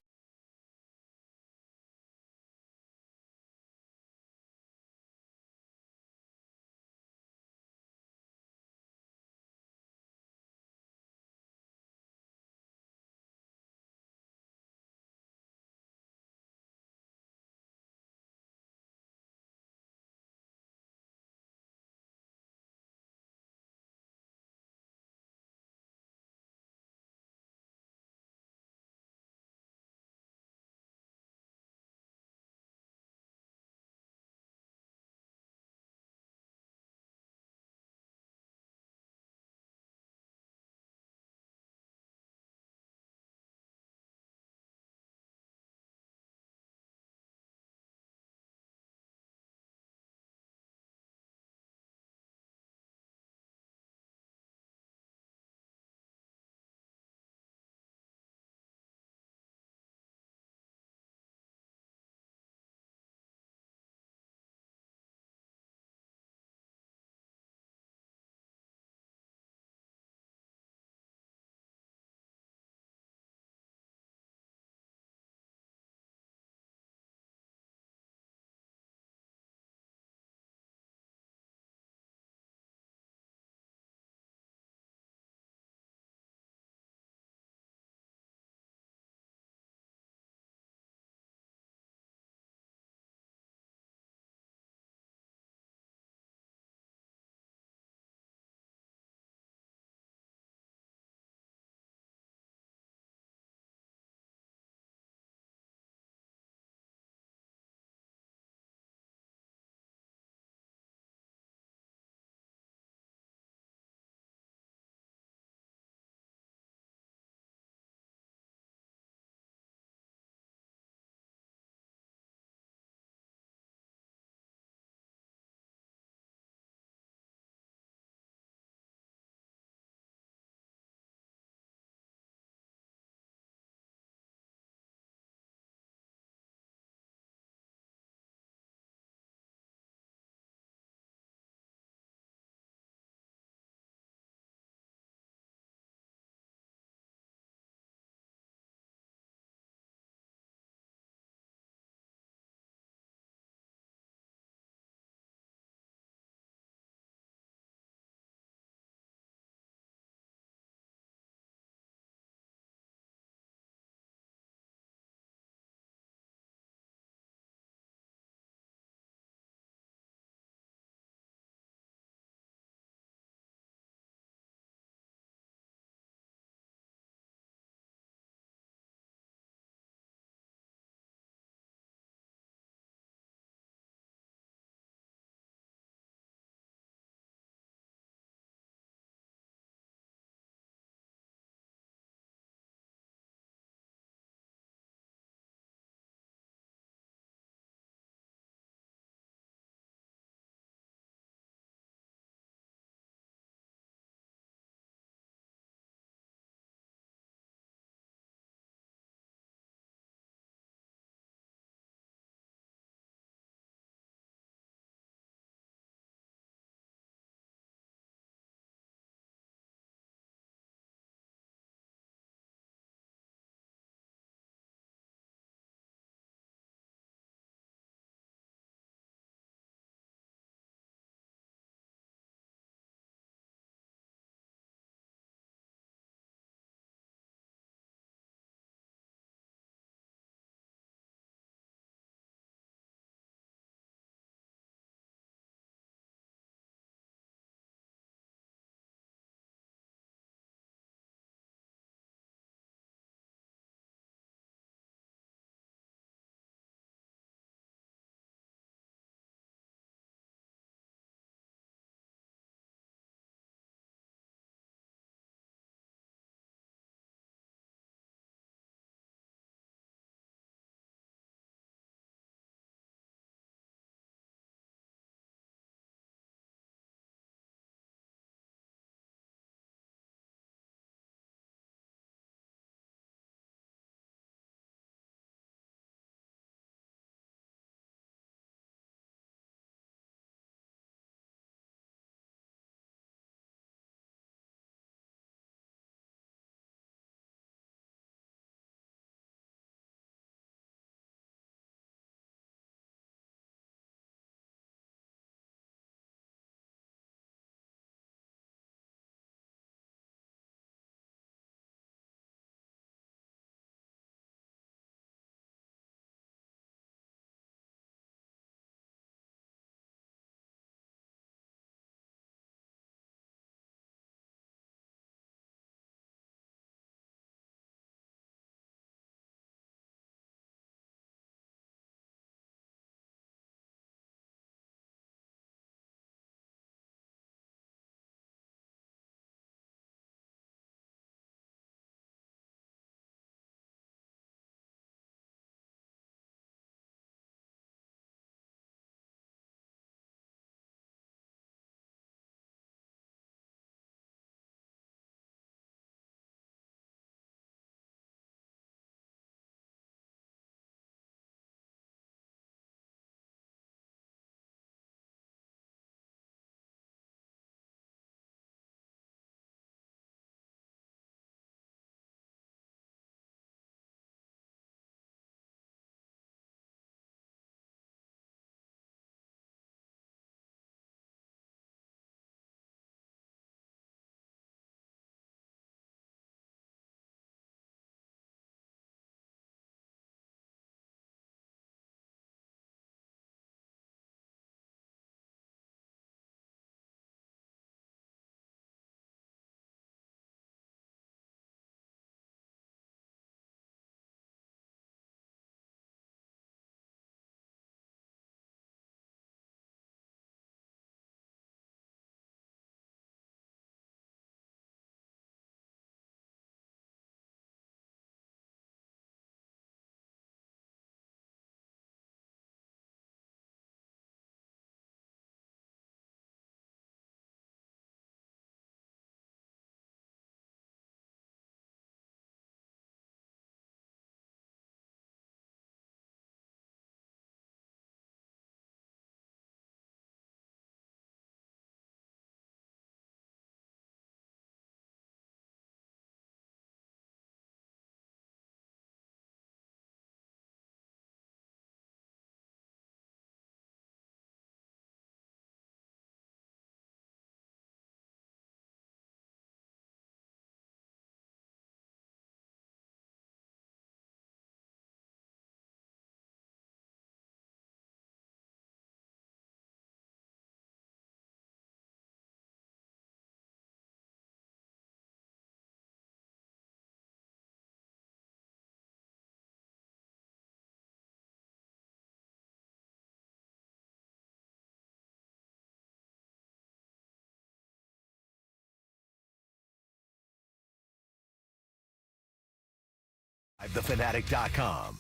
thefanatic.com.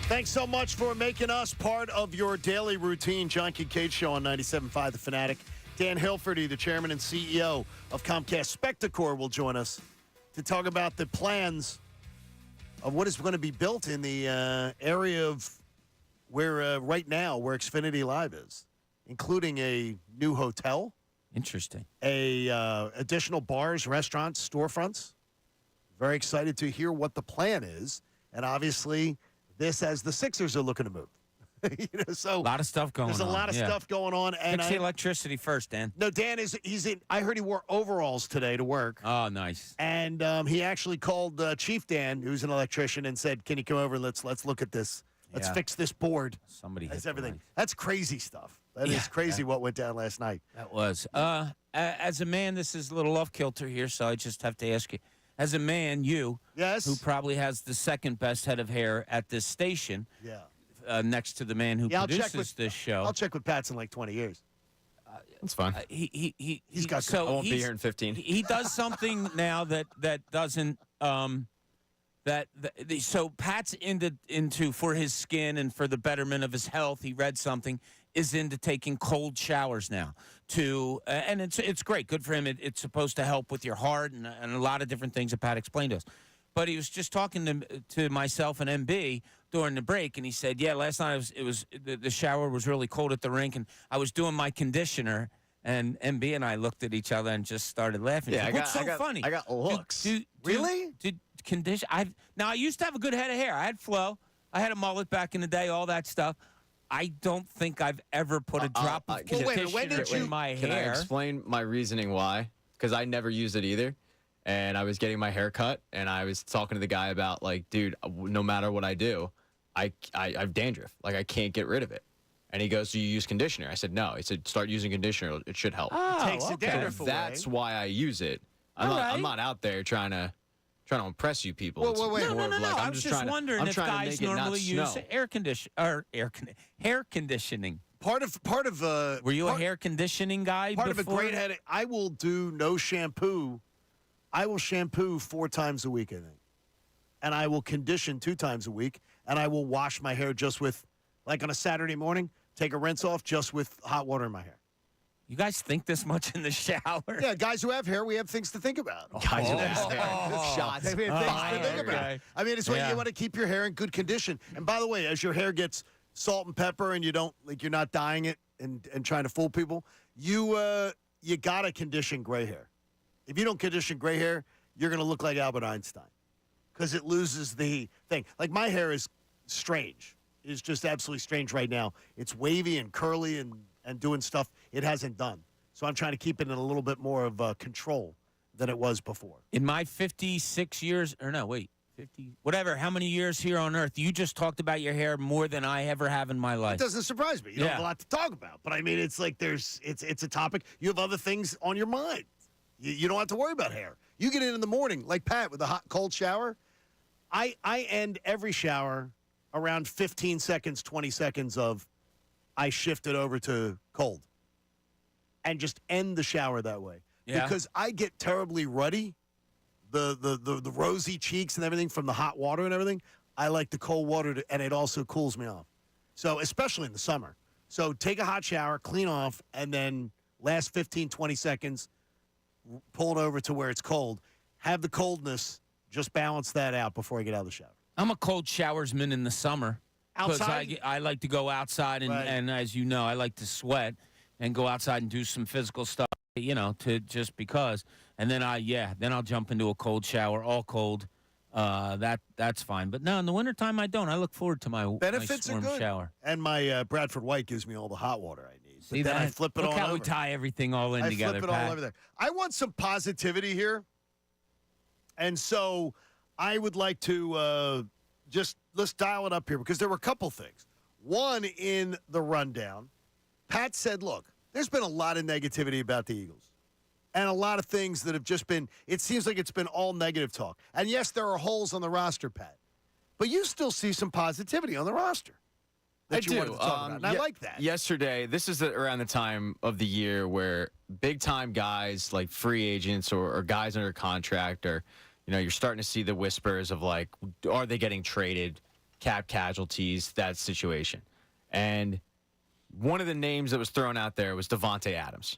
Thanks so much for making us part of your daily routine. John Kincaid Show on 97.5 The Fanatic. Dan Hilferty, the chairman and CEO of Comcast Spectacor, will join us to talk about the plans of what is going to be built in the area of where right now where Xfinity Live is, including a new hotel.
Interesting.
Additional bars, restaurants, storefronts. Very excited to hear what the plan is. And obviously, this as the Sixers are looking to move. So
a lot of stuff going on.
There's a lot of stuff going on. And
Fix the electricity first, Dan.
No, Dan he's in. I heard he wore overalls today to work.
Oh, nice.
And he actually called Chief Dan, who's an electrician, and said, "Can you come over? Let's look at this. Let's fix this board."
Somebody
That's
hit
everything.
the line.
That's crazy stuff. That is crazy what went down last night.
That was. As a man, this is a little off kilter here, so I just have to ask you. As a man, who probably has the second best head of hair at this station, next to the man who produces this show.
I'll check with Pat's in like 20 years.
That's fine.
He's got.
I won't be here in 15.
He does something now that doesn't. So Pat's into for his skin and for the betterment of his health. He read something. Is into taking cold showers now and it's great, good for him. It's supposed to help with your heart and a lot of different things that Pat explained to us. But he was just talking to myself and MB during the break, and he said, "Yeah, last night the shower was really cold at the rink, and I was doing my conditioner." And MB and I looked at each other and just started laughing.
Yeah,
What's so funny?
I got looks.
Really?
Condition? I used to have a good head of hair. I had flow. I had a mullet back in the day. All that stuff. I don't think I've ever put a drop of conditioner in my hair.
Can I explain my reasoning why? Because I never used it either. And I was getting my hair cut, and I was talking to the guy about, like, dude, no matter what I do, I have dandruff. Like, I can't get rid of it. And he goes, "Do you use conditioner?" I said, "No." He said, "Start using conditioner. It should help."
Oh,
Takes the dandruff away.
That's why I use it. I'm not out there trying to impress you people.
Wait.
No.
Like,
I was just wondering if guys normally use hair conditioning.
Part of
Were you a hair conditioning guy?
Part
before?
of a great head. I will do no shampoo. I will shampoo 4 times a week, I think, and I will condition 2 times a week, and I will wash my hair just with, like on a Saturday morning, take a rinse off just with hot water in my hair.
You guys think this much in the shower?
Yeah, guys who have hair, we have things to think about.
Guys who have hair. Shots.
We have things to think about.
Okay.
I mean, it's what you want to keep your hair in good condition. And by the way, as your hair gets salt and pepper, and you're not dyeing it and trying to fool people, you gotta condition gray hair. If you don't condition gray hair, you're gonna look like Albert Einstein because it loses the thing. Like my hair is strange. It's just absolutely strange right now. It's wavy and curly and doing stuff it hasn't done. So I'm trying to keep it in a little bit more of control than it was before.
In my 56 years, or no, wait, 50, whatever, how many years here on Earth, you just talked about your hair more than I ever have in my life.
It doesn't surprise me. You don't have a lot to talk about. But I mean, it's like it's a topic. You have other things on your mind. You don't have to worry about hair. You get in the morning, like Pat, with a hot, cold shower. I end every shower around 15 seconds, 20 seconds of I shift it over to cold and just end the shower that way.
Yeah.
Because I get terribly ruddy, the rosy cheeks and everything from the hot water and everything. I like the cold water, and it also cools me off. So especially in the summer. So take a hot shower, clean off, and then last 15, 20 seconds, pull it over to where it's cold. Have the coldness, just balance that out before I get out of the shower.
I'm a cold showersman in the summer.
Outside?
Because I like to go outside, and as you know, I like to sweat and go outside and do some physical stuff, to just because. And then I'll jump into a cold shower, all cold. That's fine. But no, in the wintertime, I don't. I look forward to my
Benefits
nice warm
are good.
shower.
And my Bradford White gives me all the hot water I need.
See
then
that?
I flip it
Look
all
how
over.
we tie everything all in together,
I flip it
Pat.
all over there. I want some positivity here. And so I would like to let's dial it up here because there were a couple things. One, in the rundown, Pat said, look, there's been a lot of negativity about the Eagles and a lot of things that have just been, it seems like it's been all negative talk. And yes, there are holes on the roster, Pat, but you still see some positivity on the roster that you wanted to talk about. And I like that.
Yesterday, this is around the time of the year where big-time guys like free agents or guys under contract are you're starting to see the whispers of, like, are they getting traded, cap casualties, that situation. And one of the names that was thrown out there was Davante Adams.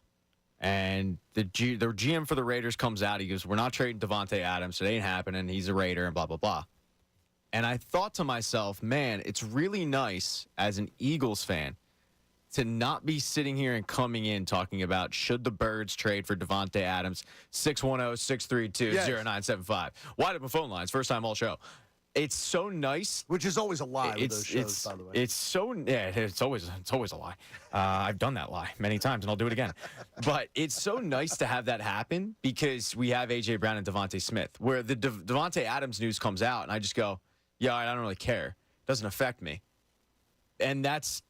And the GM for the Raiders comes out. He goes, we're not trading Davante Adams. It ain't happening. He's a Raider and blah, blah, blah. And I thought to myself, man, it's really nice as an Eagles fan to not be sitting here and coming in talking about should the Birds trade for Davante Adams, 610-632-0975. Wide open phone lines, first time all show. It's so nice.
Which is always a lie with those shows, by the way.
It's always a lie. I've done that lie many times, and I'll do it again. But it's so nice to have that happen because we have A.J. Brown and Devontae Smith, where the Davante Adams news comes out, and I just go, yeah, I don't really care. It doesn't affect me. And that's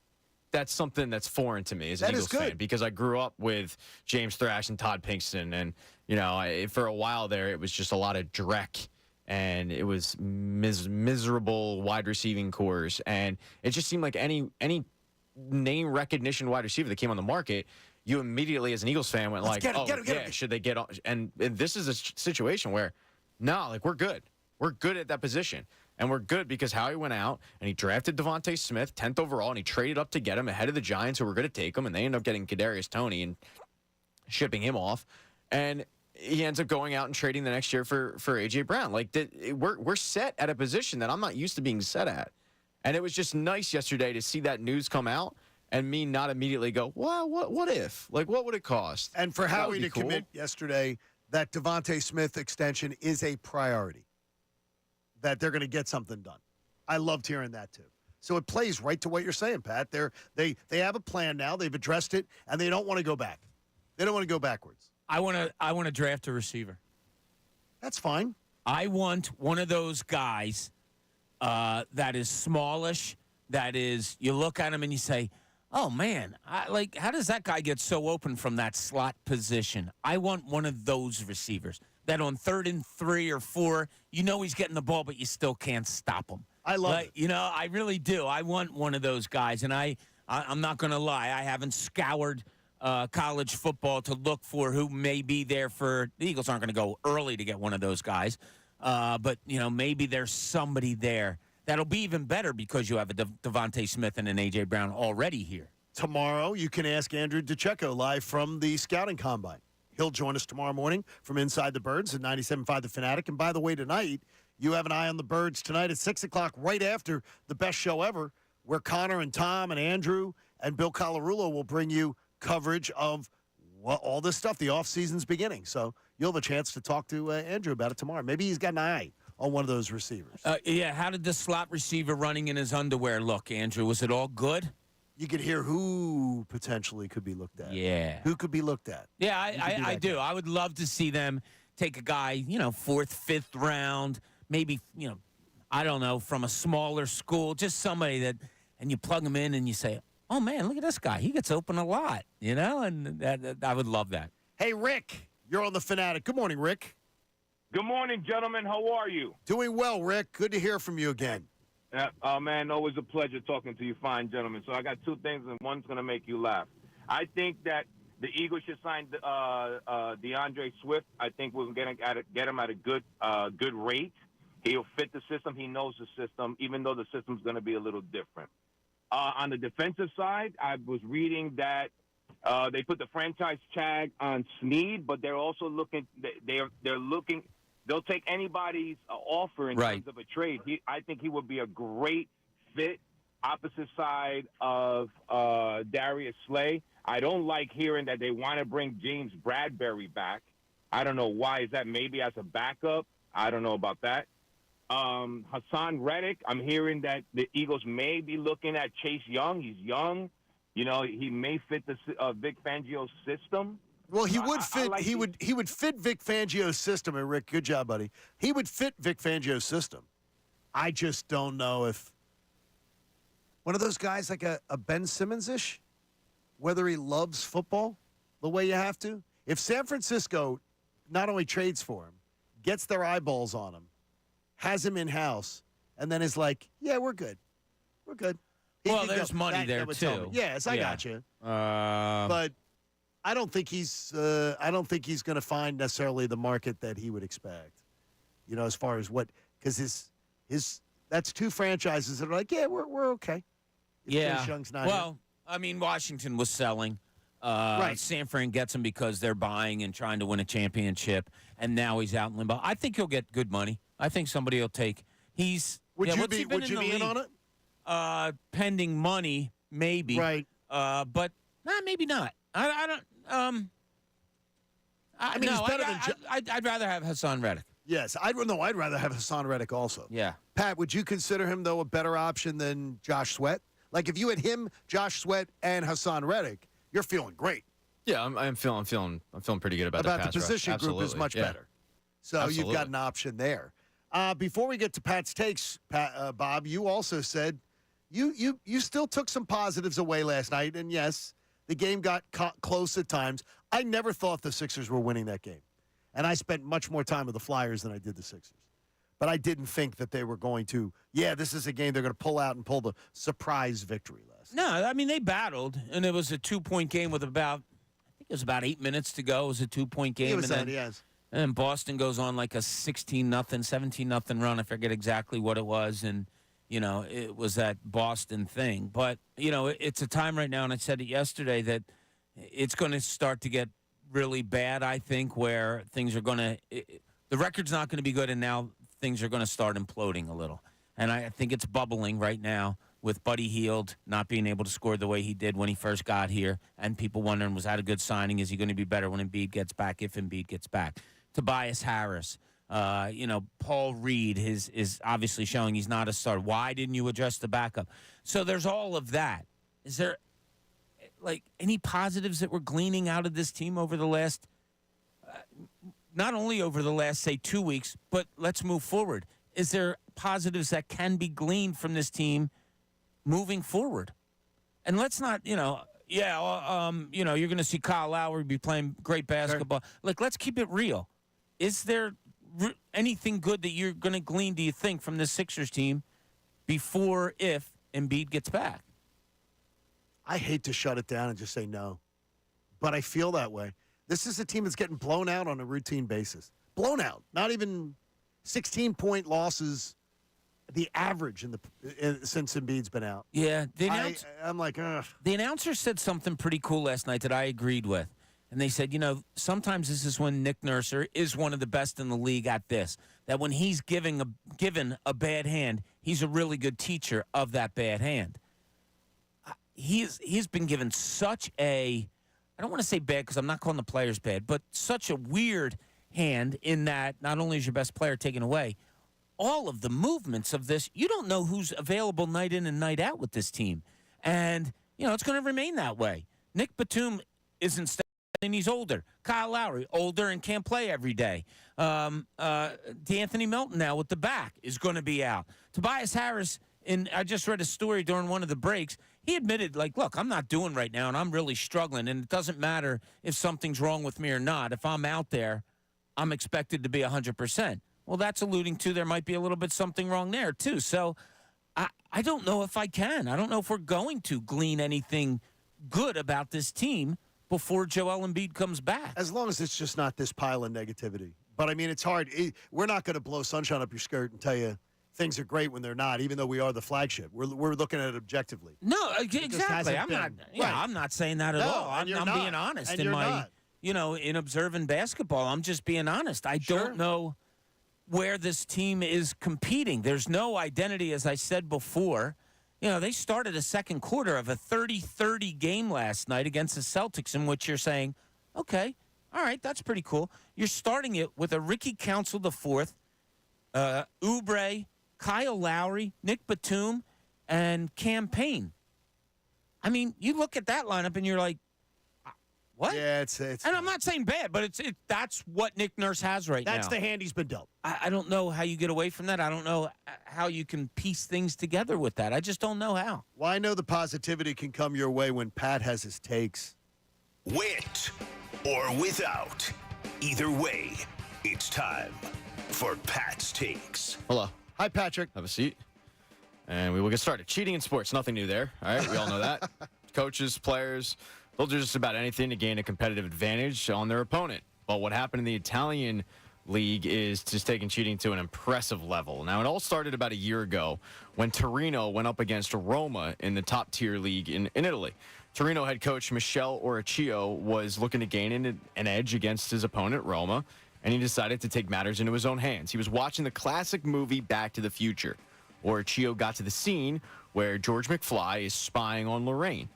something that's foreign to me as an Eagles fan because I grew up with James Thrash and Todd Pinkston. And, for a while there, it was just a lot of dreck. And it was miserable wide receiving cores. And it just seemed like any name recognition wide receiver that came on the market, you immediately, as an Eagles fan, went
get him.
Should they get on? And this is a situation where, no, like, we're good. We're good at that position. And we're good because Howie went out and he drafted Devontae Smith, 10th overall, and he traded up to get him ahead of the Giants who were going to take him, and they ended up getting Kadarius Toney and shipping him off. And he ends up going out and trading the next year for A.J. Brown. Like, we're set at a position that I'm not used to being set at. And it was just nice yesterday to see that news come out and me not immediately go, well, what if? Like, what would it cost?
And for Howie to commit yesterday that Devontae Smith extension is a priority, that they're going to get something done. I loved hearing that, too. So it plays right to what you're saying, Pat. They have a plan now. They've addressed it, and they don't want to go back. They don't want to go backwards.
I want to draft a receiver.
That's fine.
I want one of those guys that is smallish, that is, you look at him and you say, oh, man, how does that guy get so open from that slot position? I want one of those receivers that on 3rd and 3 or 4, he's getting the ball, but you still can't stop him.
I love it.
I really do. I want one of those guys, and I'm not going to lie. I haven't scoured college football to look for who may be there for – the Eagles aren't going to go early to get one of those guys. But, maybe there's somebody there that'll be even better because you have a Devontae Smith and an A.J. Brown already here.
Tomorrow, you can ask Andrew DiCecco live from the Scouting Combine. He'll join us tomorrow morning from Inside the Birds at 97.5 The Fanatic. And by the way, tonight, you have an eye on the Birds tonight at 6 o'clock, right after the best show ever, where Connor and Tom and Andrew and Bill Colarulo will bring you coverage of all this stuff. The offseason's beginning. So you'll have a chance to talk to Andrew about it tomorrow. Maybe he's got an eye on one of those receivers.
How did the slot receiver running in his underwear look, Andrew? Was it all good?
You could hear who potentially could be looked at.
Yeah.
Who could be looked at.
Yeah, I do. I would love to see them take a guy, 4th, 5th round, maybe, I don't know, from a smaller school, just somebody that, and you plug him in and you say, oh, man, look at this guy. He gets open a lot, and that I would love that.
Hey, Rick, you're on the Fanatic. Good morning, Rick.
Good morning, gentlemen. How are you?
Doing well, Rick. Good to hear from you again.
Man, always a pleasure talking to you fine gentlemen. So I got two things, and one's going to make you laugh. I think that the Eagles should sign DeAndre Swift. I think we're going to get him at a good rate. He'll fit the system. He knows the system, even though the system's going to be a little different. On the defensive side, I was reading that they put the franchise tag on Snead, but they're also looking. They're looking. They'll take anybody's offer in terms of a trade. I think he would be a great fit, opposite side of Darius Slay. I don't like hearing that they want to bring James Bradbury back. I don't know why. Is that maybe as a backup? I don't know about that. Hassan Reddick, I'm hearing that the Eagles may be looking at Chase Young. He's young. He may fit the Vic Fangio's system.
Well, he would fit. He would fit Vic Fangio's system. And Rick, good job, buddy. He would fit Vic Fangio's system. I just don't know if one of those guys like a Ben Simmons-ish, whether he loves football the way you have to. If San Francisco not only trades for him, gets their eyeballs on him, has him in-house, and then is like, yeah, we're good. We're good.
Well, there's money there, too.
Yes, I got you. But I don't think he's going to find necessarily the market that he would expect. as far as what, because his that's two franchises that are like, yeah, we're okay. If Chase Young's not here.
I mean, Washington was selling.
Right.
San Fran gets him because they're buying and trying to win a championship, and now he's out in limbo. I think he'll get good money. I think somebody will take.
Would you be in on it?
Pending money, maybe.
Right.
But maybe not. I don't.
I mean, he's better than.
I'd rather have Hassan Reddick.
Yes, I'd rather have Hassan Reddick also.
Yeah.
Pat, would you consider him though a better option than Josh Sweat? Like if you had him, Josh Sweat, and Hassan Reddick, you're feeling great.
Yeah, I'm feeling pretty good about
the position group is much better. So
Absolutely.
You've got an option there. Before we get to Pat's takes, Bob, you also said you still took some positives away last night, and yes, the game got close at times. I never thought the Sixers were winning that game, and I spent much more time with the Flyers than I did the Sixers. But I didn't think that they were going to, this is a game they're going to pull out and pull the surprise victory last night.
No, I mean, they battled, and it was a 2-point game with about 8 minutes to go. It was a 2-point game.
It was yes.
And Boston goes on like a 16-0, 17-0 run. I forget exactly what it was. And, it was that Boston thing. But, it's a time right now, and I said it yesterday, that it's going to start to get really bad, I think, where things are going to – the record's not going to be good, and now things are going to start imploding a little. And I think it's bubbling right now with Buddy Hield not being able to score the way he did when he first got here, and people wondering, was that a good signing? Is he going to be better when Embiid gets back, if Embiid gets back? Tobias Harris, Paul Reed is obviously showing he's not a star. Why didn't you address the backup? So there's all of that. Is there, any positives that we're gleaning out of this team over the last, not only over the last, say, 2 weeks, but let's move forward. Is there positives that can be gleaned from this team moving forward? And let's not, you're going to see Kyle Lowry be playing great basketball. Sure. Let's keep it real. Is there anything good that you're going to glean, do you think, from this Sixers team if Embiid gets back?
I hate to shut it down and just say no, but I feel that way. This is a team that's getting blown out on a routine basis. Blown out. Not even 16-point losses, the average since Embiid's been out.
Yeah.
I'm like, ugh.
The announcer said something pretty cool last night that I agreed with. And they said, sometimes this is when Nick Nurse is one of the best in the league at this. That when he's given a bad hand, he's a really good teacher of that bad hand. He's been given such a, I don't want to say bad because I'm not calling the players bad, but such a weird hand in that not only is your best player taken away, all of the movements of this, you don't know who's available night in and night out with this team. And, it's going to remain that way. Nick Batum isn't and he's older. Kyle Lowry, older and can't play every day. D'Anthony Melton now with the back is going to be out. Tobias Harris, I just read a story during one of the breaks. He admitted, look, I'm not doing right now, and I'm really struggling, and it doesn't matter if something's wrong with me or not. If I'm out there, I'm expected to be 100%. Well, that's alluding to there might be a little bit something wrong there, too. So I don't know if I can. I don't know if we're going to glean anything good about this team before Joel Embiid comes back.
As long as it's just not this pile of negativity. But, I mean, it's hard. We're not going to blow sunshine up your skirt and tell you things are great when they're not, even though we are the flagship. We're looking at it objectively.
No, exactly. I'm not saying that at all. I'm being honest in observing basketball. I'm just being honest. I don't know where this team is competing. There's no identity, as I said before. They started a second quarter of a 30-30 game last night against the Celtics in which you're saying, okay, all right, that's pretty cool. You're starting it with a Ricky Council IV, Oubre, Kyle Lowry, Nick Batum, and Cam Payne. I mean, you look at that lineup and you're like, what?
Yeah, it's
and I'm not saying bad, but that's what Nick Nurse has right now.
That's the hand he's been dealt.
I don't know how you get away from that. I don't know how you can piece things together with that. I just don't know how.
Well, I know the positivity can come your way when Pat has his takes.
With or without, either way, it's time for Pat's Takes.
Hello.
Hi, Patrick.
Have a seat. And we will get started. Cheating in sports, nothing new there. All right, we all know that. Coaches, players, they'll do just about anything to gain a competitive advantage on their opponent. But what happened in the Italian league is just taking cheating to an impressive level. Now, it all started about a year ago when Torino went up against Roma in the top-tier league in Italy. Torino head coach Michele Oracchio was looking to gain an edge against his opponent, Roma, and he decided to take matters into his own hands. He was watching the classic movie Back to the Future. Oracchio got to the scene where George McFly is spying on Lorraine.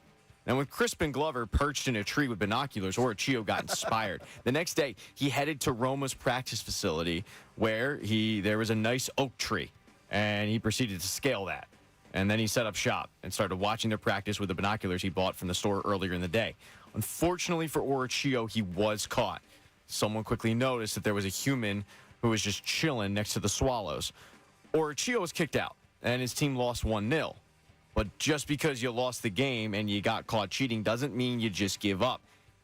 Now, when Crispin Glover perched in a tree with binoculars, Oracchio got inspired. The next day, he headed to Roma's practice facility where there was a nice oak tree, and he proceeded to scale that. And then he set up shop and started watching their practice with the binoculars he bought from the store earlier in the day. Unfortunately for Oracchio, he was caught. Someone quickly noticed that there was a human who was just chilling next to the Swallows. Oracchio was kicked out, and his team lost 1-0. But just because you lost the game and you got caught cheating doesn't mean you just give up.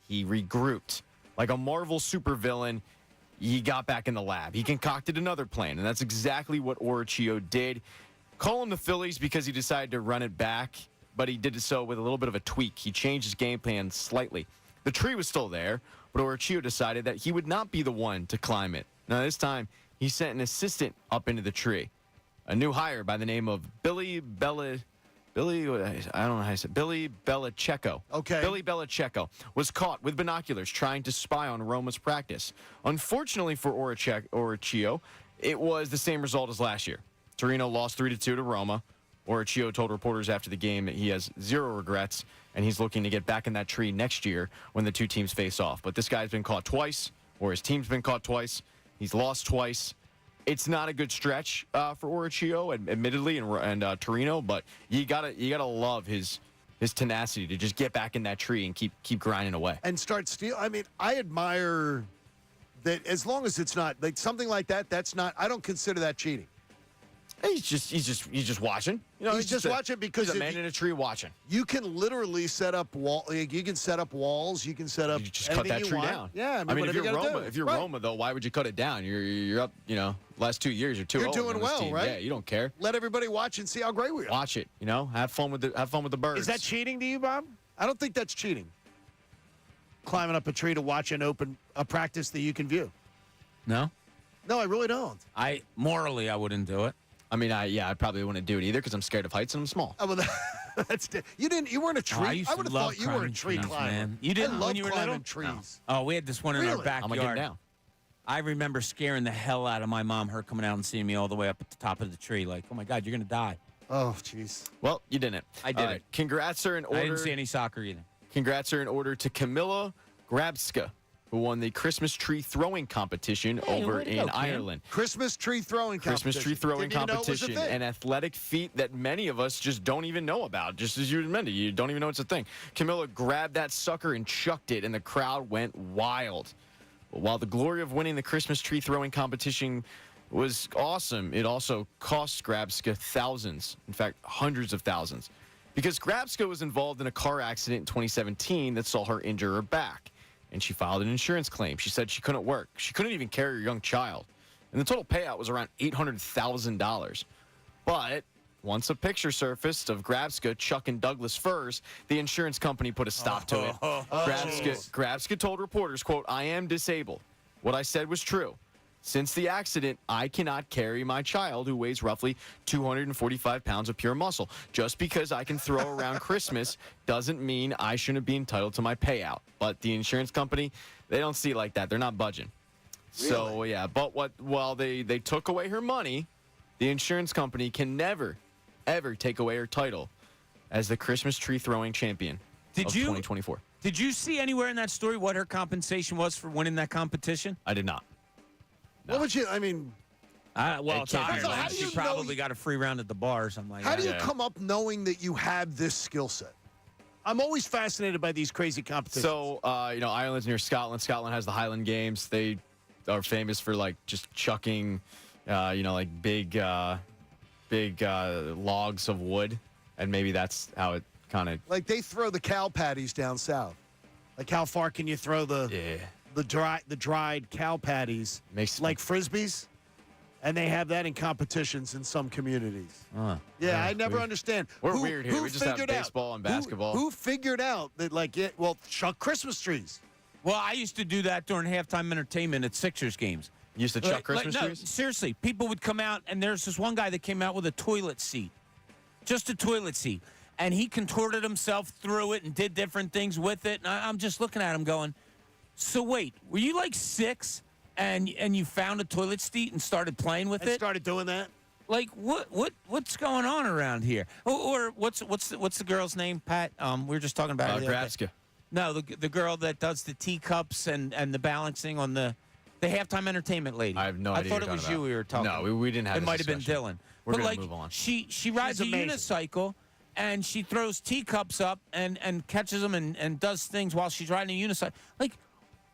He regrouped. Like a Marvel supervillain, he got back in the lab. He concocted another plan, and that's exactly what Oracchio did. Call him the Phillies because he decided to run it back, but he did so with a little bit of a tweak. He changed his game plan slightly. The tree was still there, but Oracchio decided that he would not be the one to climb it. Now, this time, he sent an assistant up into the tree. A new hire by the name of Billy Belichecco.
Okay.
Billy Belichecco was caught with binoculars trying to spy on Roma's practice. Unfortunately for Oracchio, it was the same result as last year. Torino lost 3-2 to Roma. Oracchio told reporters after the game that he has zero regrets, and he's looking to get back in that tree next year when the two teams face off. But this guy's been caught twice, or his team's been caught twice. He's lost twice. It's not a good stretch for Oracchio, admittedly, and Torino, but you gotta love his tenacity to just get back in that tree and keep grinding away
And start stealing. I mean, I admire that as long as it's not like something like that. That's not. I don't consider that cheating.
He's just watching. You know,
he's just watching because
he's a man in a tree watching.
You can literally set up you can set up walls. You can set up.
You just cut that tree down.
Yeah,
I mean if you're Roma, though, why would you cut it down? You're up. You know, last 2 years you're 2-0.
You're doing well,
team.
right?
Yeah, you don't care.
Let everybody watch and see how great we are.
Watch it. You know, have fun with the birds.
Is that cheating to you, Bob? I don't think that's cheating. Climbing up a tree to watch a practice that you can view.
No?
No, I really don't.
Morally, I wouldn't do it.
I mean, I probably wouldn't do it either because I'm scared of heights and I'm small.
Oh, well, you weren't a tree.
I used
would
to
have
love
thought you were a
climbing
tree
trees,
climber.
man. You didn't
I love
when you were
climbing
little?
trees.
No. Oh, we had this one in our
Really?
backyard.
I'm getting down.
I remember scaring the hell out of my mom, her coming out and seeing me all the way up at the top of the tree. Like, oh, my God, you're going to die.
Oh, jeez.
Well, you didn't.
I did it.
Congrats are in order.
I didn't see any soccer either.
Congrats are in order to Camilla Grabska, who won the Christmas tree throwing competition over in Ireland.
Christmas tree throwing competition.
Christmas tree throwing
Didn't even know it was a
competition,
thing.
an athletic feat that many of us just don't even know about. Just as you admitted, you don't even know it's a thing. Camilla grabbed that sucker and chucked it, and the crowd went wild. While the glory of winning the Christmas tree throwing competition was awesome, it also cost Grabska thousands, in fact, hundreds of thousands, because Grabska was involved in a car accident in 2017 that saw her injure her back. And she filed an insurance claim. She said she couldn't work. She couldn't even carry her young child. And the total payout was around $800,000. But once a picture surfaced of Grabska chucking Douglas firs, the insurance company put a stop to it. Grabska told reporters, quote, "I am disabled. What I said was true. Since the accident, I cannot carry my child who weighs roughly 245 pounds of pure muscle. Just because I can throw around Christmas doesn't mean I shouldn't be entitled to my payout." But the insurance company, they don't see it like that. They're not budging. Really? So, yeah. But while they took away her money, the insurance company can never, ever take away her title as the Christmas tree throwing champion of 2024.
Did you see anywhere in that story what her compensation was for winning that competition?
I did not.
No. What would you, I mean...
It's Ireland. She probably got a free round at the bar or something like that.
How do you come up knowing that you have this skill set? I'm always fascinated by these crazy competitions.
So, Ireland's near Scotland. Scotland has the Highland Games. They are famous for, like, just chucking, like big logs of wood. And maybe that's how it kind of...
Like, they throw the cow patties down south. Like, how far can you throw the dried cow patties, like Frisbees? And they have that in competitions in some communities. I never understand.
We're weird here. We just have baseball and basketball.
Who figured out that, chuck Christmas trees?
Well, I used to do that during halftime entertainment at Sixers games.
Used to chuck Christmas
no,
trees?
seriously, people would come out, and there's this one guy that came out with a toilet seat, just a toilet seat, and he contorted himself through it and did different things with it. And I'm just looking at him going, so wait, were you like 6 and you found a toilet seat and started playing with it?
Started doing that?
Like what's going on around here? Or what's the girl's name, Pat? We were just talking about it.
Grabska.
No, the girl that does the teacups and the balancing on the halftime entertainment lady.
I have no idea.
I thought it was you we were talking.
No, we didn't have.
It might have been Dylan.
We're
but
gonna
like,
move on.
She rides a unicycle and she throws teacups up and catches them and does things while she's riding a unicycle. Like,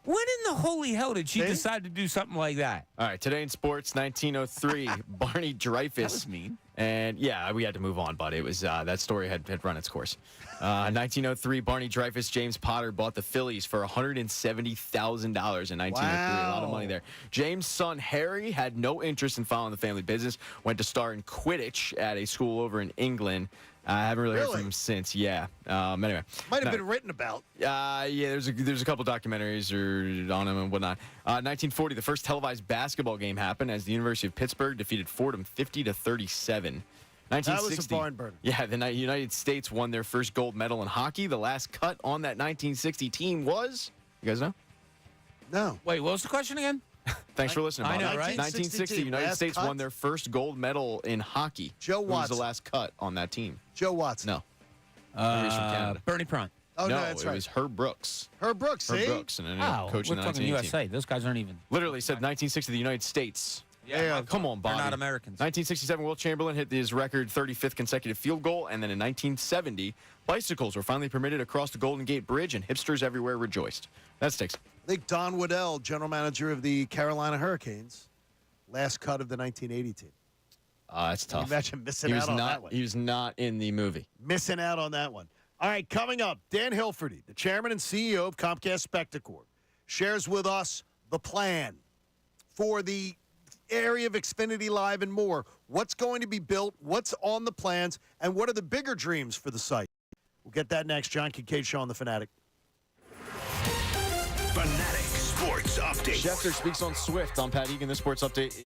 when in the holy hell did she decide to do something like that?
All right, today in sports, 1903, Barney Dreyfus.
That was mean.
And yeah, we had to move on, but it was that story had run its course. 1903, Barney Dreyfus, James Potter bought the Phillies for $170,000 in 1903. A lot of money there. James' son Harry had no interest in following the family business. Went to star in Quidditch at a school over in England. I haven't really heard from him since. Yeah. Anyway,
might have been written about.
Yeah. There's a couple documentaries on him and whatnot. 1940, the first televised basketball game happened as the University of Pittsburgh defeated Fordham 50-37. 1960.
That was a barn burner.
Yeah, the United States won their first gold medal in hockey. The last cut on that 1960 team was, you guys know?
No.
Wait, what was the question again?
Thanks for listening,
I
Bob.
know, right?
1960, the United States won their first gold medal in hockey.
Joe Watson.
Who was the last cut on that team?
Joe Watson.
No. He's from Canada.
Bernie Pront.
Oh, no,
no,
that's
it
right.
was Herb Brooks.
Herb Brooks,
Herb
see?
Brooks, and
Wow,
coach
we're
in the
talking
1918.
USA. Those guys aren't even.
Literally said 1960, the United States.
Yeah,
Come on, Bobby.
They're not Americans.
1967, Wilt Chamberlain hit his record 35th consecutive field goal, and then in 1970, bicycles were finally permitted across the Golden Gate Bridge, and hipsters everywhere rejoiced. That sticks.
I think Don Waddell, general manager of the Carolina Hurricanes, last cut of the 1980 team.
That's tough.
Can you imagine missing out on that one?
He was not in the movie.
Missing out on that one. All right, coming up, Dan Hilferty, the chairman and CEO of Comcast Spectacor, shares with us the plan for the area of Xfinity Live and more. What's going to be built, what's on the plans, and what are the bigger dreams for the site? We'll get that next. John Kincaid Show on the Fanatic.
Fanatic Sports Update.
Schefter speaks on Swift on Pat Egan, the Sports Update.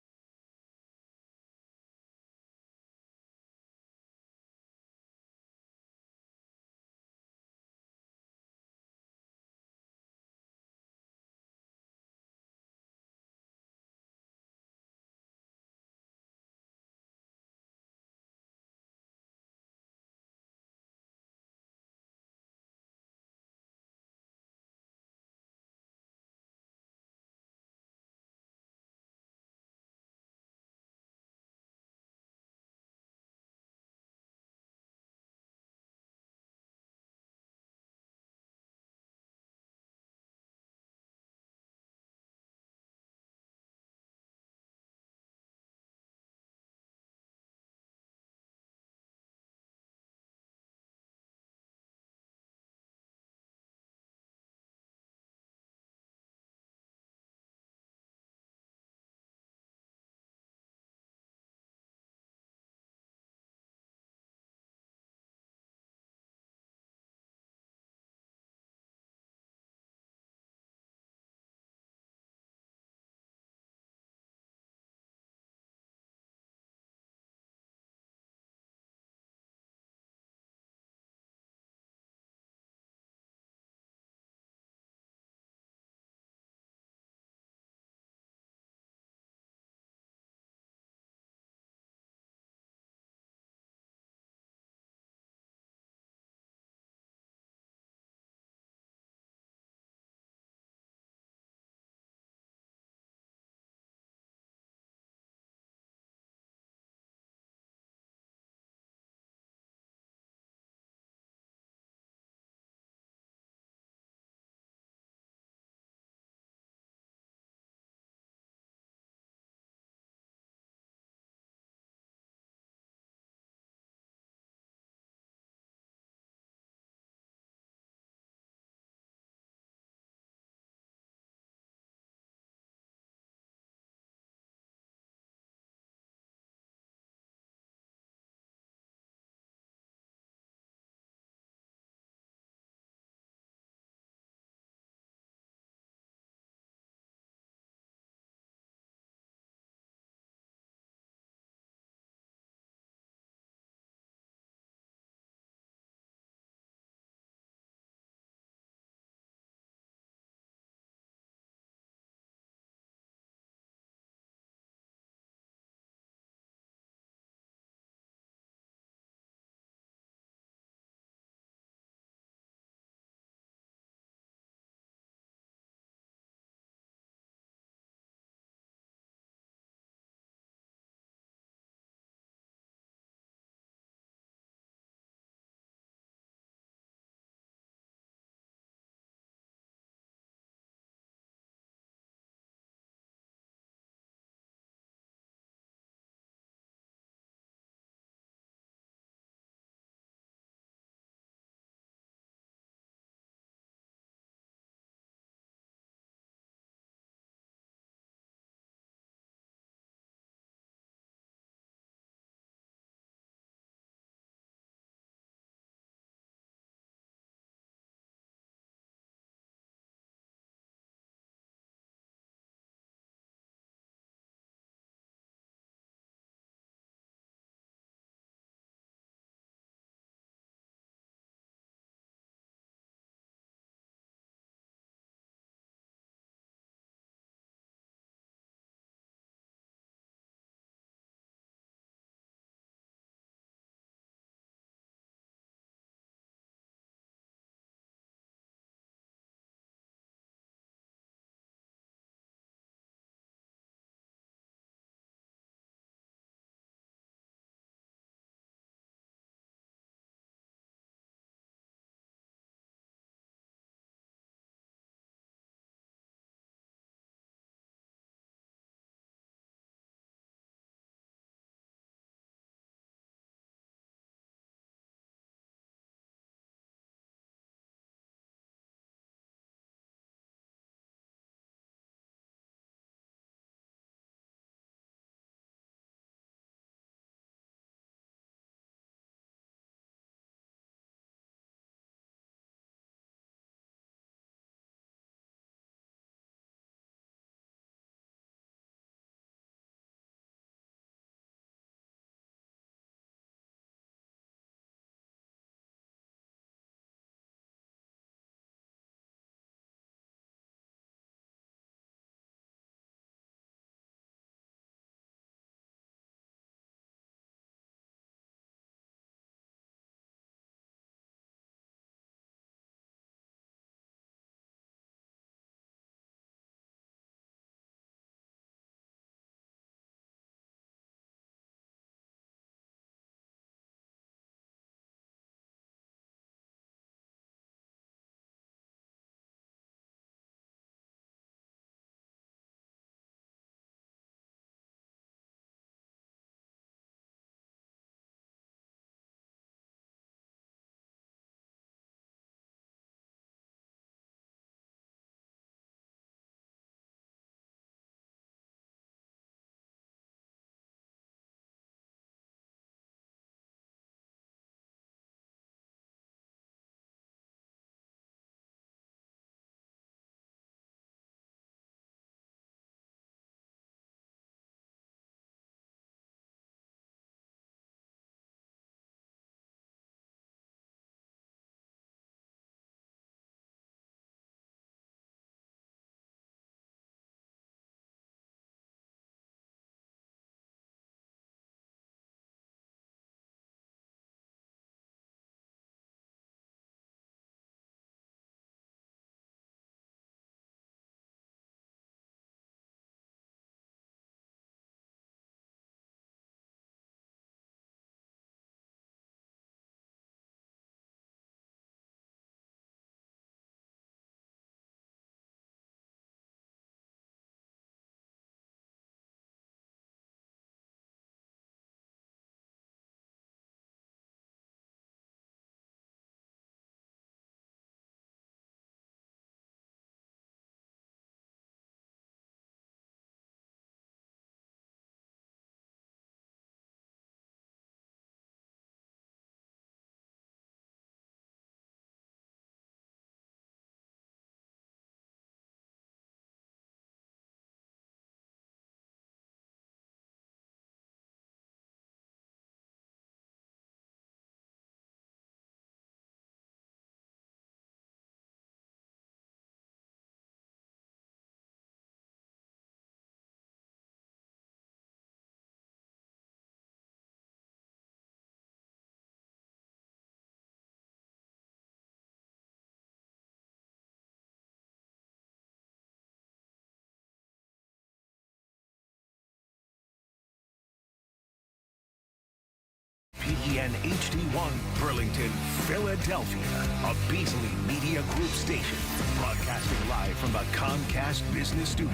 ESPN HD1, Burlington, Philadelphia. A Beasley Media Group station. Broadcasting live from the Comcast Business Studios.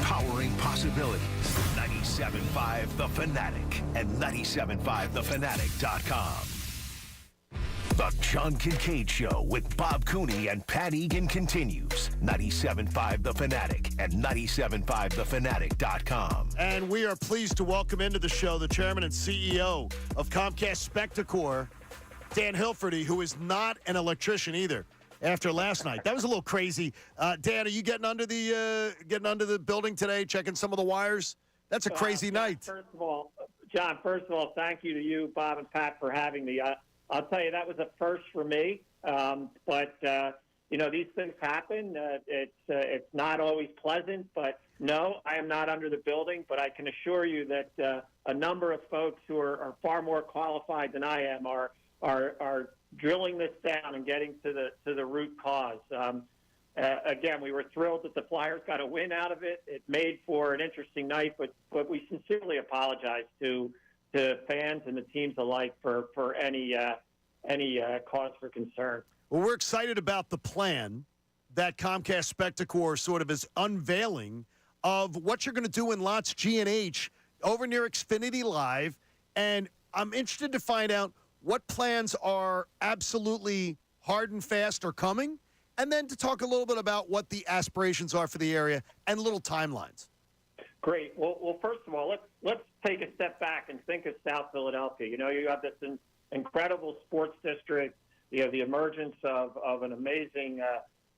Powering possibilities. 97.5 The Fanatic and 97.5thefanatic.com. The John Kincaid Show with Bob Cooney and Pat Egan continues. 97.5 The Fanatic and 97.5thefanatic.com.
And we are pleased to welcome into the show the chairman and CEO of Comcast Spectacor, Dan Hilferty, who is not an electrician either after last night. That was a little crazy. Dan, are you getting under the building today, checking some of the wires? That's a crazy night.
First of all, John, thank you to you, Bob and Pat, for having me. I'll tell you, that was a first for me. But these things happen. It's not always pleasant. But no, I am not under the building. But I can assure you that a number of folks who are far more qualified than I am are drilling this down and getting to the root cause. Again, we were thrilled that the Flyers got a win out of it. It made for an interesting night, but we sincerely apologize to fans and the teams alike for any cause for concern.
Well, we're excited about the plan that Comcast Spectacor sort of is unveiling of what you're going to do in lots G and H over near Xfinity Live, and I'm interested to find out what plans are absolutely hard and fast or coming, and then to talk a little bit about what the aspirations are for the area and little timelines.
Great. Well, first of all, let's take a step back and think of South Philadelphia. You have this incredible sports district. You have the emergence of an amazing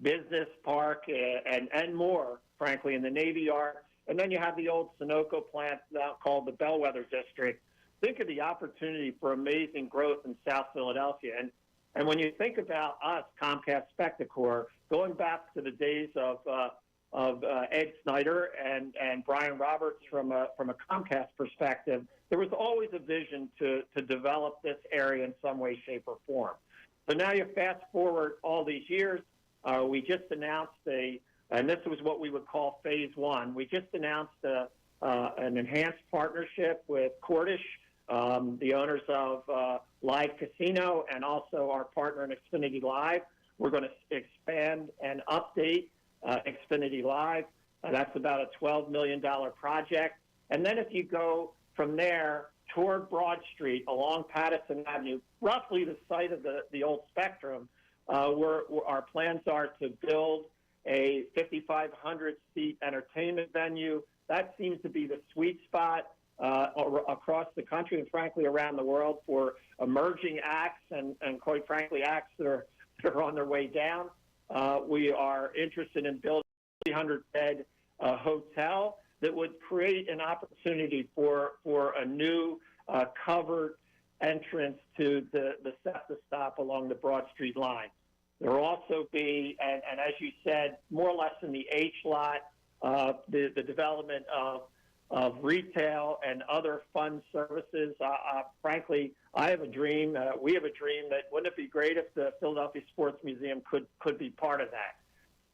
business park and more, frankly, in the Navy Yard. And then you have the old Sunoco plant now called the Bellwether District. Think of the opportunity for amazing growth in South Philadelphia. And when you think about us, Comcast Spectacor, going back to the days of Ed Snyder and Brian Roberts from a Comcast perspective, there was always a vision to develop this area in some way, shape, or form. So now you fast forward all these years. We just announced and this was what we would call phase one. We just announced an enhanced partnership with Cordish, the owners of Live Casino, and also our partner in Xfinity Live. We're going to expand and update Xfinity Live. That's about a $12 million project. And then if you go from there toward Broad Street along Patterson Avenue, roughly the site of the old Spectrum, our plans are to build a 5,500-seat entertainment venue. That seems to be the sweet spot across the country and, frankly, around the world for emerging acts and quite frankly, acts that are on their way down. We are interested in building a 300-bed hotel that would create an opportunity for a new covered entrance to the SEPTA stop along the Broad Street line. There will also be, and as you said, more or less in the H lot, the development of retail and other fun services. Frankly, I have a dream. We have a dream that wouldn't it be great if the Philadelphia Sports Museum could be part of that.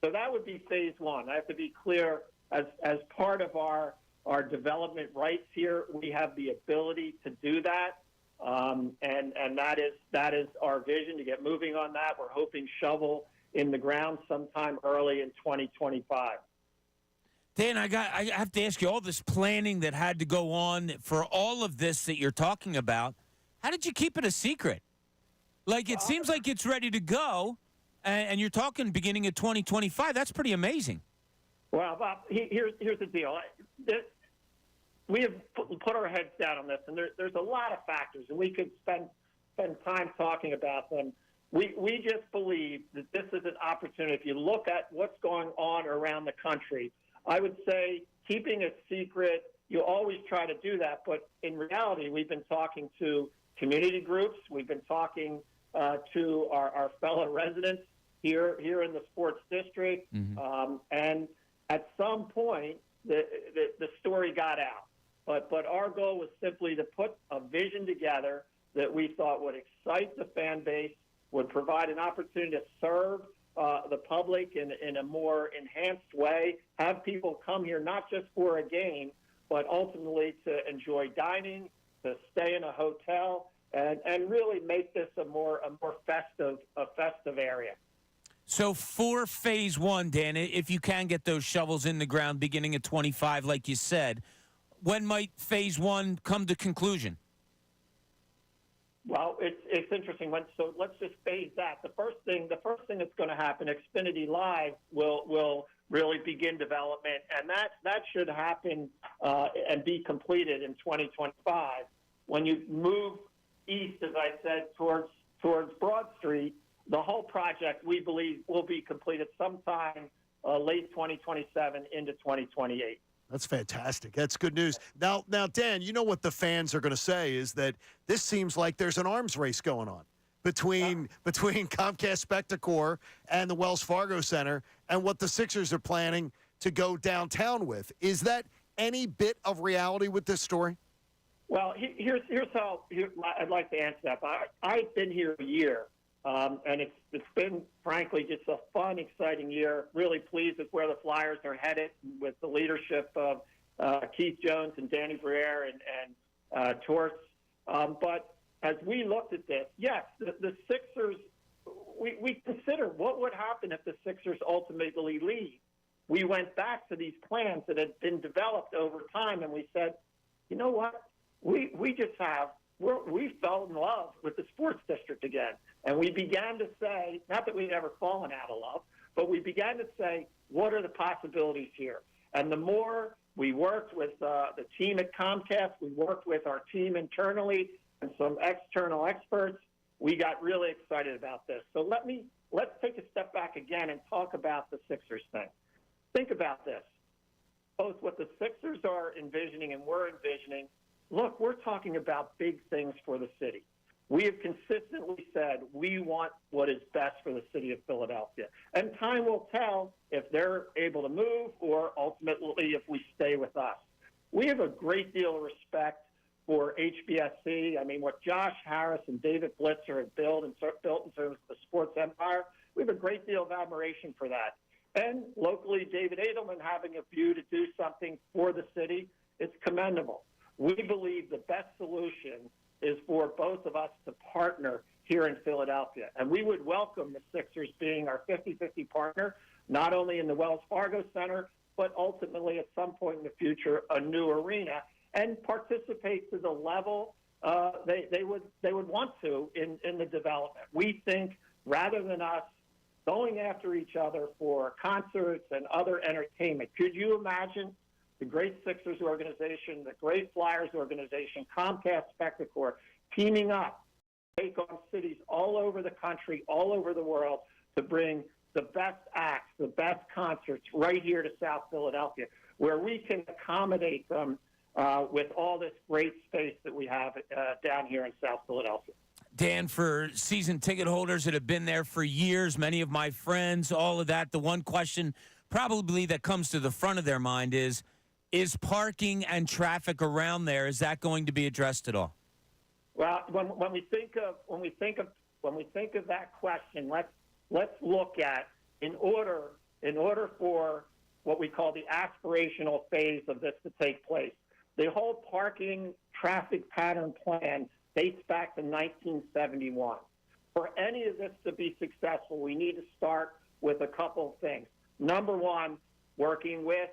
So that would be phase one. I have to be clear, as part of our development rights here, we have the ability to do that. And that is our vision to get moving on that. We're hoping shovel in the ground sometime early in 2025.
Dan, I have to ask you, all this planning that had to go on for all of this that you're talking about, how did you keep it a secret? Like, it seems like it's ready to go, and you're talking beginning of 2025. That's pretty amazing.
Well, Bob, here's the deal. We have put our heads down on this, and there's a lot of factors, and we could spend time talking about them. We just believe that this is an opportunity. If you look at what's going on around the country, I would say keeping it secret, you always try to do that. But in reality, we've been talking to community groups. We've been talking to our fellow residents here in the sports district.
Mm-hmm.
And at some point, the story got out. But our goal was simply to put a vision together that we thought would excite the fan base, would provide an opportunity to serve the public in a more enhanced way, have people come here not just for a game, but ultimately to enjoy dining, to stay in a hotel, and really make this a more festive area.
So for phase one, Dan, if you can get those shovels in the ground beginning at 25, like you said, when might phase one come to conclusion?
Well, it's interesting. So let's just phase that. The first thing that's going to happen, Xfinity Live will really begin development, and that should happen and be completed in 2025. When you move east, as I said, towards Broad Street, the whole project we believe will be completed sometime late 2027 into 2028.
That's fantastic. That's good news. Now, Dan, you know what the fans are going to say is that this seems like there's an arms race going on between Comcast Spectacor and the Wells Fargo Center and what the Sixers are planning to go downtown with. Is that any bit of reality with this story?
Well, here's how I'd like to answer that. I've been here a year, and it's been, frankly, just a fun, exciting year. Really pleased with where the Flyers are headed with the leadership of Keith Jones and Danny Briere and Torts. But as we looked at this, yes, the Sixers, we consider what would happen if the Sixers ultimately leave. We went back to these plans that had been developed over time, and we said, you know what? We fell in love with the sports district again. And we began to say, not that we'd ever fallen out of love, but we began to say, what are the possibilities here? And the more we worked with the team at Comcast, we worked with our team internally and some external experts, we got really excited about this. So let's take a step back again and talk about the Sixers thing. Think about this. Both what the Sixers are envisioning and we're envisioning, look, we're talking about big things for the city. We have consistently said we want what is best for the city of Philadelphia. And time will tell if they're able to move or ultimately if we stay with us. We have a great deal of respect for HBSC. I mean, what Josh Harris and David Blitzer have built in terms of the sports empire, we have a great deal of admiration for that. And locally, David Edelman having a view to do something for the city, it's commendable. We believe the best solution is for both of us to partner here in Philadelphia. And we would welcome the Sixers being our 50-50 partner, not only in the Wells Fargo Center, but ultimately at some point in the future, a new arena, and participate to the level they would want to in the development. We think rather than us going after each other for concerts and other entertainment, could you imagine the great Sixers organization, the great Flyers organization, Comcast Spectacor, teaming up, take on cities all over the country, all over the world to bring the best acts, the best concerts right here to South Philadelphia, where we can accommodate them with all this great space that we have down here in South Philadelphia.
Dan, for season ticket holders that have been there for years, many of my friends, all of that, the one question probably that comes to the front of their mind is parking and traffic around there, is that going to be addressed at all?
Well, when we think of that question, let's look at in order for what we call the aspirational phase of this to take place. The whole parking traffic pattern plan dates back to 1971. For any of this to be successful, we need to start with a couple of things. Number one, working with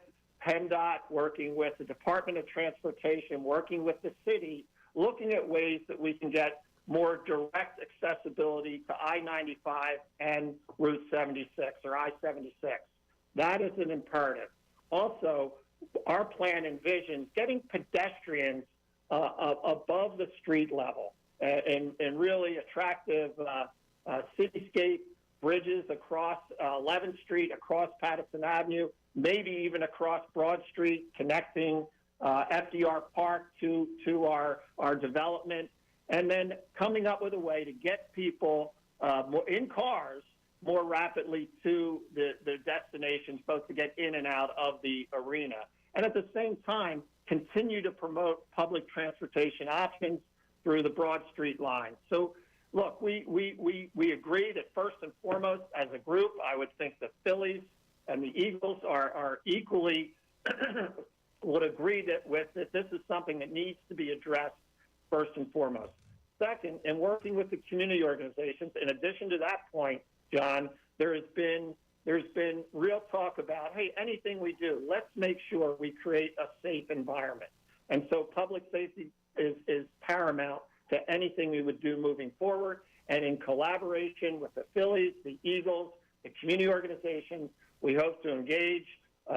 PennDOT, working with the Department of Transportation, working with the city, looking at ways that we can get more direct accessibility to I-95 and Route 76 or I-76. That is an imperative. Also, our plan envisions getting pedestrians above the street level and really attractive cityscape bridges across 11th Street, across Patterson Avenue, maybe even across Broad Street, connecting FDR Park to our development, and then coming up with a way to get people in cars more rapidly to the destinations, both to get in and out of the arena. And at the same time, continue to promote public transportation options through the Broad Street line. So, look, we agree that first and foremost, as a group, I would think the Phillies and the Eagles are equally would agree that this is something that needs to be addressed first and foremost. Second, in working with the community organizations, in addition to that point, John, there's been real talk about, hey, anything we do, let's make sure we create a safe environment. And so public safety is paramount to anything we would do moving forward. And in collaboration with the Phillies, the Eagles, the community organizations, we hope to engage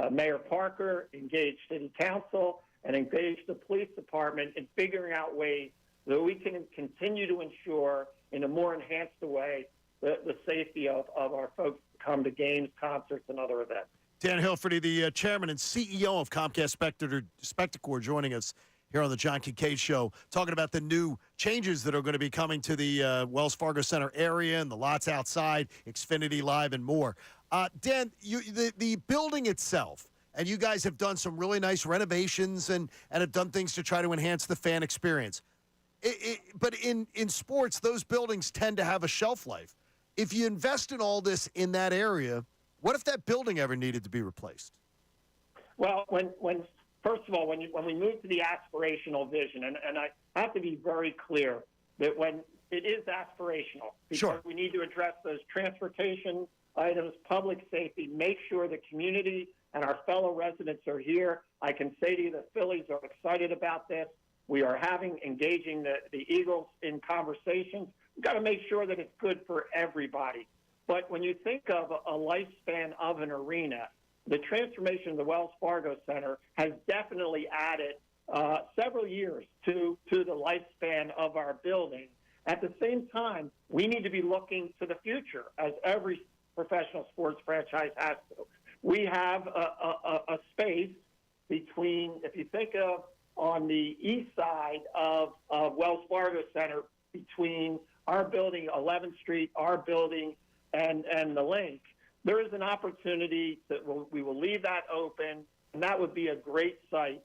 Mayor Parker, engage City Council, and engage the police department in figuring out ways that we can continue to ensure in a more enhanced way the safety of our folks who come to games, concerts, and other events.
Dan Hilferty, the chairman and CEO of Comcast Spectacor, joining us here on the John Kincaid Show, talking about the new changes that are going to be coming to the Wells Fargo Center area and the lots outside, Xfinity Live, and more. Dan, the building itself, and you guys have done some really nice renovations and have done things to try to enhance the fan experience. But in sports, those buildings tend to have a shelf life. If you invest in all this in that area, what if that building ever needed to be replaced?
Well, first of all, when we move to the aspirational vision, and I have to be very clear that when it is aspirational, because
sure,
we need to address those transportation items, public safety, make sure the community and our fellow residents are here. I can say to you the Phillies are excited about this. We are engaging the Eagles in conversations. We've got to make sure that it's good for everybody. But when you think of a lifespan of an arena, the transformation of the Wells Fargo Center has definitely added several years to the lifespan of our building. At the same time, we need to be looking to the future, as every professional sports franchise has to. We have a space between, if you think of on the east side of Wells Fargo Center, between our building, 11th Street, our building, and the Link, there is an opportunity that we will leave that open, and that would be a great site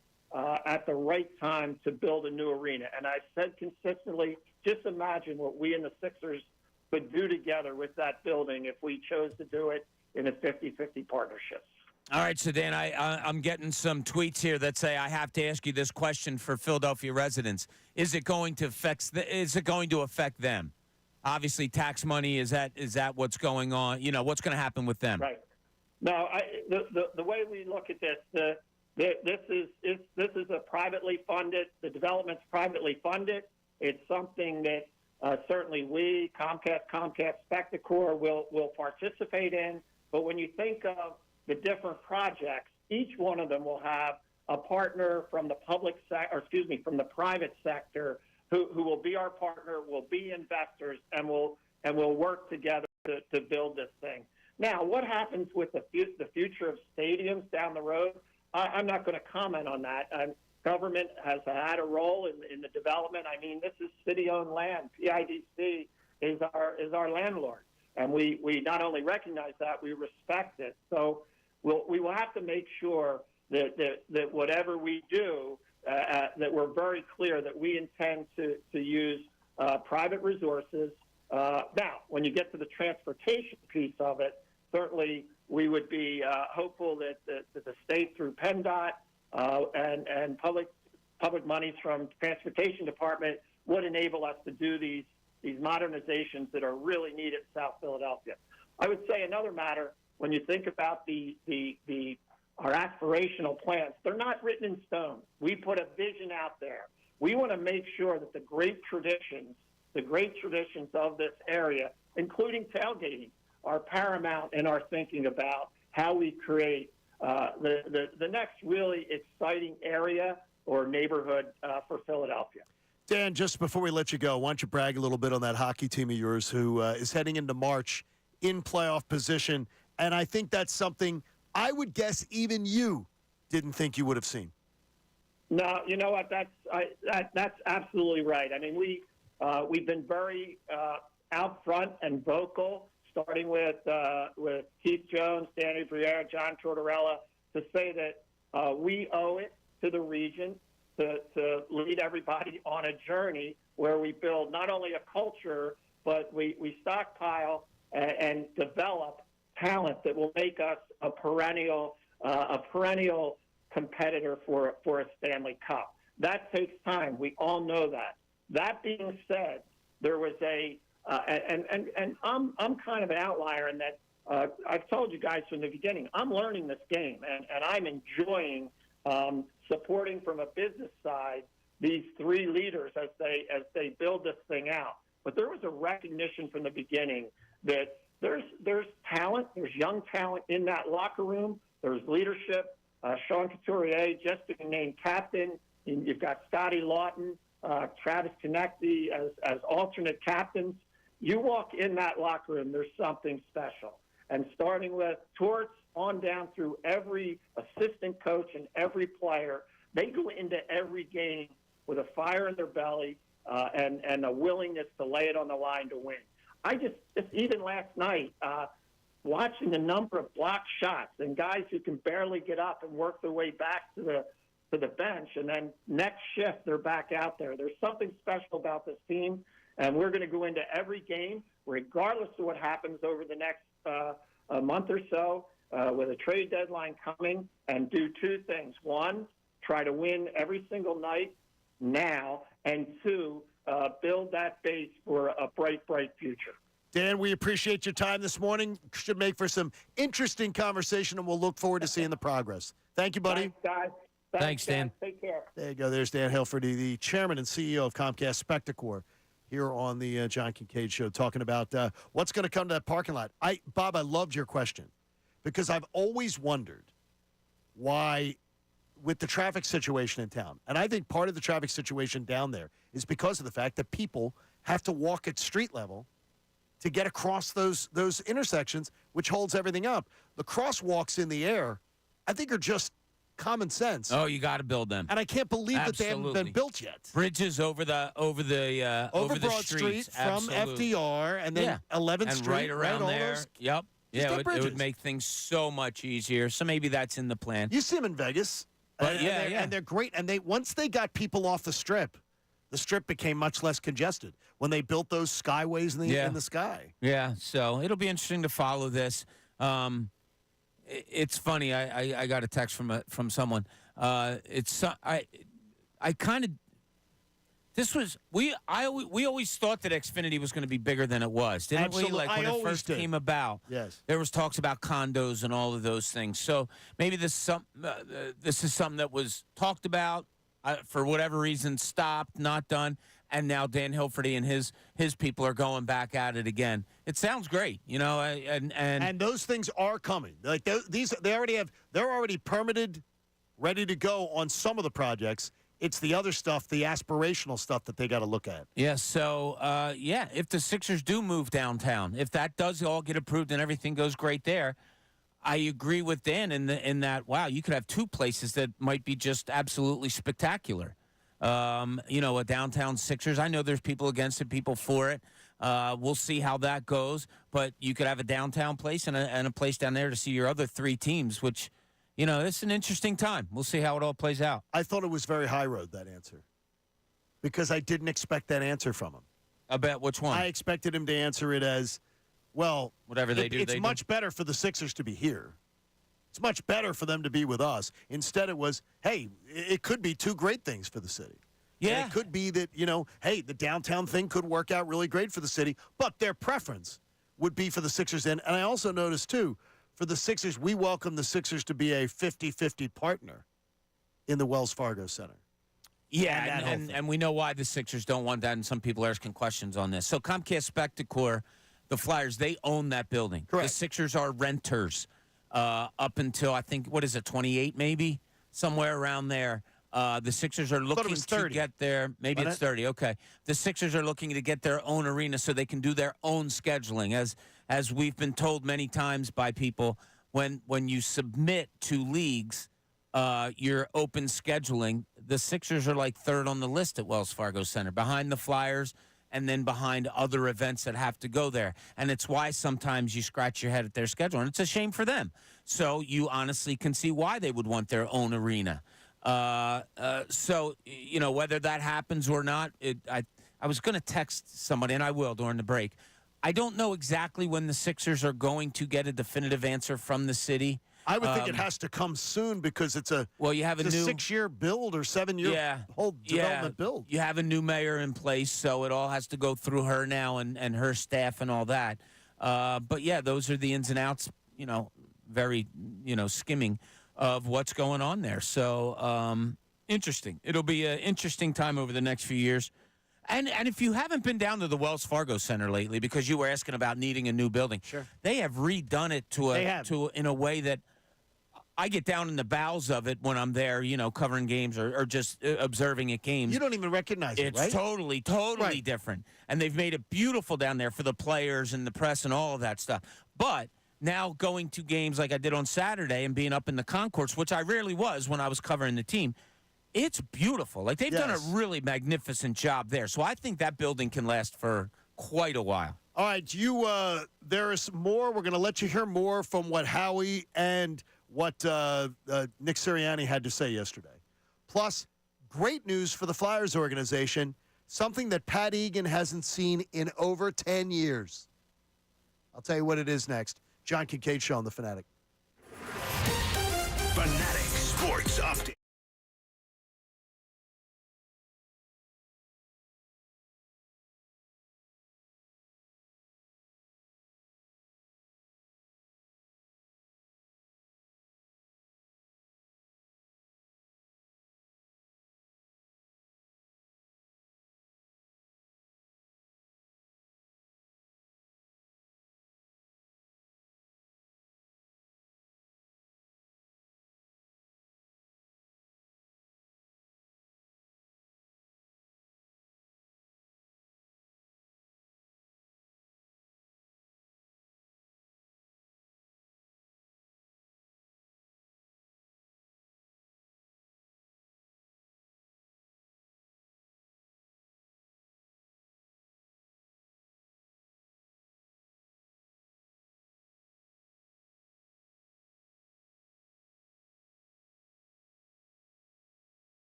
at the right time to build a new arena. And I've said consistently, just imagine what we and the Sixers could do together with that building if we chose to do it in a 50-50 partnership.
All right, so Dan, I'm getting some tweets here that say I have to ask you this question for Philadelphia residents: Is it going to affect them? Obviously, tax money, is that what's going on? You know, what's going to happen with them?
Right. No, the way we look at this, this is a privately funded. The development's privately funded. It's something that certainly we, Comcast Spectacor, will participate in. But when you think of the different projects, each one of them will have a partner from the from the private sector who will be our partner, will be investors, and will work together to build this thing. Now, what happens with the future of stadiums down the road? I'm not going to comment on that. Government has had a role in the development. I mean, this is city-owned land. PIDC is our landlord, and we not only recognize that, we respect it. So we will have to make sure that whatever we do, that we're very clear that we intend to use private resources. Now, when you get to the transportation piece of it, certainly we would be hopeful that the state through PennDOT and public monies from Transportation Department would enable us to do these modernizations that are really needed in South Philadelphia. I would say another matter, when you think about our aspirational plans, they're not written in stone. We put a vision out there. We want to make sure that the great traditions of this area, including tailgating, are paramount in our thinking about how we create the next really exciting area or neighborhood for Philadelphia.
Dan, just before we let you go, why don't you brag a little bit on that hockey team of yours who is heading into March in playoff position? And I think that's something I would guess even you didn't think you would have seen.
No, you know what? That's absolutely right. I mean, we've been very out front and vocal, starting with Keith Jones, Danny Briere, John Tortorella, to say that we owe it to the region to lead everybody on a journey where we build not only a culture, but we stockpile and develop talent that will make us a perennial competitor for a Stanley Cup. That takes time. We all know that. That being said, there was and I'm kind of an outlier in that I've told you guys from the beginning, I'm learning this game, and I'm enjoying supporting from a business side these three leaders as they build this thing out. But there was a recognition from the beginning that there's talent, there's young talent in that locker room, there's leadership. Sean Couturier just being named captain. You've got Scotty Lawton, Travis Konecny as alternate captains. You walk in that locker room, there's something special. And starting with Torts on down through every assistant coach and every player, they go into every game with a fire in their belly and a willingness to lay it on the line to win. Even last night, watching the number of blocked shots and guys who can barely get up and work their way back to the bench, and then next shift they're back out there. There's something special about this team, and we're going to go into every game, regardless of what happens over the next a month or so, with a trade deadline coming, and do two things. One, try to win every single night now, and two, build that base for a bright, bright future.
Dan, we appreciate your time this morning. Should make for some interesting conversation, and we'll look forward to seeing the progress. Thank you, buddy.
Thanks, guys.
Thanks, Dan.
Take care.
There you go. There's Dan Hilferty, the chairman and CEO of Comcast Spectacor, here on the John Kincaid Show, talking about what's going to come to that parking lot. Bob, I loved your question because I've always wondered why, with the traffic situation in town, and I think part of the traffic situation down there is because of the fact that people have to walk at street level to get across those intersections, which holds everything up. The crosswalks in the air, I think, are just common sense.
Oh, you got to build them.
And I can't believe that they haven't been built yet.
Bridges over the
Broad
streets,
Street from FDR, and then 11th
and
Street,
right around there.
Those,
yep. Yeah, it
bridges.
would make things so much easier. So maybe that's in the plan.
You see them in Vegas.
But
and they're great. And once they got people off the strip became much less congested when they built those skyways in the sky.
Yeah, so it'll be interesting to follow this. It's funny. I got a text from someone. I kind of. This was we always thought that Xfinity was going to be bigger than it was, didn't we? Like when it first came about,
yes,
there was talks about condos and all of those things. So maybe this is something that was talked about, for whatever reason, stopped, not done, and now Dan Hilferty and his people are going back at it again. It sounds great, and
those things are coming. Like they're already permitted, ready to go on some of the projects. It's the other stuff, the aspirational stuff that they got to look at.
Yeah, so, if the Sixers do move downtown, if that does all get approved and everything goes great there, I agree with Dan in that, wow, you could have two places that might be just absolutely spectacular. A downtown Sixers. I know there's people against it, people for it. We'll see how that goes. But you could have a downtown place and a place down there to see your other three teams, which – it's an interesting time. We'll see how it all plays out.
I thought it was very high road, that answer, because I didn't expect that answer from him.
I bet which one?
I expected him to answer it as, well,
whatever they do,
it's much better for the Sixers to be here. It's much better for them to be with us. Instead, it was, hey, it could be two great things for the city.
Yeah.
And it could be that, hey, the downtown thing could work out really great for the city, but their preference would be for the Sixers in. And I also noticed, too, for the Sixers, we welcome the Sixers to be a 50-50 partner in the Wells Fargo Center.
Yeah, and we know why the Sixers don't want that, and some people are asking questions on this. So Comcast Spectacor, the Flyers, they own that building.
Correct.
The Sixers are renters up until, I think, 28 maybe? Somewhere around there. The Sixers are looking to get their – maybe it's 30, okay. The Sixers are looking to get their own arena so they can do their own scheduling. As we've been told many times by people, when you submit to leagues your open scheduling, the Sixers are like third on the list at Wells Fargo Center, behind the Flyers and then behind other events that have to go there. And it's why sometimes you scratch your head at their schedule, and it's a shame for them. So you honestly can see why they would want their own arena. So, whether that happens or not, I was going to text somebody, and I will during the break. I don't know exactly when the Sixers are going to get a definitive answer from the city.
I would think it has to come soon because it's a
you have
it's
a new
6-year build or 7-year whole development build.
You have a new mayor in place, so it all has to go through her now and her staff and all that. But yeah, those are the ins and outs. Very skimming of what's going on there. So interesting. It'll be an interesting time over the next few years. And if you haven't been down to the Wells Fargo Center lately, because you were asking about needing a new building, they have redone it in a way that I get down in the bowels of it when I'm there, covering games or just observing at games.
You don't even recognize it, right?
It's totally different. And they've made it beautiful down there for the players and the press and all of that stuff. But now going to games like I did on Saturday and being up in the concourse, which I rarely was when I was covering the team, it's beautiful. Like, they've done a really magnificent job there. So I think that building can last for quite a while.
All right, there is more. We're going to let you hear more from what Howie and what Nick Sirianni had to say yesterday. Plus, great news for the Flyers organization, something that Pat Egan hasn't seen in over 10 years. I'll tell you what it is next. John Kincaid Show on The Fanatic.
Fanatic Sports Update.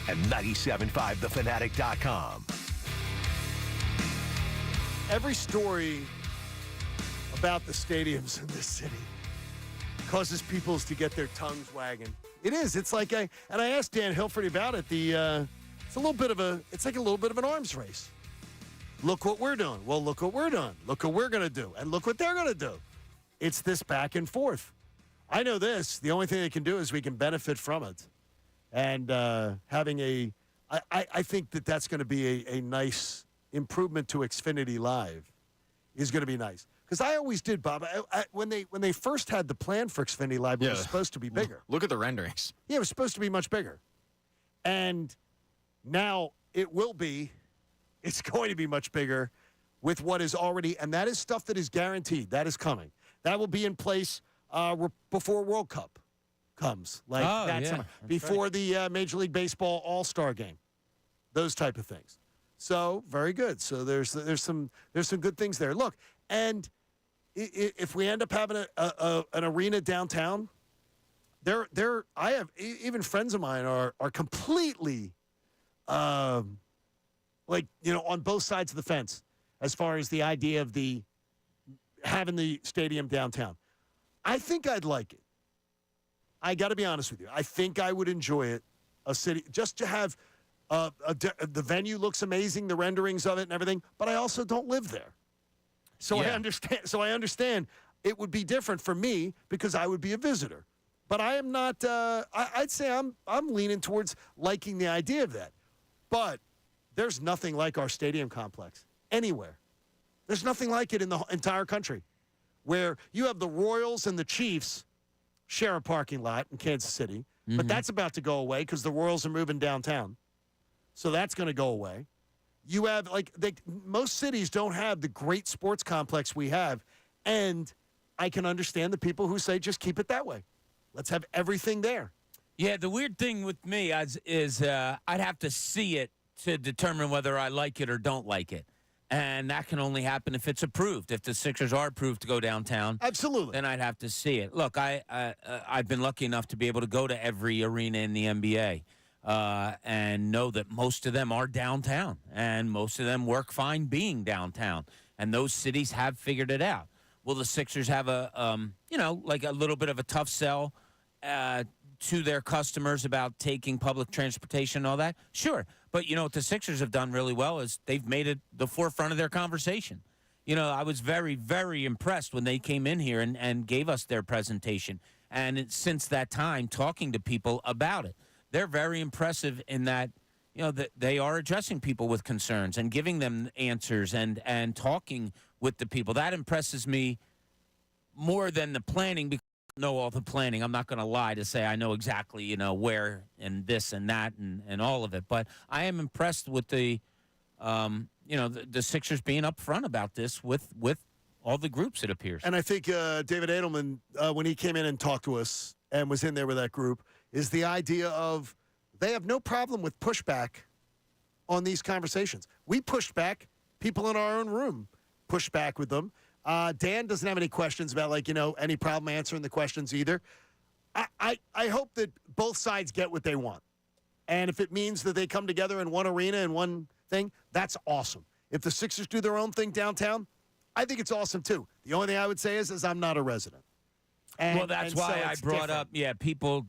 and 975thefanatic.com.
Every story about the stadiums in this city causes people to get their tongues wagging. It is. It's like and I asked Dan Hilford about it. It's like a little bit of an arms race. Look what we're doing. Well, look what we're doing. Look what we're going to do. And look what they're going to do. It's this back and forth. I know this. The only thing they can do is we can benefit from it. And I think that's going to be a nice improvement to Xfinity Live is going to be nice. Because I always did, Bob. When they first had the plan for Xfinity Live, it was supposed to be bigger.
Look at the renderings.
Yeah, it was supposed to be much bigger. And now it will be. It's going to be much bigger with what is already, and that is stuff that is guaranteed. That is coming. That will be in place before World Cup comes. Summer. Before the Major League Baseball All-Star Game. Those type of things. So, very good. So there's some good things there. Look, and if we end up having an arena downtown, I have even friends of mine are completely on both sides of the fence as far as the idea of having the stadium downtown. I think I'd like it. I got to be honest with you. I think I would enjoy it. A city just to have the venue looks amazing, the renderings of it and everything, but I also don't live there. So I understand. So I understand it would be different for me because I would be a visitor. But I am not. I'd say I'm leaning towards liking the idea of that. But there's nothing like our stadium complex anywhere. There's nothing like it in the entire country, where you have the Royals and the Chiefs share a parking lot in Kansas City, but that's about to go away because the Royals are moving downtown. So that's going to go away. You have, most cities don't have the great sports complex we have, and I can understand the people who say just keep it that way. Let's have everything there.
Yeah, the weird thing with me is I'd have to see it to determine whether I like it or don't like it. And that can only happen if it's approved. If the Sixers are approved to go downtown,
absolutely,
then I'd have to see it. Look, I've been lucky enough to be able to go to every arena in the NBA and know that most of them are downtown, and most of them work fine being downtown. And those cities have figured it out. Will the Sixers have a little bit of a tough sell to their customers about taking public transportation and all that? Sure. But, what the Sixers have done really well is they've made it the forefront of their conversation. I was very, very impressed when they came in here and gave us their presentation. And since that time, talking to people about it, they're very impressive in that, that they are addressing people with concerns and giving them answers and talking with the people. That impresses me more than the planning, because I know all the planning. I'm not going to lie to say I know exactly, where and this and that and all of it. But I am impressed with the Sixers being upfront about this with all the groups, it appears.
And I think David Edelman, when he came in and talked to us and was in there with that group, is the idea of they have no problem with pushback on these conversations. We pushed back. People in our own room pushed back with them. Dan doesn't have any questions about, any problem answering the questions either. I hope that both sides get what they want. And if it means that they come together in one arena and one thing, that's awesome. If the Sixers do their own thing downtown, I think it's awesome too. The only thing I would say is I'm not a resident.
That's why I brought up, people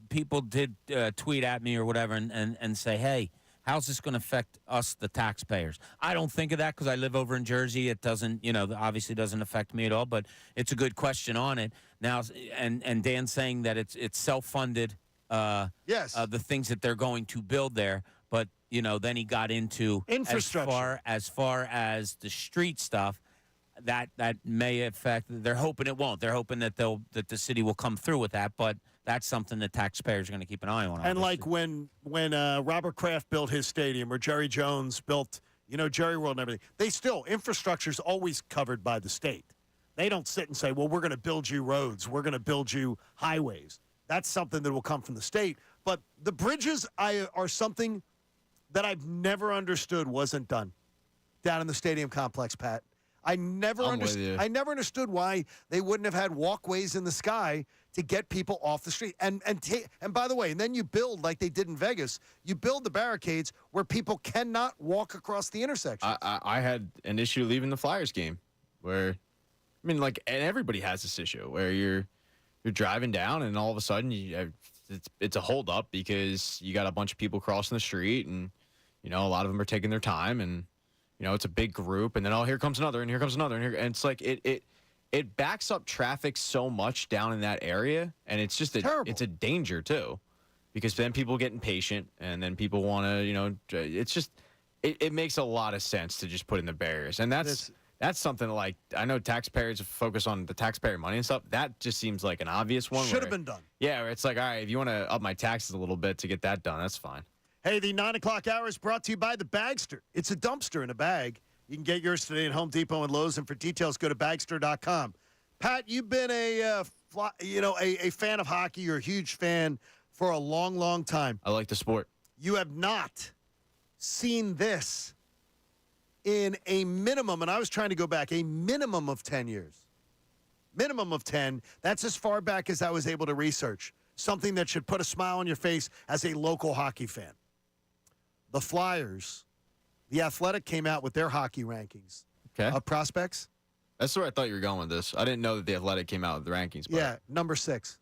did tweet at me or whatever and say, hey, how's this going to affect us, the taxpayers? I don't think of that because I live over in Jersey. It doesn't, obviously doesn't affect me at all, but it's a good question on it. Now, and Dan's saying that it's self-funded,
yes,
the things that they're going to build there. But, then he got into
infrastructure.
As far as the street stuff, that may affect. They're hoping it won't. They're hoping that the city will come through with that, but that's something that taxpayers are going to keep an eye on.
And
obviously.
when Robert Kraft built his stadium, or Jerry Jones built, Jerry World and everything, infrastructure's always covered by the state. They don't sit and say, well, we're going to build you roads, we're going to build you highways. That's something that will come from the state. But the bridges are something that I've never understood wasn't done down in the stadium complex, Pat. I never
I'm with
understood.
you.
I never understood why they wouldn't have had walkways in the sky to get people off the street. And by the way, and then you build like they did in Vegas. You build the barricades where people cannot walk across the intersection.
I had an issue leaving the Flyers game, where, I mean, like, and everybody has this issue where you're driving down and all of a sudden it's a holdup because you got a bunch of people crossing the street, and a lot of them are taking their time, and it's a big group, and then here comes another, and here comes another, and it's like it backs up traffic so much down in that area, and it's just it's a danger too, because then people get impatient, and then people want to it's just it makes a lot of sense to just put in the barriers, and that's something like, I know taxpayers focus on the taxpayer money and stuff. That just seems like an obvious one.
Should have been done.
Yeah, where it's like, all right, if you want to up my taxes a little bit to get that done, that's fine.
Hey, the 9 o'clock hour is brought to you by the Bagster. It's a dumpster in a bag. You can get yours today at Home Depot and Lowe's, and for details, go to Bagster.com. Pat, you've been a fan of hockey. You're a huge fan for a long, long time.
I like the sport.
You have not seen this in a minimum, and I was trying to go back, a minimum of 10 years. Minimum of 10. That's as far back as I was able to research. Something that should put a smile on your face as a local hockey fan. The Flyers, the Athletic came out with their hockey rankings of prospects.
That's where I thought you were going with this. I didn't know that the Athletic came out with the rankings. But
Yeah, number 6.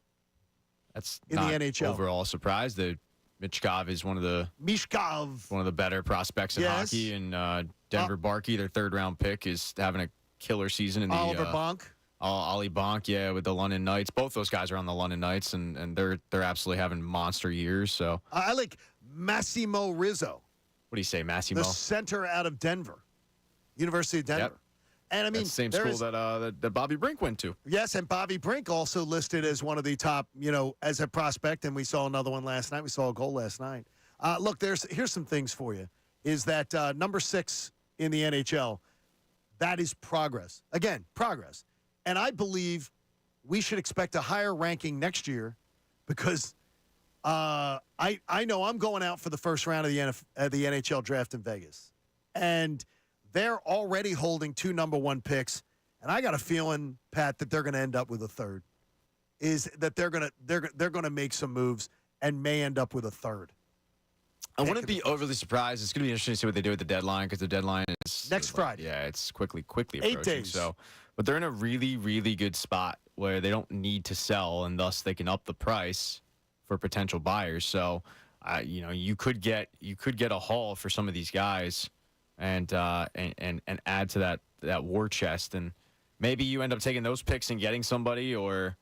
That's
in
not
the NHL.
Overall surprise that Michkov is one of the better prospects in
Yes.
hockey, and Denver Barkey, their third-round pick, is having a killer season in the
Oliver Bonk.
Ollie Bonk, yeah, with the London Knights. Both those guys are on the London Knights, and they're absolutely having monster years. So
I like Massimo Rizzo.
What do you say, Massimo?
The center out of Denver, University of Denver.
Yep.
And I mean,
that's the same school that Bobby Brink went to.
Yes, and Bobby Brink also listed as one of the top, as a prospect, and we saw another one last night. We saw a goal last night. Look, here's some things for you. Is that number 6 in the NHL, that is progress. Again, progress. And I believe we should expect a higher ranking next year because I know I'm going out for the first round of the NHL draft in Vegas. And they're already holding 2 number 1 picks, and I got a feeling, Pat, that they're going to end up with a third. Is that they're going to make some moves and may end up with a third.
I wouldn't be overly surprised. It's going to be interesting to see what they do with the deadline, because the deadline is
next Friday.
Yeah, it's quickly
8
approaching.
days.
So, but they're in a really, really good spot where they don't need to sell, and thus they can up the price for potential buyers. So, you could get a haul for some of these guys, and add to that war chest, and maybe you end up taking those picks and getting somebody, or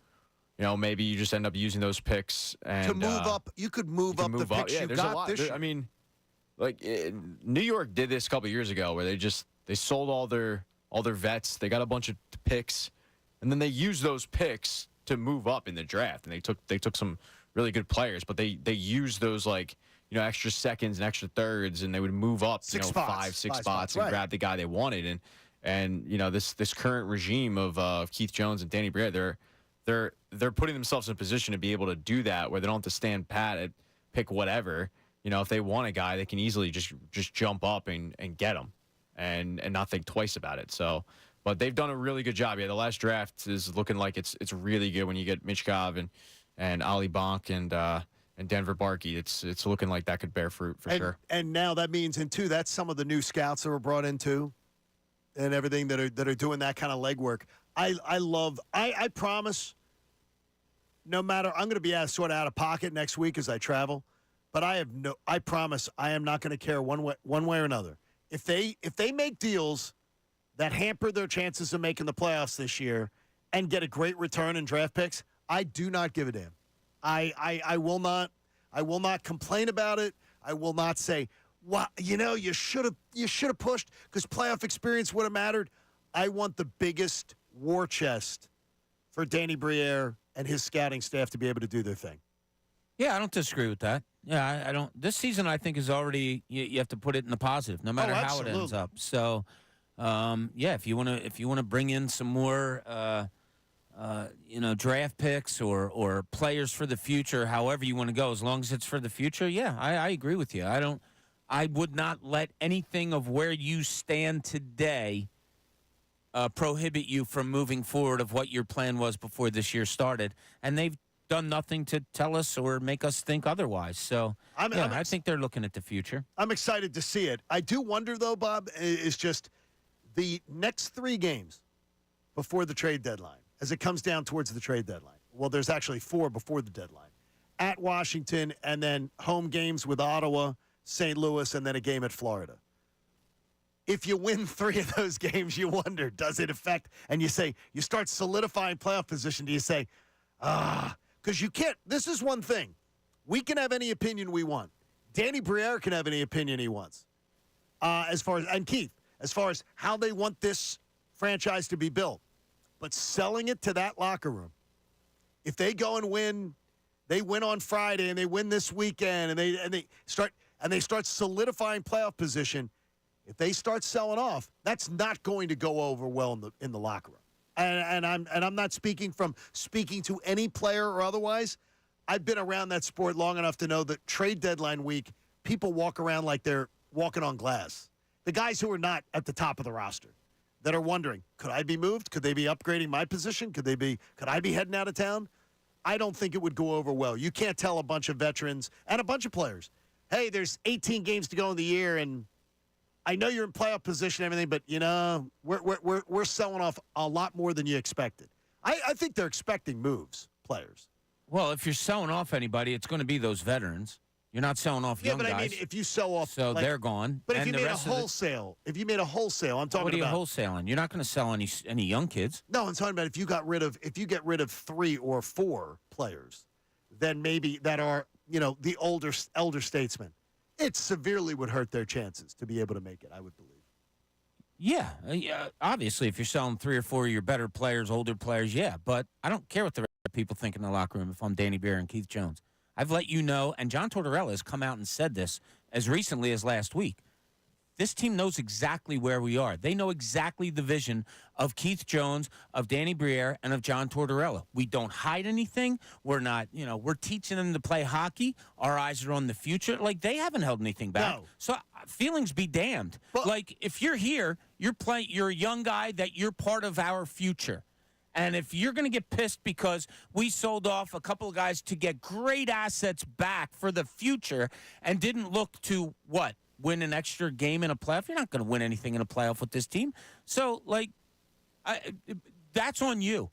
maybe you just end up using those picks and
to move up. You could move up the picks you
there's
got
a lot.
this year.
I mean, like New York did this a couple years ago, where they sold all their vets. They got a bunch of picks, and then they used those picks to move up in the draft. And they took some really good players, but they used those extra seconds and extra thirds, and they would move up
6
5, 6 spots and
right.
grab the guy they wanted. And this current regime of Keith Jones and Danny Briere, they're putting themselves in a position to be able to do that, where they don't have to stand pat at pick whatever. If they want a guy, they can easily just jump up and get him, and not think twice about it. So, but they've done a really good job. Yeah, the last draft is looking like it's really good when you get Michkov and Ollie Bonk and Denver Barkey. It's looking like that could bear fruit for sure.
And now that means, that's some of the new scouts that were brought in too, and everything that are doing that kind of legwork. I promise, no matter, I'm going to be sort of out of pocket next week as I travel, but I promise I am not going to care one way or another. If they make deals that hamper their chances of making the playoffs this year and get a great return in draft picks, I do not give a damn. I will not complain about it. I will not say, well, you should have pushed because playoff experience would have mattered. I want the biggest war chest for Danny Briere and his scouting staff to be able to do their thing.
Yeah, I don't disagree with that. Yeah, I don't. This season, I think, is already you have to put it in the positive, no matter how it ends up. So, if you want to bring in some more, draft picks or players for the future, however you want to go, as long as it's for the future. Yeah, I agree with you. I would not let anything of where you stand today prohibit you from moving forward of what your plan was before this year started. And they've done nothing to tell us or make us think otherwise. So, I think they're looking at the future.
I'm excited to see it. I do wonder, though, Bob, is just the next 3 games before the trade deadline, as it comes down towards the trade deadline. Well, there's actually 4 before the deadline. At Washington, and then home games with Ottawa, St. Louis, and then a game at Florida. If you win 3 of those games, you wonder, does it affect? And you say, you start solidifying playoff position. Do you say, because you can't. This is one thing. We can have any opinion we want. Danny Briere can have any opinion he wants. And Keith, as far as how they want this franchise to be built. But selling it to that locker room, if they go and win, they win on Friday and they win this weekend and they start solidifying playoff position. If they start selling off, that's not going to go over well in the locker room. And I'm not speaking to any player or otherwise. I've been around that sport long enough to know that trade deadline week, people walk around like they're walking on glass. The guys who are not at the top of the roster that are wondering, could I be moved? Could they be upgrading my position? Could I be heading out of town? I don't think it would go over well. You can't tell a bunch of veterans and a bunch of players, hey, there's 18 games to go in the year, and I know you're in playoff position and everything, but, we're selling off a lot more than you expected. I think they're expecting moves, players.
Well, if you're selling off anybody, it's going to be those veterans. You're not selling off young guys.
Yeah, but I mean, if you sell off,
so they're gone.
But if you made a wholesale, I'm talking about.
What are you wholesaling? You're not going to sell any young kids.
No, I'm talking about if you get rid of 3 or 4 players, then maybe that are the elder statesmen. It severely would hurt their chances to be able to make it, I would believe.
Yeah, obviously, if you're selling 3 or 4 of your better players, older players, yeah. But I don't care what the people think in the locker room if I'm Danny Briere and Keith Jones. I've let you know, and John Tortorella has come out and said this as recently as last week. This team knows exactly where we are. They know exactly the vision of Keith Jones, of Danny Briere, and of John Tortorella. We don't hide anything. We're not, we're teaching them to play hockey. Our eyes are on the future. Like, they haven't held anything back.
No.
So feelings be damned.
Well,
like, if you're here, you're a young guy that you're part of our future. And if you're going to get pissed because we sold off a couple of guys to get great assets back for the future and didn't look to, win an extra game in a playoff? You're not going to win anything in a playoff with this team. So, that's on you.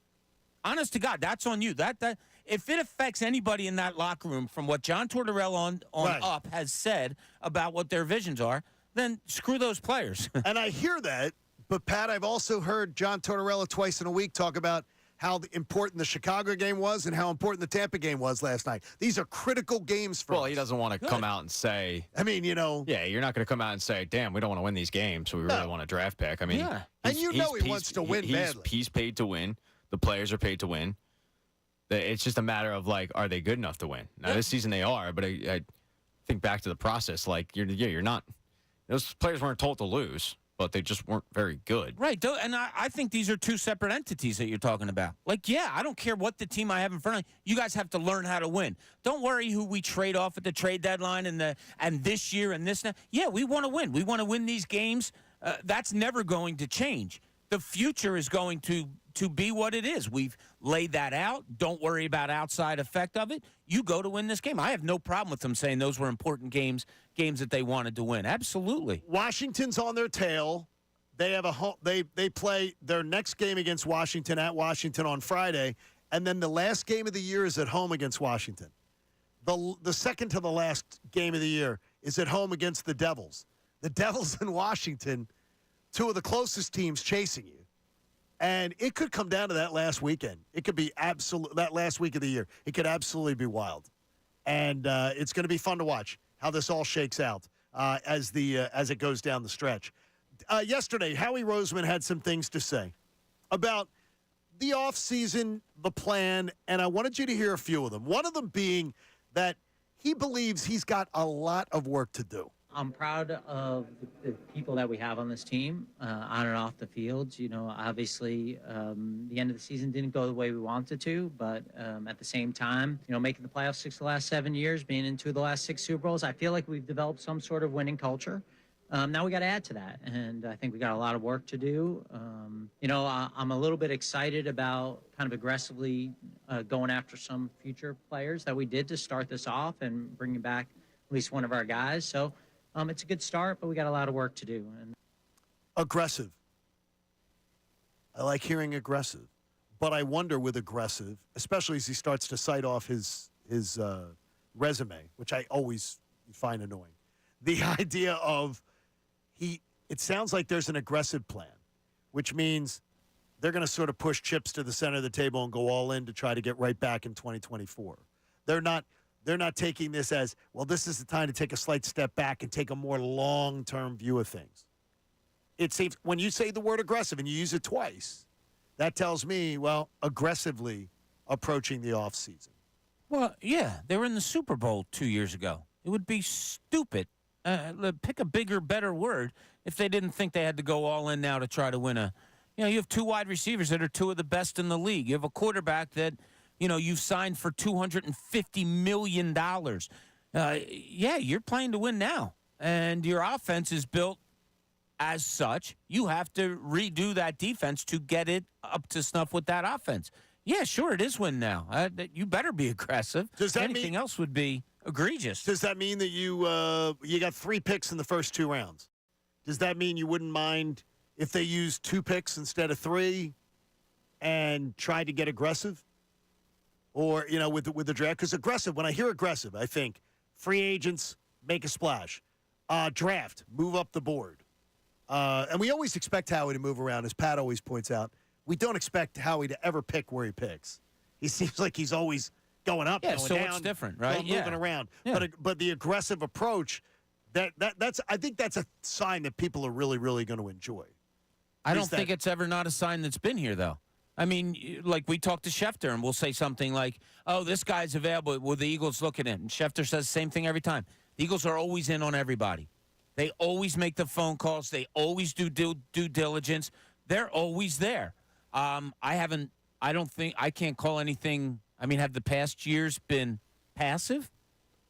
Honest to God, that's on you. That if it affects anybody in that locker room from what John Tortorella on up has said about what their visions are, then screw those players.
And I hear that. But, Pat, I've also heard John Tortorella twice in a week talk about how important the Chicago game was and how important the Tampa game was last night. These are critical games for us.
Well, he doesn't want to come out and say.
I mean,
Yeah, you're not going to come out and say, damn, we don't want to win these games, so we really want a draft pick. I mean,
yeah.
And he wants to win badly.
He's paid to win. The players are paid to win. It's just a matter of, are they good enough to win? Now, this season they are, but I think back to the process. You're not. Those players weren't told to lose, but they just weren't very good.
Right. And I think these are 2 separate entities that you're talking about. I don't care what the team I have in front of you. You guys have to learn how to win. Don't worry who we trade off at the trade deadline and this year and this now. Yeah, we want to win. We want to win these games. That's never going to change. The future is going to be what it is. We've laid that out. Don't worry about outside effect of it. You go to win this game. I have no problem with them saying those were important games that they wanted to win. Absolutely.
Washington's on their tail. They have they play their next game against Washington at Washington on Friday, and then the last game of the year is at home against Washington. The second to the last game of the year is at home against the Devils. The Devils in Washington, 2 of the closest teams chasing you. And it could come down to that last weekend. It could be that last week of the year. It could absolutely be wild. And it's going to be fun to watch how this all shakes out as it goes down the stretch. Yesterday, Howie Roseman had some things to say about the offseason, the plan, and I wanted you to hear a few of them. One of them being that he believes he's got a lot of work to do.
I'm proud of the people that we have on this team, on and off the field. Obviously, the end of the season didn't go the way we wanted to, but at the same time, making the playoffs 6 of the last 7 years, being in 2 of the last 6 Super Bowls, I feel like we've developed some sort of winning culture. Now we got to add to that, and I think we got a lot of work to do. I'm a little bit excited about kind of aggressively going after some future players that we did to start this off and bringing back at least one of our guys. So it's a good start, but we got a lot of work to do. And
Aggressive. I like hearing aggressive, but I wonder with aggressive, especially as he starts to cite off his resume, which I always find annoying. The idea of it sounds like there's an aggressive plan, which means they're going to sort of push chips to the center of the table and go all in to try to get right back in 2024. They're not taking this as, well, this is the time to take a slight step back and take a more long-term view of things. It seems when you say the word aggressive and you use it twice, that tells me, well, aggressively approaching the offseason.
Well, yeah, they were in the Super Bowl 2 years ago. It would be stupid. Pick a bigger, better word if they didn't think they had to go all in now to try to win you have two wide receivers that are two of the best in the league. You have a quarterback that, you've signed for $250 million. Yeah, you're playing to win now. And your offense is built as such. You have to redo that defense to get it up to snuff with that offense. Yeah, sure, it is win now. You better be aggressive.
Does that
Anything else would be egregious.
Does that mean that you got 3 picks in the first 2 rounds? Does that mean you wouldn't mind if they used 2 picks instead of 3 and tried to get aggressive? Or, with the draft? Because aggressive, when I hear aggressive, I think free agents, make a splash. Draft, move up the board. And we always expect Howie to move around, as Pat always points out. We don't expect Howie to ever pick where he picks. He seems like he's always going up, going
so
down.
it's different, right?
Moving around.
Yeah.
But the aggressive approach, that's I think that's a sign that people are really, really going to enjoy.
I don't think it's ever not a sign that's been here, though. I mean, like we talk to Schefter, and we'll say something like, oh, this guy's available. Will the Eagles look at him? And Schefter says the same thing every time. The Eagles are always in on everybody. They always make the phone calls. They always do due diligence. They're always there. I can't call anything. I mean, have the past years been passive?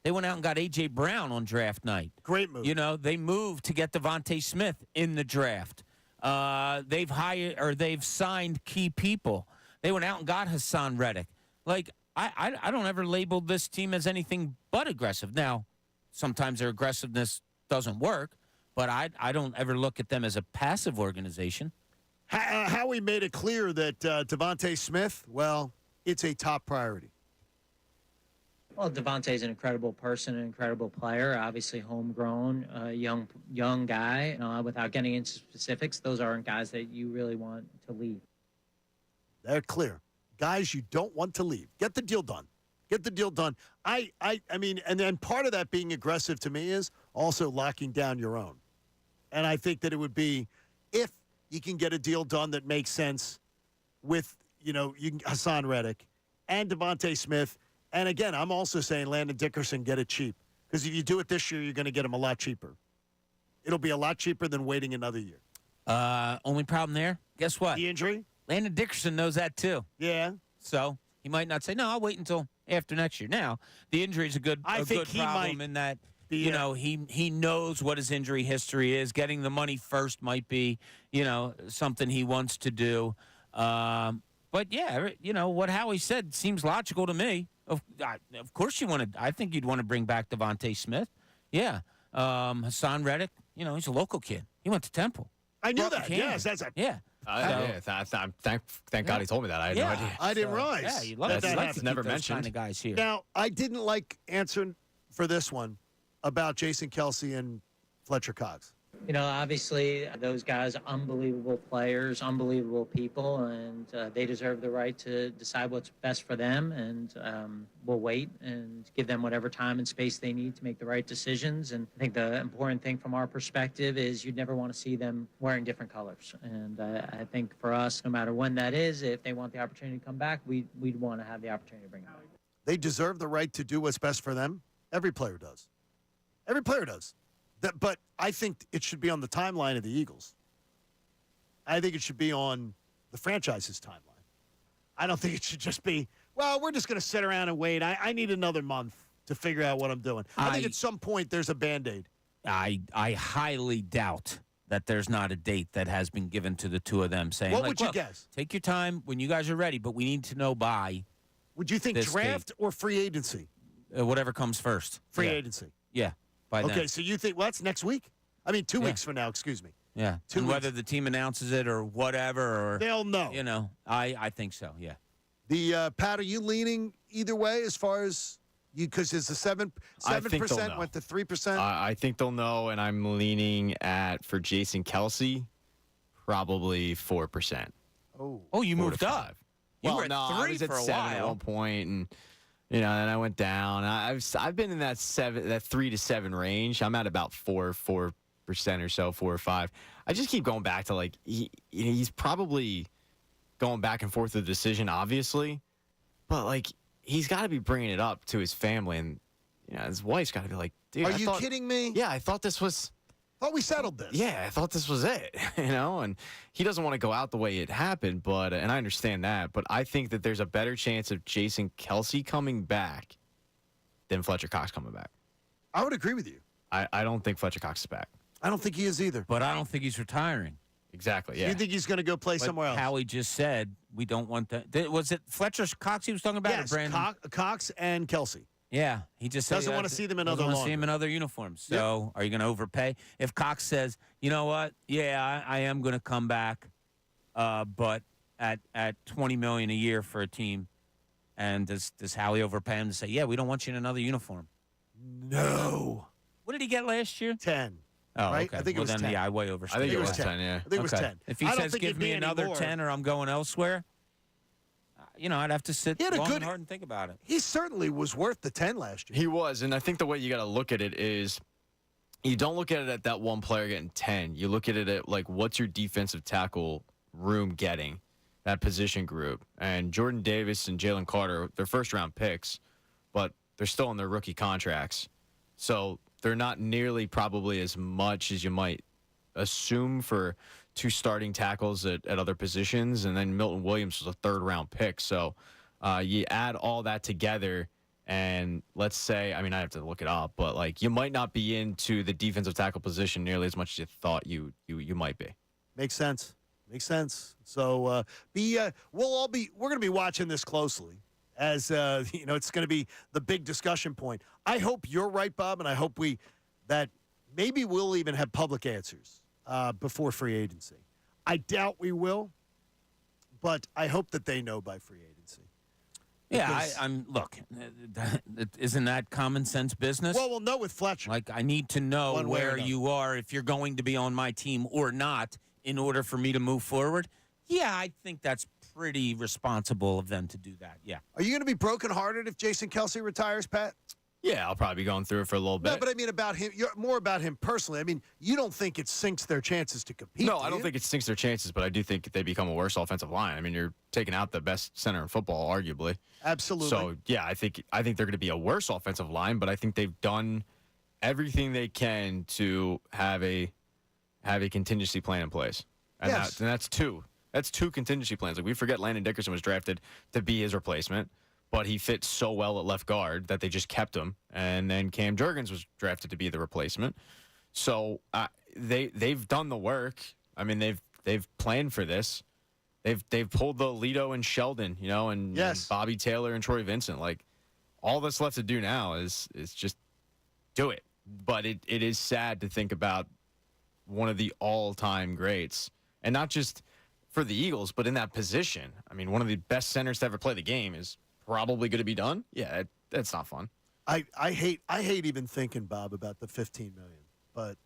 They went out and got A.J. Brown on draft night.
Great move.
They moved to get Devontae Smith in the draft. They've signed key people. They went out and got Hassan Reddick. Like, I don't ever label this team as anything but aggressive. Now, sometimes their aggressiveness doesn't work, but I don't ever look at them as a passive organization.
Howie made it clear that Devontae Smith, well, it's a top priority.
Well, Devontae's an incredible person, an incredible player, obviously homegrown, young guy. Without getting into specifics, those aren't guys that you really want to leave.
They're clear. Guys you don't want to leave. Get the deal done. Get the deal done. I mean, and then part of that being aggressive to me is also locking down your own. And I think that it would be, if you can get a deal done that makes sense with, Hassan Reddick and Devontae Smith. And again, I'm also saying Landon Dickerson, get it cheap. Because if you do it this year, you're going to get him a lot cheaper. It'll be a lot cheaper than waiting another year.
Only problem there, guess what?
The injury?
Landon Dickerson knows that too.
Yeah.
So he might not say, no, I'll wait until after next year. Now, the injury is a good problem in that, he knows what his injury history is. Getting the money first might be, something he wants to do. But, yeah, what Howie said seems logical to me. Of course I think you'd want to bring back Devontae Smith. Yeah. Hassan Reddick, he's a local kid. He went to Temple.
I knew that. Yes, that's a...
Yeah.
Thank God he told me that. I had no idea.
I didn't realize.
Yeah, you love
That's never mentioned.
Kind of guys here.
Now, I didn't like answering for this one about Jason Kelsey and Fletcher Cox.
Obviously, those guys, unbelievable players, unbelievable people, and they deserve the right to decide what's best for them. And we'll wait and give them whatever time and space they need to make the right decisions. And I think the important thing from our perspective is you'd never want to see them wearing different colors. And I think for us, no matter when that is, if they want the opportunity to come back, we'd want to have the opportunity to bring them back.
They deserve the right to do what's best for them. Every player does. Every player does. But I think it should be on the timeline of the Eagles. I think it should be on the franchise's timeline. I don't think it should just be, well, we're just going to sit around and wait. I need another month to figure out what I'm doing. I think at some point there's a Band-Aid.
I highly doubt that there's not a date that has been given to the two of them saying,
What
like,
would you
"Look,
guess?
Take your time when you guys are ready, but we need to know by
Would you think
this
draft or free agency?
whatever comes first.
Free
Yeah.
agency.
Yeah, by then.
Okay, so you think, well, that's next week? I mean, 2 weeks from now, excuse me.
Yeah,
2
and
weeks.
whether the team announces it or whatever, or
They'll know.
You know, I think so. Yeah.
The Pat, are you leaning either way as far as you? Because it's the 7% went to 3%.
I think they'll know, and I'm leaning for Jason Kelsey, probably 4%.
Oh, you
4 to
moved up.
5.
You
Well,
were at
no,
3
I was at
for a
7 at
while.
one point, and then I went down. I've been in that 3 to 7 range. I'm at about 4% or so, 4 or 5. I just keep going back to like he's probably going back and forth with the decision, obviously, but like he's got to be bringing it up to his family, and his wife's got to be like, dude,
Are you kidding me?
Yeah, I thought this was.
Thought we settled this.
Yeah, I thought this was it, and he doesn't want to go out the way it happened, but and I understand that, but I think that there's a better chance of Jason Kelsey coming back than Fletcher Cox coming back.
I would agree with you.
I don't think Fletcher Cox is back.
I don't think he is either.
But I don't think he's retiring.
Exactly, yeah.
You think he's going to go play
But
somewhere else?
Howie just said we don't want that. Was it Fletcher Cox he was talking about?
Yes,
or Brandon?
Cox and Kelsey.
Yeah, he just said
Doesn't want to see them in
doesn't
other
want to see him in other uniforms. So, are you going to overpay? If Cox says, you know what? Yeah, I am going to come back, but at $20 million a year for a team, and does Howie overpay him to say, yeah, we don't want you in another uniform?
No.
What did he get last year?
10.
Oh,
right?
okay.
I think it was 10.
I way
I
overstated.
think it
it
was
was
10, yeah.
I think it was 10.
If he
I don't
says,
think
give
it'd
me
be
another
anymore.
10 or I'm going elsewhere, I'd have to sit
He had a
long
good-
and hard and think about it.
He certainly was worth the 10 last year.
He was, and I think the way you got to look at it is you don't look at it at that one player getting 10. You look at it at, like, what's your defensive tackle room getting, that position group. And Jordan Davis and Jalen Carter, they're first-round picks, but they're still on their rookie contracts. So they're not nearly probably as much as you might assume for two starting tackles at other positions. And then Milton Williams was a third-round pick. So you add all that together, and let's say, I mean, I have to look it up, but like you might not be into the defensive tackle position nearly as much as you thought you might be.
Makes sense. Makes sense. So we're going to be watching this closely as it's going to be the big discussion point. I hope you're right, Bob, and I hope that maybe we'll even have public answers before free agency. I doubt we will, but I hope that they know by free agency.
Yeah, look, isn't that common sense business?
Well, we'll know with Fletcher.
Like, I need to know
One way or
where
another.
you are, if you're going to be on my team or not, in order for me to move forward. Yeah, I think that's pretty responsible of them to do that. Yeah.
Are you going to be brokenhearted if Jason Kelsey retires, Pat?
Yeah, I'll probably be going through it for a little bit.
No, but I mean about him. You're more about him personally. I mean, you don't think it sinks their chances to compete?
No,
do
I don't
you?
think it stinks their chances, but I do think they become a worse offensive line. I mean, you're taking out the best center in football, arguably.
Absolutely.
So yeah, I think they're going to be a worse offensive line, but I think they've done everything they can to have a contingency plan in place, and
Yes.
that's two. That's two contingency plans. Like, we forget Landon Dickerson was drafted to be his replacement, but he fit so well at left guard that they just kept him. And then Cam Jurgens was drafted to be the replacement. So they've done the work. I mean, they've planned for this. They've pulled the Alito and Sheldon, and Bobby Taylor and Troy Vincent. Like, all that's left to do now is just do it. But it is sad to think about one of the all-time greats, and not just for the Eagles, but in that position. I mean, one of the best centers to ever play the game is probably going to be done. Yeah, that's not fun.
I hate even thinking, Bob, about the $15 million. But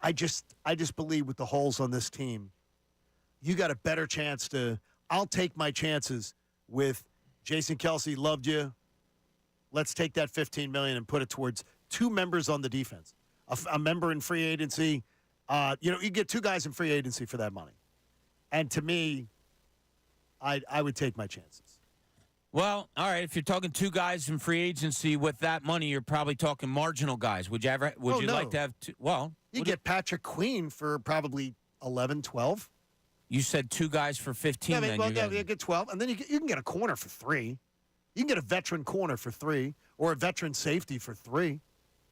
I just believe with the holes on this team, you got a better chance to. I'll take my chances with Jason Kelsey. Loved you. Let's take that $15 million and put it towards two members on the defense. A member in free agency. You get two guys in free agency for that money. And to me, I would take my chances.
Well, all right. If you're talking two guys in free agency with that money, you're probably talking marginal guys. Would you like to have two? Well,
you get Patrick Queen for probably 11, 12.
You said two guys for 15.
Yeah,
then
you get 12, and then you can get a corner for 3. You can get a veteran corner for 3 or a veteran safety for 3.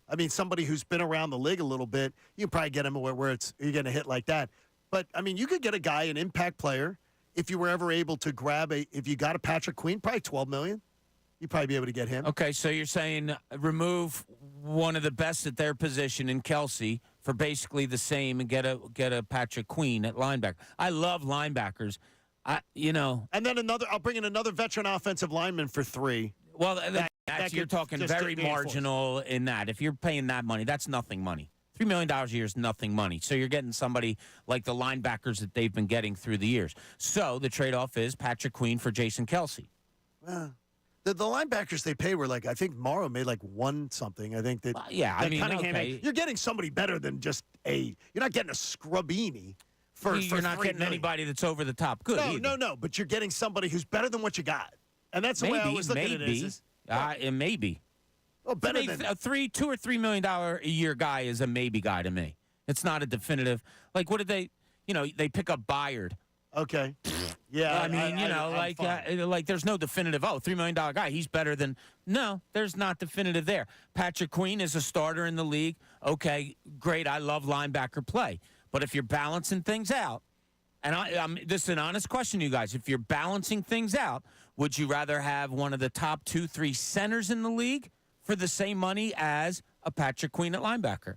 I mean, somebody who's been around the league a little bit, you can probably get him where you're going to hit like that. But, I mean, you could get a guy, an impact player, if you were ever able to grab if you got a Patrick Queen, probably $12 million. You'd probably be able to get him.
Okay, so you're saying remove one of the best at their position in Kelsey for basically the same and get a Patrick Queen at linebacker. I love linebackers.
And then I'll bring in another veteran offensive lineman for $3.
Well, you're talking very marginal in that. If you're paying that money, that's nothing money. $3 million a year is nothing money. So you're getting somebody like the linebackers that they've been getting through the years. So the trade-off is Patrick Queen for Jason Kelsey.
The linebackers they paid were I think Morrow made one something. I think that. Cunningham,
okay.
You're getting somebody better than just you're not getting a Scrubini
You're not getting anybody that's over the top good.
No. But you're getting somebody who's better than what you got. And that's the way I was looking at it.
It may be.
Well, better than
a $2 or $3 million a year guy is a maybe guy to me. It's not a definitive. What did they? They pick up Byard.
Okay. Yeah.
I mean, there's no definitive. $3 million guy. He's better than. No, there's not definitive there. Patrick Queen is a starter in the league. Okay, great. I love linebacker play. But if you're balancing things out, and this is an honest question, you guys. If you're balancing things out, would you rather have one of the top 2-3 centers in the league for the same money as a Patrick Queen at linebacker?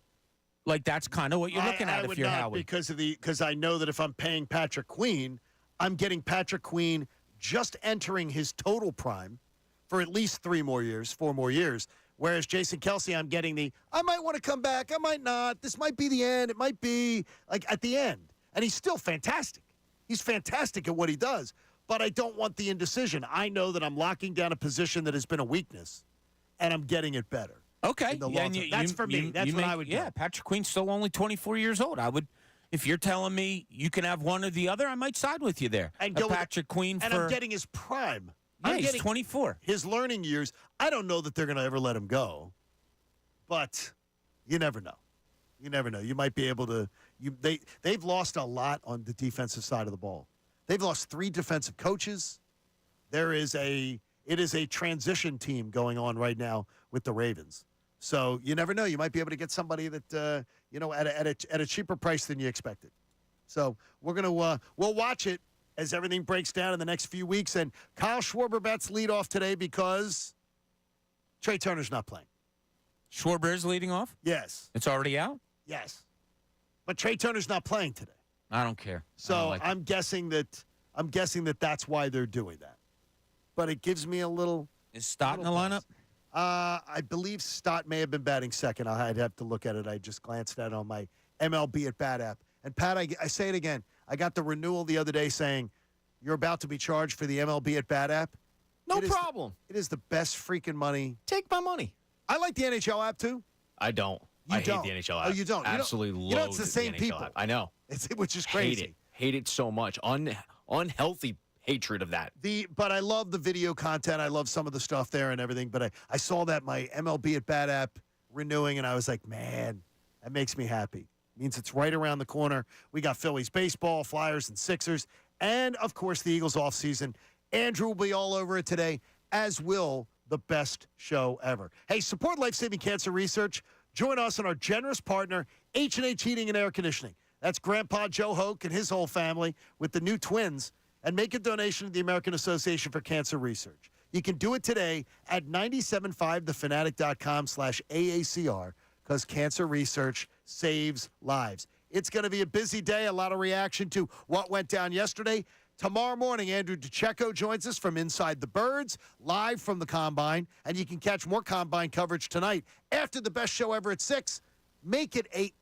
That's kind of what you're looking at if you're Howie.
Because I know that if I'm paying Patrick Queen, I'm getting Patrick Queen just entering his total prime for at least 4 more years. Whereas Jason Kelsey, I'm getting I might want to come back, I might not. This might be the end. It might be at the end. And he's still fantastic. He's fantastic at what he does. But I don't want the indecision. I know that I'm locking down a position that has been a weakness, and I'm getting it better.
Okay.
That's for me. That's what I would do.
Yeah, Patrick Queen's still only 24 years old. If you're telling me you can have one or the other, I might side with you there.
And go
Patrick Queen
and I'm getting his prime.
Yeah, he's 24.
His learning years. I don't know that they're going to ever let him go, but you never know. You never know. You might be able to. They've lost a lot on the defensive side of the ball. They've lost 3 defensive coaches. It is a transition team going on right now with the Ravens. So you never know. You might be able to get somebody that at a cheaper price than you expected. So we'll watch it as everything breaks down in the next few weeks. And Kyle Schwarber bats lead off today because Trey Turner's not playing.
Schwarber is leading off?
Yes.
It's already out?
Yes. But Trey Turner's not playing today.
I don't care.
So I'm guessing that that's why they're doing that. But it gives me a little.
Is Stott in the lineup?
I believe Stott may have been batting second. I'd have to look at it. I just glanced at it on my MLB at Bat app. And Pat, I say it again. I got the renewal the other day saying you're about to be charged for the MLB at Bat app.
No problem.
It is the best freaking money.
Take my money.
I like the NHL app too.
I don't. I hate the NHL app.
Oh, you don't?
Absolutely loathe
you know, it's the same
NHL
people.
app. I know.
Which is crazy.
Hate it so much. Unhealthy hatred of that.
But I love the video content. I love some of the stuff there and everything. But I saw that my MLB at Bat app renewing, and I was like, man, that makes me happy. Means it's right around the corner. We got Phillies baseball, Flyers, and Sixers, and of course the Eagles offseason. Andrew will be all over it today, as will the best show ever. Hey, support life-saving cancer research. Join us and our generous partner, H&H Heating and Air Conditioning. That's Grandpa Joe Hoke and his whole family with the new twins. And make a donation to the American Association for Cancer Research. You can do it today at 975thefanatic.com/AACR because cancer research saves lives. It's going to be a busy day, a lot of reaction to what went down yesterday. Tomorrow morning, Andrew DiCecco joins us from Inside the Birds, live from the Combine, and you can catch more Combine coverage tonight after the best show ever at 6. Make it 8